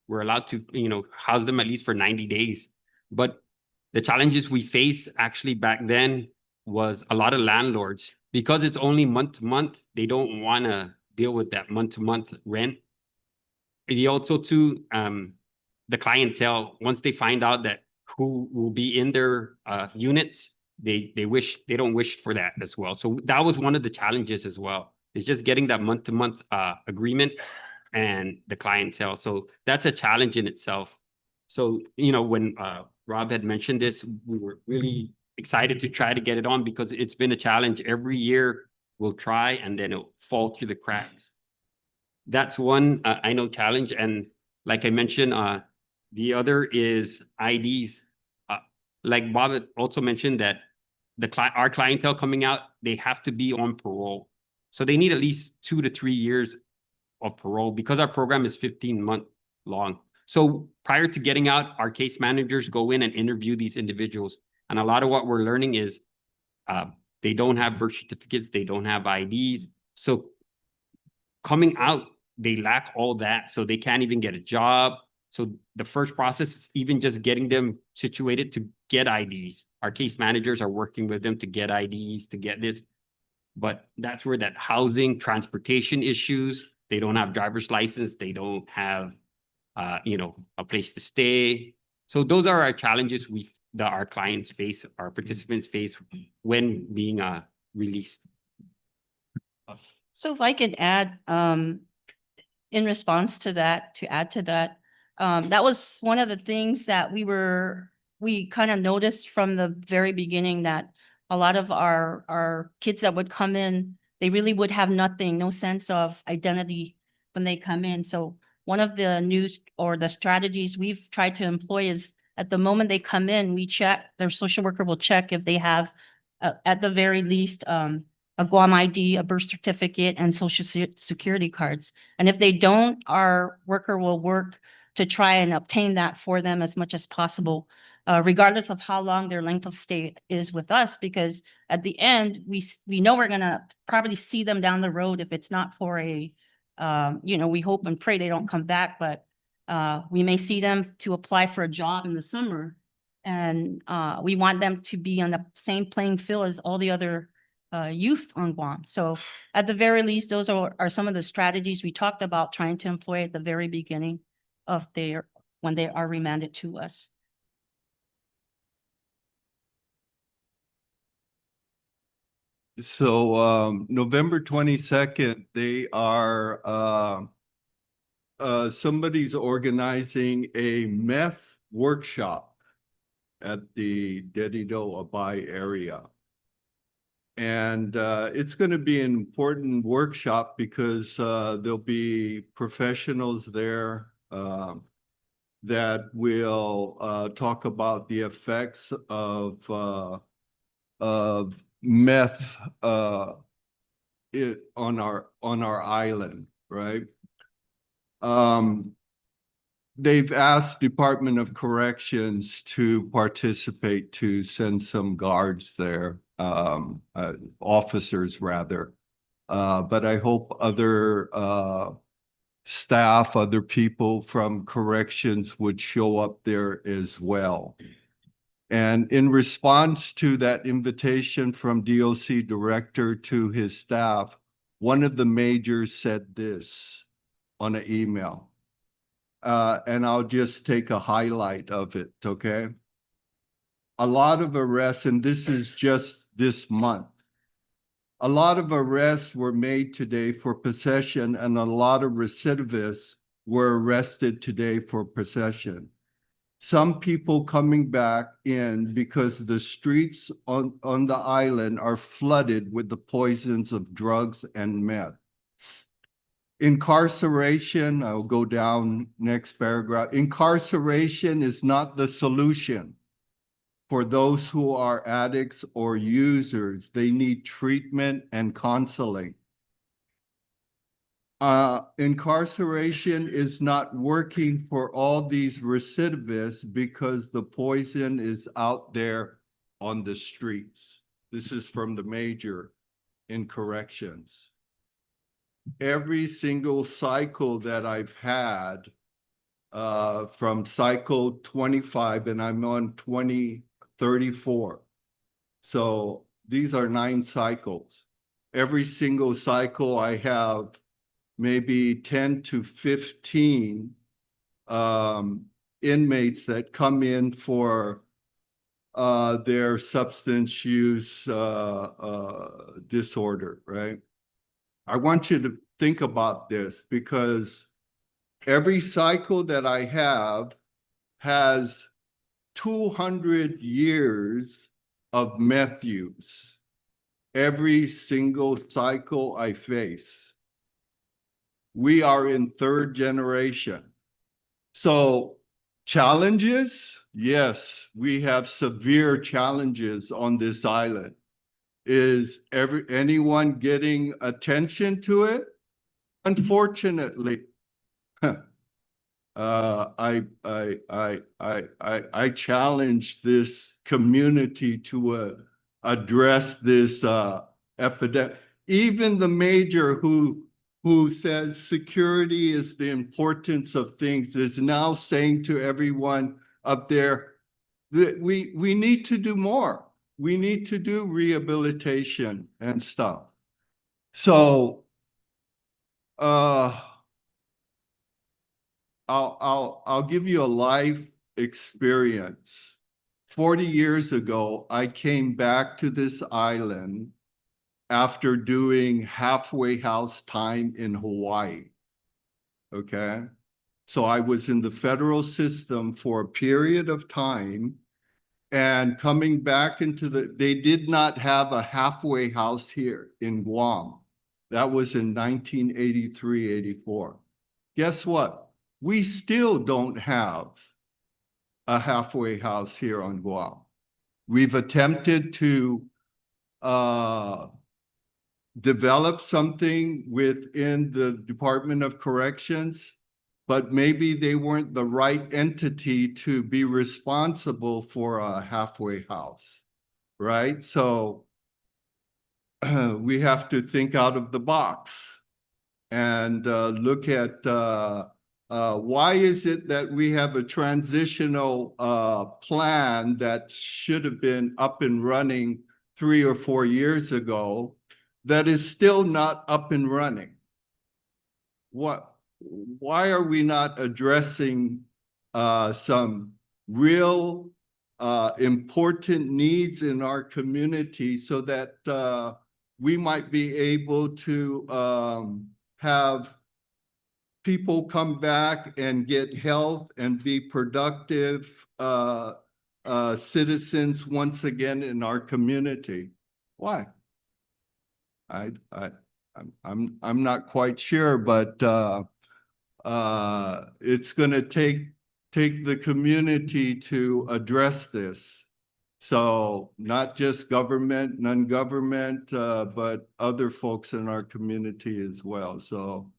we're allowed to, house them at least for 90 days. But the challenges we face actually back then was a lot of landlords, because it's only month to month, they don't want to deal with that month to month rent. They also too, the clientele, once they find out that who will be in their units, they don't wish for that as well. So that was one of the challenges as well, is just getting that month to month agreement and the clientele. So that's a challenge in itself. So, when Rob had mentioned this, we were really excited to try to get it on, because it's been a challenge. Every year we'll try and then it'll fall through the cracks. That's one I know challenge. And like I mentioned, the other is IDs. Like Bob had also mentioned, that our clientele coming out, they have to be on parole. So they need at least 2 to 3 years of parole, because our program is 15-month long. So prior to getting out, our case managers go in and interview these individuals. And a lot of what we're learning is they don't have birth certificates, they don't have IDs. So coming out, they lack all that. So they can't even get a job. So the first process is even just getting them situated to get IDs. Our case managers are working with them to get IDs, to get this. But that's where that housing, transportation issues, they don't have driver's license, they don't have, a place to stay. So those are our challenges that our clients face, our participants face when being released. So if I could add, in response to that, that was one of the things that we kind of noticed from the very beginning, that a lot of our kids that would come in, they really would have nothing, no sense of identity when they come in. So one of the the strategies we've tried to employ is At the moment they come in, we check, their social worker will check if they have, at the very least, a Guam ID, a birth certificate, and security cards. And if they don't, our worker will work to try and obtain that for them as much as possible, regardless of how long their length of stay is with us, because at the end, we know we're gonna probably see them down the road if it's not for a, we hope and pray they don't come back, but we may see them to apply for a job in the summer. And we want them to be on the same playing field as all the other youth on Guam. So at the very least, those are some of the strategies we talked about trying to employ at the very beginning of when they are remanded to us. So November 22nd, they are somebody's organizing a meth workshop at the Dedido Abai area. And it's going to be an important workshop because there'll be professionals there that will talk about the effects of meth on our island, right? They've asked Department of Corrections to participate, to send some guards there, officers rather. But I hope other staff, other people from corrections would show up there as well. And in response to that invitation from DOC director to his staff, one of the majors said this on an email. And I'll just take a highlight of it, okay? A lot of arrests, and this is just this month. A lot of arrests were made today for possession, and a lot of recidivists were arrested today for possession. Some people coming back in because the streets on the island are flooded with the poisons of drugs and meth. Incarceration, I'll go down next paragraph. Incarceration is not the solution for those who are addicts or users. They need treatment and counseling. Incarceration is not working for all these recidivists because the poison is out there on the streets. This is from the major in corrections. Every single cycle that I've had from cycle 25, and I'm on 2034. So these are 9 cycles. Every single cycle I have maybe 10 to 15 inmates that come in for their substance use disorder, right? I want you to think about this because every cycle that I have has 200 years of meth use. Every single cycle I face. We are in 3rd generation. So challenges, yes, we have severe challenges on this island. Is anyone getting attention to it? Unfortunately, I challenge this community to address this epidemic. Even the major who says security is the importance of things is now saying to everyone up there that we need to do more. We need to do rehabilitation and stuff. So I'll give you a life experience. 40 years ago, I came back to this island after doing halfway house time in Hawaii. Okay. So I was in the federal system for a period of time. And coming back into they did not have a halfway house here in Guam. That was in 1983, 84. Guess what? We still don't have a halfway house here on Guam. We've attempted to develop something within the Department of Corrections, but maybe they weren't the right entity to be responsible for a halfway house, right? So we have to think out of the box and look at why is it that we have a transitional plan that should have been up and running 3 or 4 years ago that is still not up and running? Why are we not addressing some real important needs in our community so that we might be able to have people come back and get health and be productive citizens once again in our community? Why? I'm not quite sure, but it's going to take the community to address this. So not just government, non-government, but other folks in our community as well. So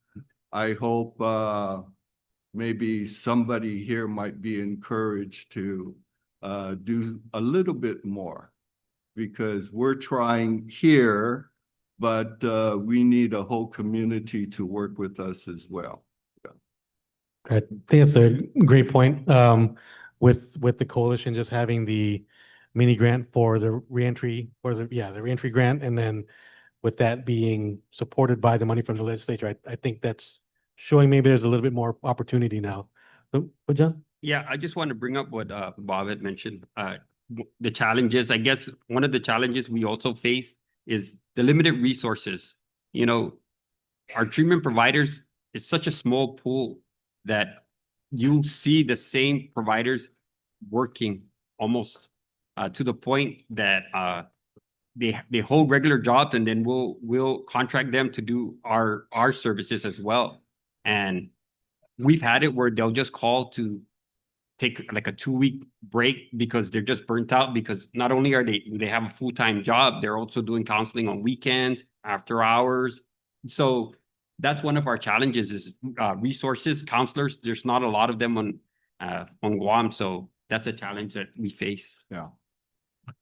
I hope maybe somebody here might be encouraged to do a little bit more, because we're trying here, but we need a whole community to work with us as well. I think it's a great point. With the coalition just having the mini grant for the reentry, or the reentry grant, and then with that being supported by the money from the legislature, I think that's showing maybe there's a little bit more opportunity now. But John? Yeah, I just want to bring up what Bob had mentioned. The challenges, I guess one of the challenges we also face is the limited resources. You know, our treatment providers is such a small pool that you see the same providers working almost to the point that they hold regular jobs, and then we'll contract them to do our services as well. And we've had it where they'll just call to take like a 2-week break because they're just burnt out, because not only are they have a full-time job, they're also doing counseling on weekends, after hours. So that's one of our challenges is resources, counselors. There's not a lot of them on Guam. So that's a challenge that we face. Yeah.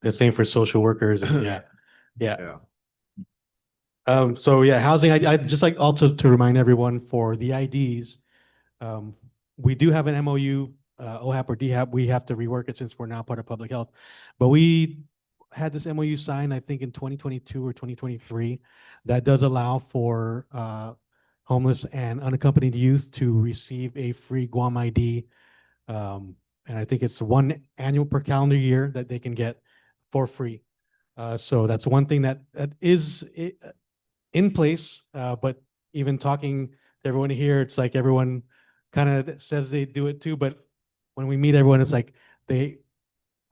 The same for social workers. Yeah. So yeah, housing, I just like also to remind everyone for the IDs, we do have an MOU, OHAP or DHAP. We have to rework it since we're now part of public health. But we had this MOU signed, I think in 2022 or 2023, that does allow for homeless and unaccompanied youth to receive a free Guam ID. And I think it's 1 annual per calendar year that they can get for free. So that's one thing that is in place. But even talking to everyone here, it's like everyone kind of says they do it too. But when we meet everyone, it's like they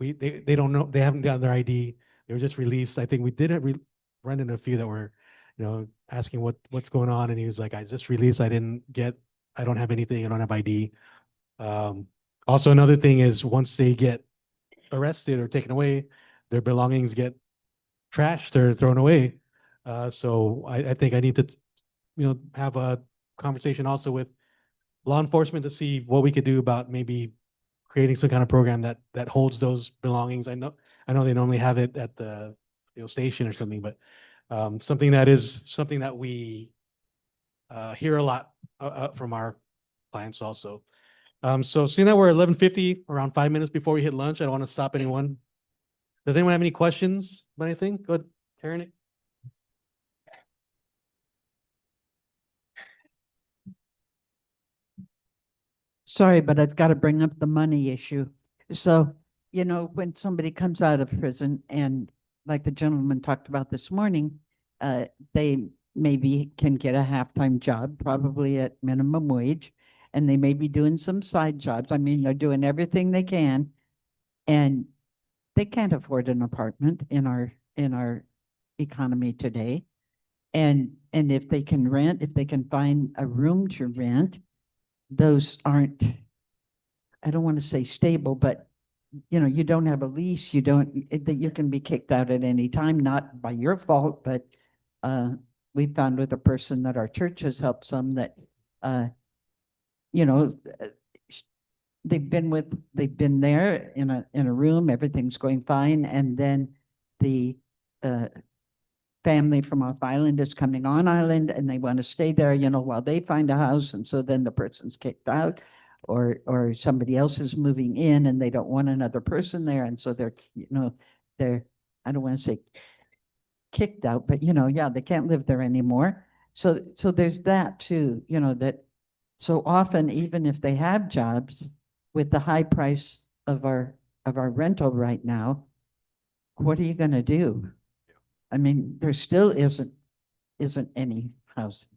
don't know, they haven't gotten their ID. They were just released. I think we did run into a few that were, asking what's going on, and he was like, I just released. I don't have anything. I don't have ID. Also, another thing is once they get arrested or taken away, their belongings get trashed or thrown away. So I think I need to, have a conversation also with law enforcement to see what we could do about maybe creating some kind of program that holds those belongings. I know they normally have it at the station or something, but something that we hear a lot from our clients also. So seeing that we're at 11:50, around 5 minutes before we hit lunch, I don't want to stop anyone. Does anyone have any questions about anything? Go ahead, Karen. Sorry, but I've got to bring up the money issue. So, when somebody comes out of prison and like the gentleman talked about this morning, they maybe can get a half-time job, probably at minimum wage, and they may be doing some side jobs. I mean, they're doing everything they can, and they can't afford an apartment in our economy today. And if they can rent, if they can find a room to rent, those aren't I don't want to say stable, but you know, you don't have a lease, you don't, that you can be kicked out at any time, not by your fault, but we found with a person that our church has helped some that, you know, they've been there in a room, everything's going fine, and then the family from off island is coming on island and they want to stay there, you know, while they find a house, and so then the person's kicked out, or somebody else is moving in and they don't want another person there, and so they're, you know, they're, I don't want to say kicked out, but you know, yeah, they can't live there anymore. So there's that too, you know, that so often, even if they have jobs, with the high price of our rental right now, what are you going to do? I mean, there still isn't any housing.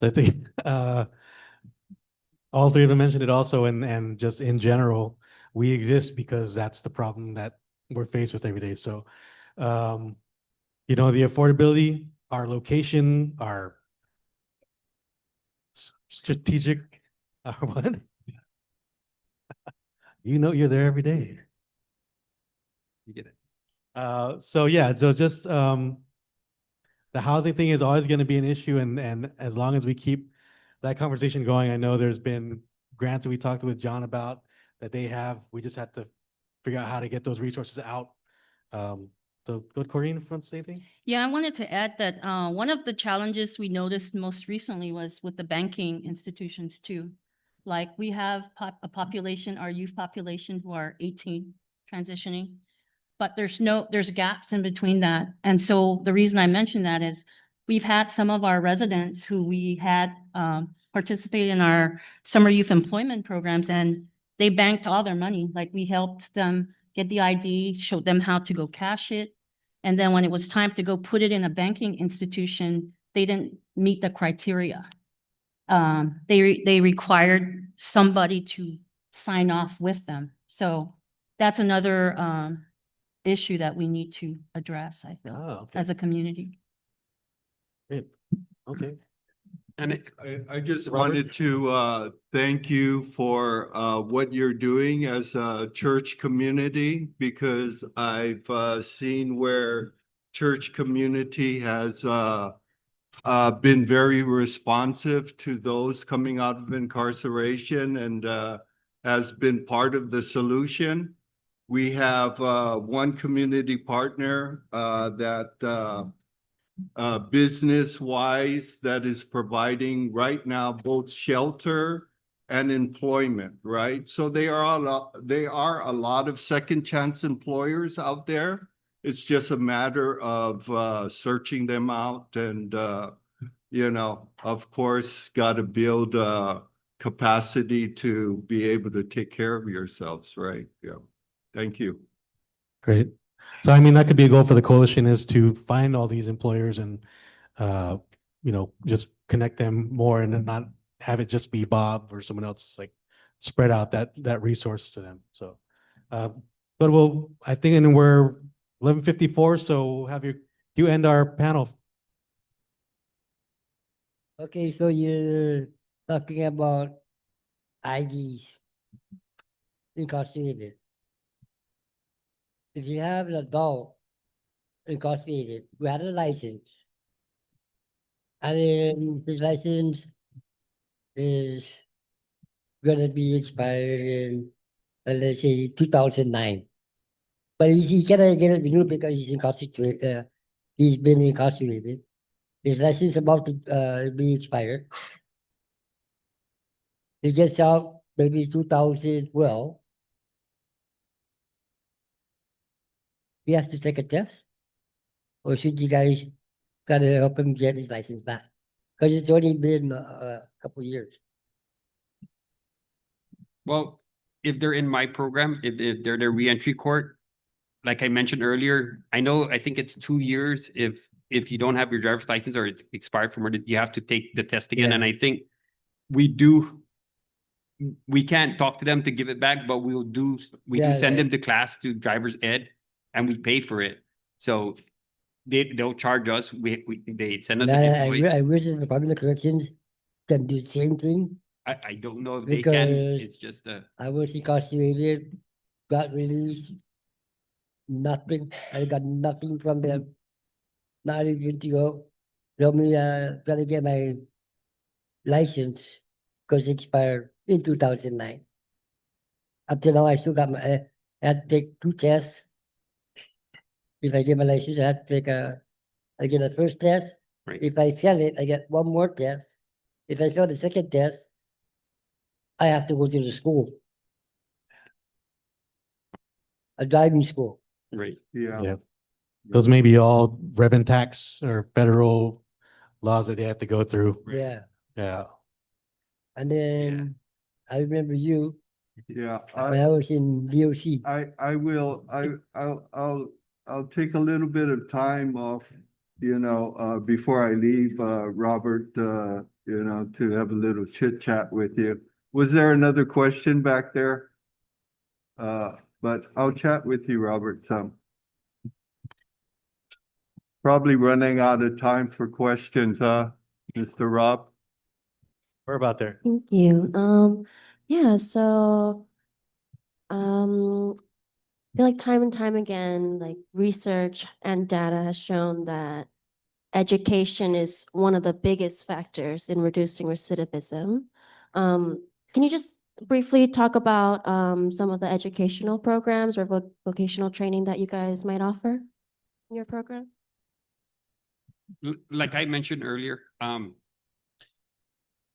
I think all three of them mentioned it also, and just in general, we exist because that's the problem that we're faced with every day. So, you know, the affordability, our location, our strategic, what? You know, you're there every day. You get it. So yeah, so just the housing thing is always going to be an issue, and as long as we keep that conversation going, I know there's been grants that we talked with John about that they have. We just have to figure out how to get those resources out. So go Corinne, if you want to say anything? Yeah, I wanted to add that one of the challenges we noticed most recently was with the banking institutions too. Like we have a population, our youth population who are 18 transitioning, but there's gaps in between that. And so the reason I mention that is we've had some of our residents who we had participate in our summer youth employment programs, and they banked all their money. Like we helped them get the ID, showed them how to go cash it. And then when it was time to go put it in a banking institution, they didn't meet the criteria. They required somebody to sign off with them. So that's another issue that we need to address, I feel, as a community. Great. Okay. And I just wanted to thank you for what you're doing as a church community, because I've seen where church community has been very responsive to those coming out of incarceration and has been part of the solution. We have one community partner that business-wise that is providing right now both shelter and employment, right? So they are a lot of second chance employers out there. It's just a matter of searching them out and you know, of course, got to build capacity to be able to take care of yourselves, right? Yeah. Thank you. Great. So I mean, that could be a goal for the coalition, is to find all these employers and you know, just connect them more and not have it just be Bob or someone else, like spread out that resource to them. So but we'll, I think, and we're 11:54, so have you end our panel. Okay, so you're talking about IDs incarcerated. If you have an adult incarcerated who had a license, and then his license is gonna be expired in, let's say, 2009. But he cannot get it renewed because he's incarcerated. He's been incarcerated. His license about to be expired. He gets out maybe 2012. He has to take a test, or should you guys try to help him get his license back? Because it's only been a couple years. Well, if they're in my program, if they're the reentry court, like I mentioned earlier, I think it's 2 years if you don't have your driver's license or it's expired from where you have to take the test again. Yeah. And I think we can't talk to them to give it back, but we do send them to class to driver's ed, and we pay for it. So they'll charge us. They send us an invoice. I wish the Department of Corrections can do the same thing. I don't know if they can. Because It's just I was incarcerated, got released, nothing. I got nothing from them. Not even to go. Help me try to get my license because it expired in 2009. Up till now, I still got my, I had to take 2 tests. If I get my license, I have to take I get a first test. Right. If I fail it, I get one more test. If I fail the second test, I have to go to the school. A driving school. right. Yeah. Yeah. Those may be all revenue tax or federal laws that they have to go through. Yeah. Yeah. And then I remember you Yeah. when I was in DOC. I'll take a little bit of time off, before I leave, Robert, to have a little chit chat with you. Was there another question back there? But I'll chat with you, Robert, some. Probably running out of time for questions, Mr. Rob? We're about there. Thank you. Yeah, so I feel like time and time again, like research and data has shown that education is one of the biggest factors in reducing recidivism. Can you just briefly talk about some of the educational programs or vocational training that you guys might offer in your program? Like I mentioned earlier,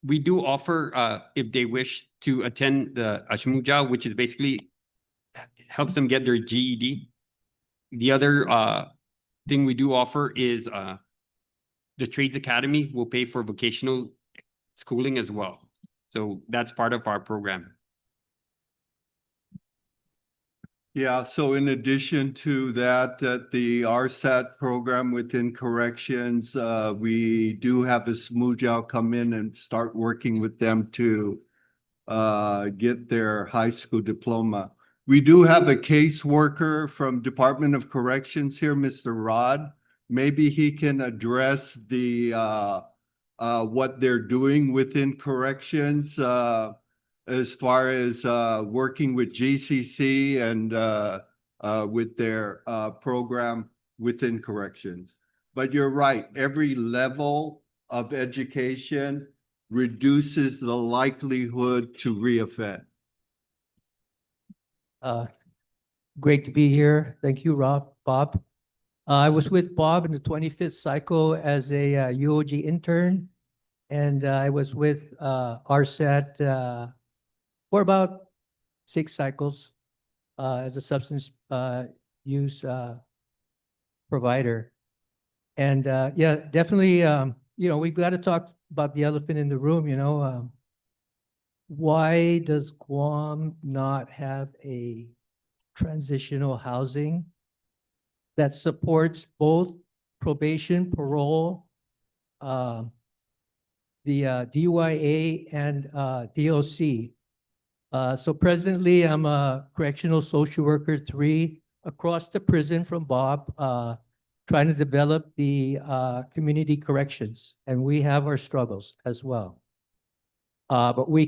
we do offer, if they wish to attend the Ashmuja, which is basically helps them get their GED. The other thing we do offer is the Trades Academy will pay for vocational schooling as well. So that's part of our program. Yeah, so in addition to that, at the RSAT program within corrections, we do have a smoojow come in and start working with them to get their high school diploma. We do have a caseworker from Department of Corrections here, Mr. Rod. Maybe he can address the what they're doing within corrections as far as working with GCC and with their program within corrections. But you're right, every level of education reduces the likelihood to reoffend. Great to be here. Thank you, Bob. I was with Bob in the 25th cycle as a UOG intern, and I was with RSAT for about 6 cycles as a substance use provider. And yeah, definitely, we've got to talk about the elephant in the room, why does Guam not have a transitional housing that supports both probation, parole, the DYA and DOC. So presently, I'm a correctional social worker 3 across the prison from Bob, trying to develop the community corrections, and we have our struggles as well. But we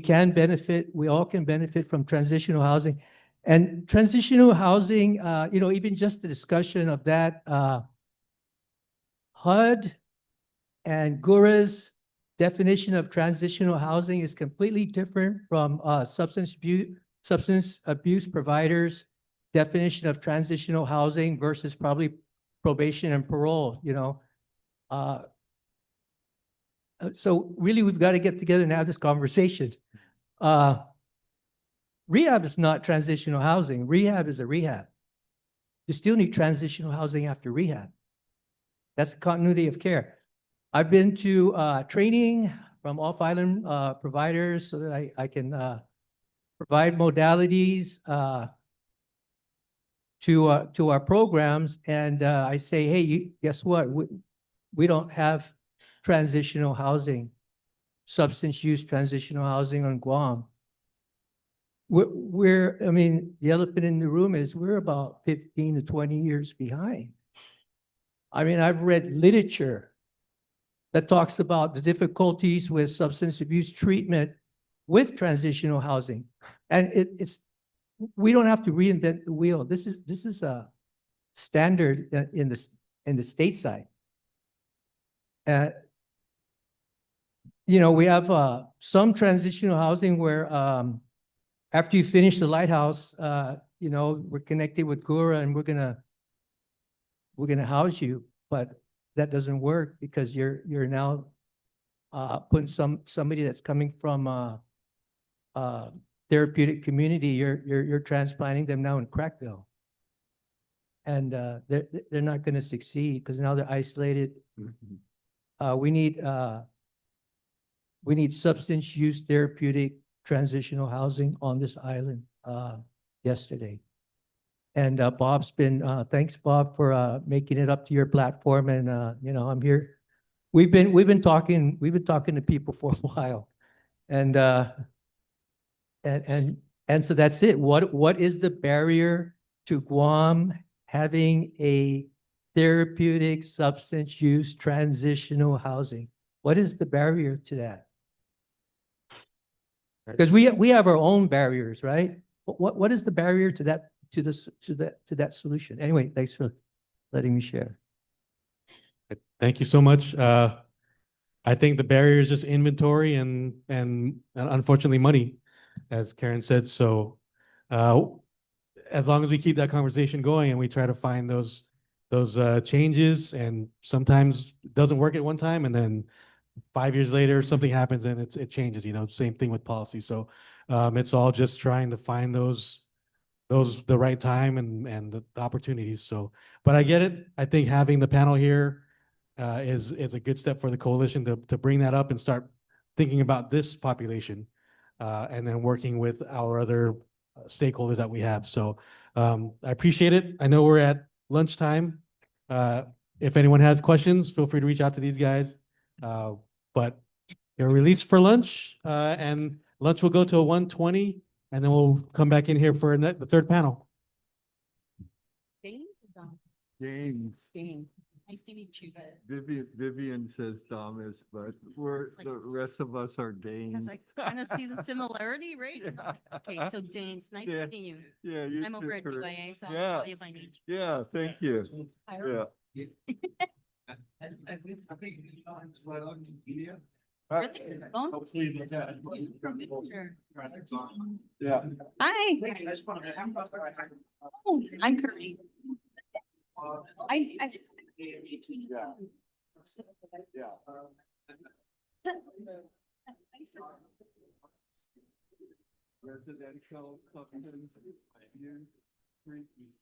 all can benefit from transitional housing. And transitional housing, even just the discussion of that, HUD and GURA's definition of transitional housing is completely different from substance abuse providers' definition of transitional housing versus probably probation and parole, So really, we've got to get together and have this conversation. Rehab is not transitional housing. Rehab is a rehab. You still need transitional housing after rehab. That's the continuity of care. I've been to training from off-island providers so that I can provide modalities to our programs. And I say, hey, guess what? We don't have transitional housing, substance use transitional housing on Guam. The elephant in the room is we're about 15 to 20 years behind. I've read literature that talks about the difficulties with substance abuse treatment with transitional housing. And we don't have to reinvent the wheel. This is a standard in the state side. We have some transitional housing where after you finish the lighthouse, we're connected with Gura and we're gonna house you, but that doesn't work because you're now putting somebody that's coming from therapeutic community, you're transplanting them now in Crackville. And they're not gonna succeed because now they're isolated. We need substance use therapeutic transitional housing on this island yesterday. And Bob's been, thanks Bob for making it up to your platform. And I'm here. We've been talking to people for a while. And so that's it. What is the barrier to Guam having a therapeutic substance use transitional housing? What is the barrier to that? Because we have our own barriers, right? What is the barrier to that solution? Anyway, thanks for letting me share. Thank you so much. I think the barrier is just inventory and unfortunately money, as Karen said. So as long as we keep that conversation going and we try to find those changes, and sometimes it doesn't work at one time, and then 5 years later something happens and it changes. Same thing with policy. So it's all just trying to find the right time and the opportunities. So, but I get it. I think having the panel here is a good step for the coalition to bring that up and start thinking about this population, and then working with our other stakeholders that we have. So I appreciate it. I know we're at lunchtime. If anyone has questions, feel free to reach out to these guys. But you're released for lunch, and lunch will go to 1:20, and then we'll come back in here for the third panel. James. Nice to meet you. Vivian says Thomas, but the rest of us are Dane. I kind of see the similarity, right? Okay, so James, nice Yeah. meeting you. Yeah, you I'm over at too. UIA, so I'll Yeah. call you by name. Yeah, thank you. Yeah. Yeah. Hi. Oh, I'm Curry. Residential substance abuse treatment.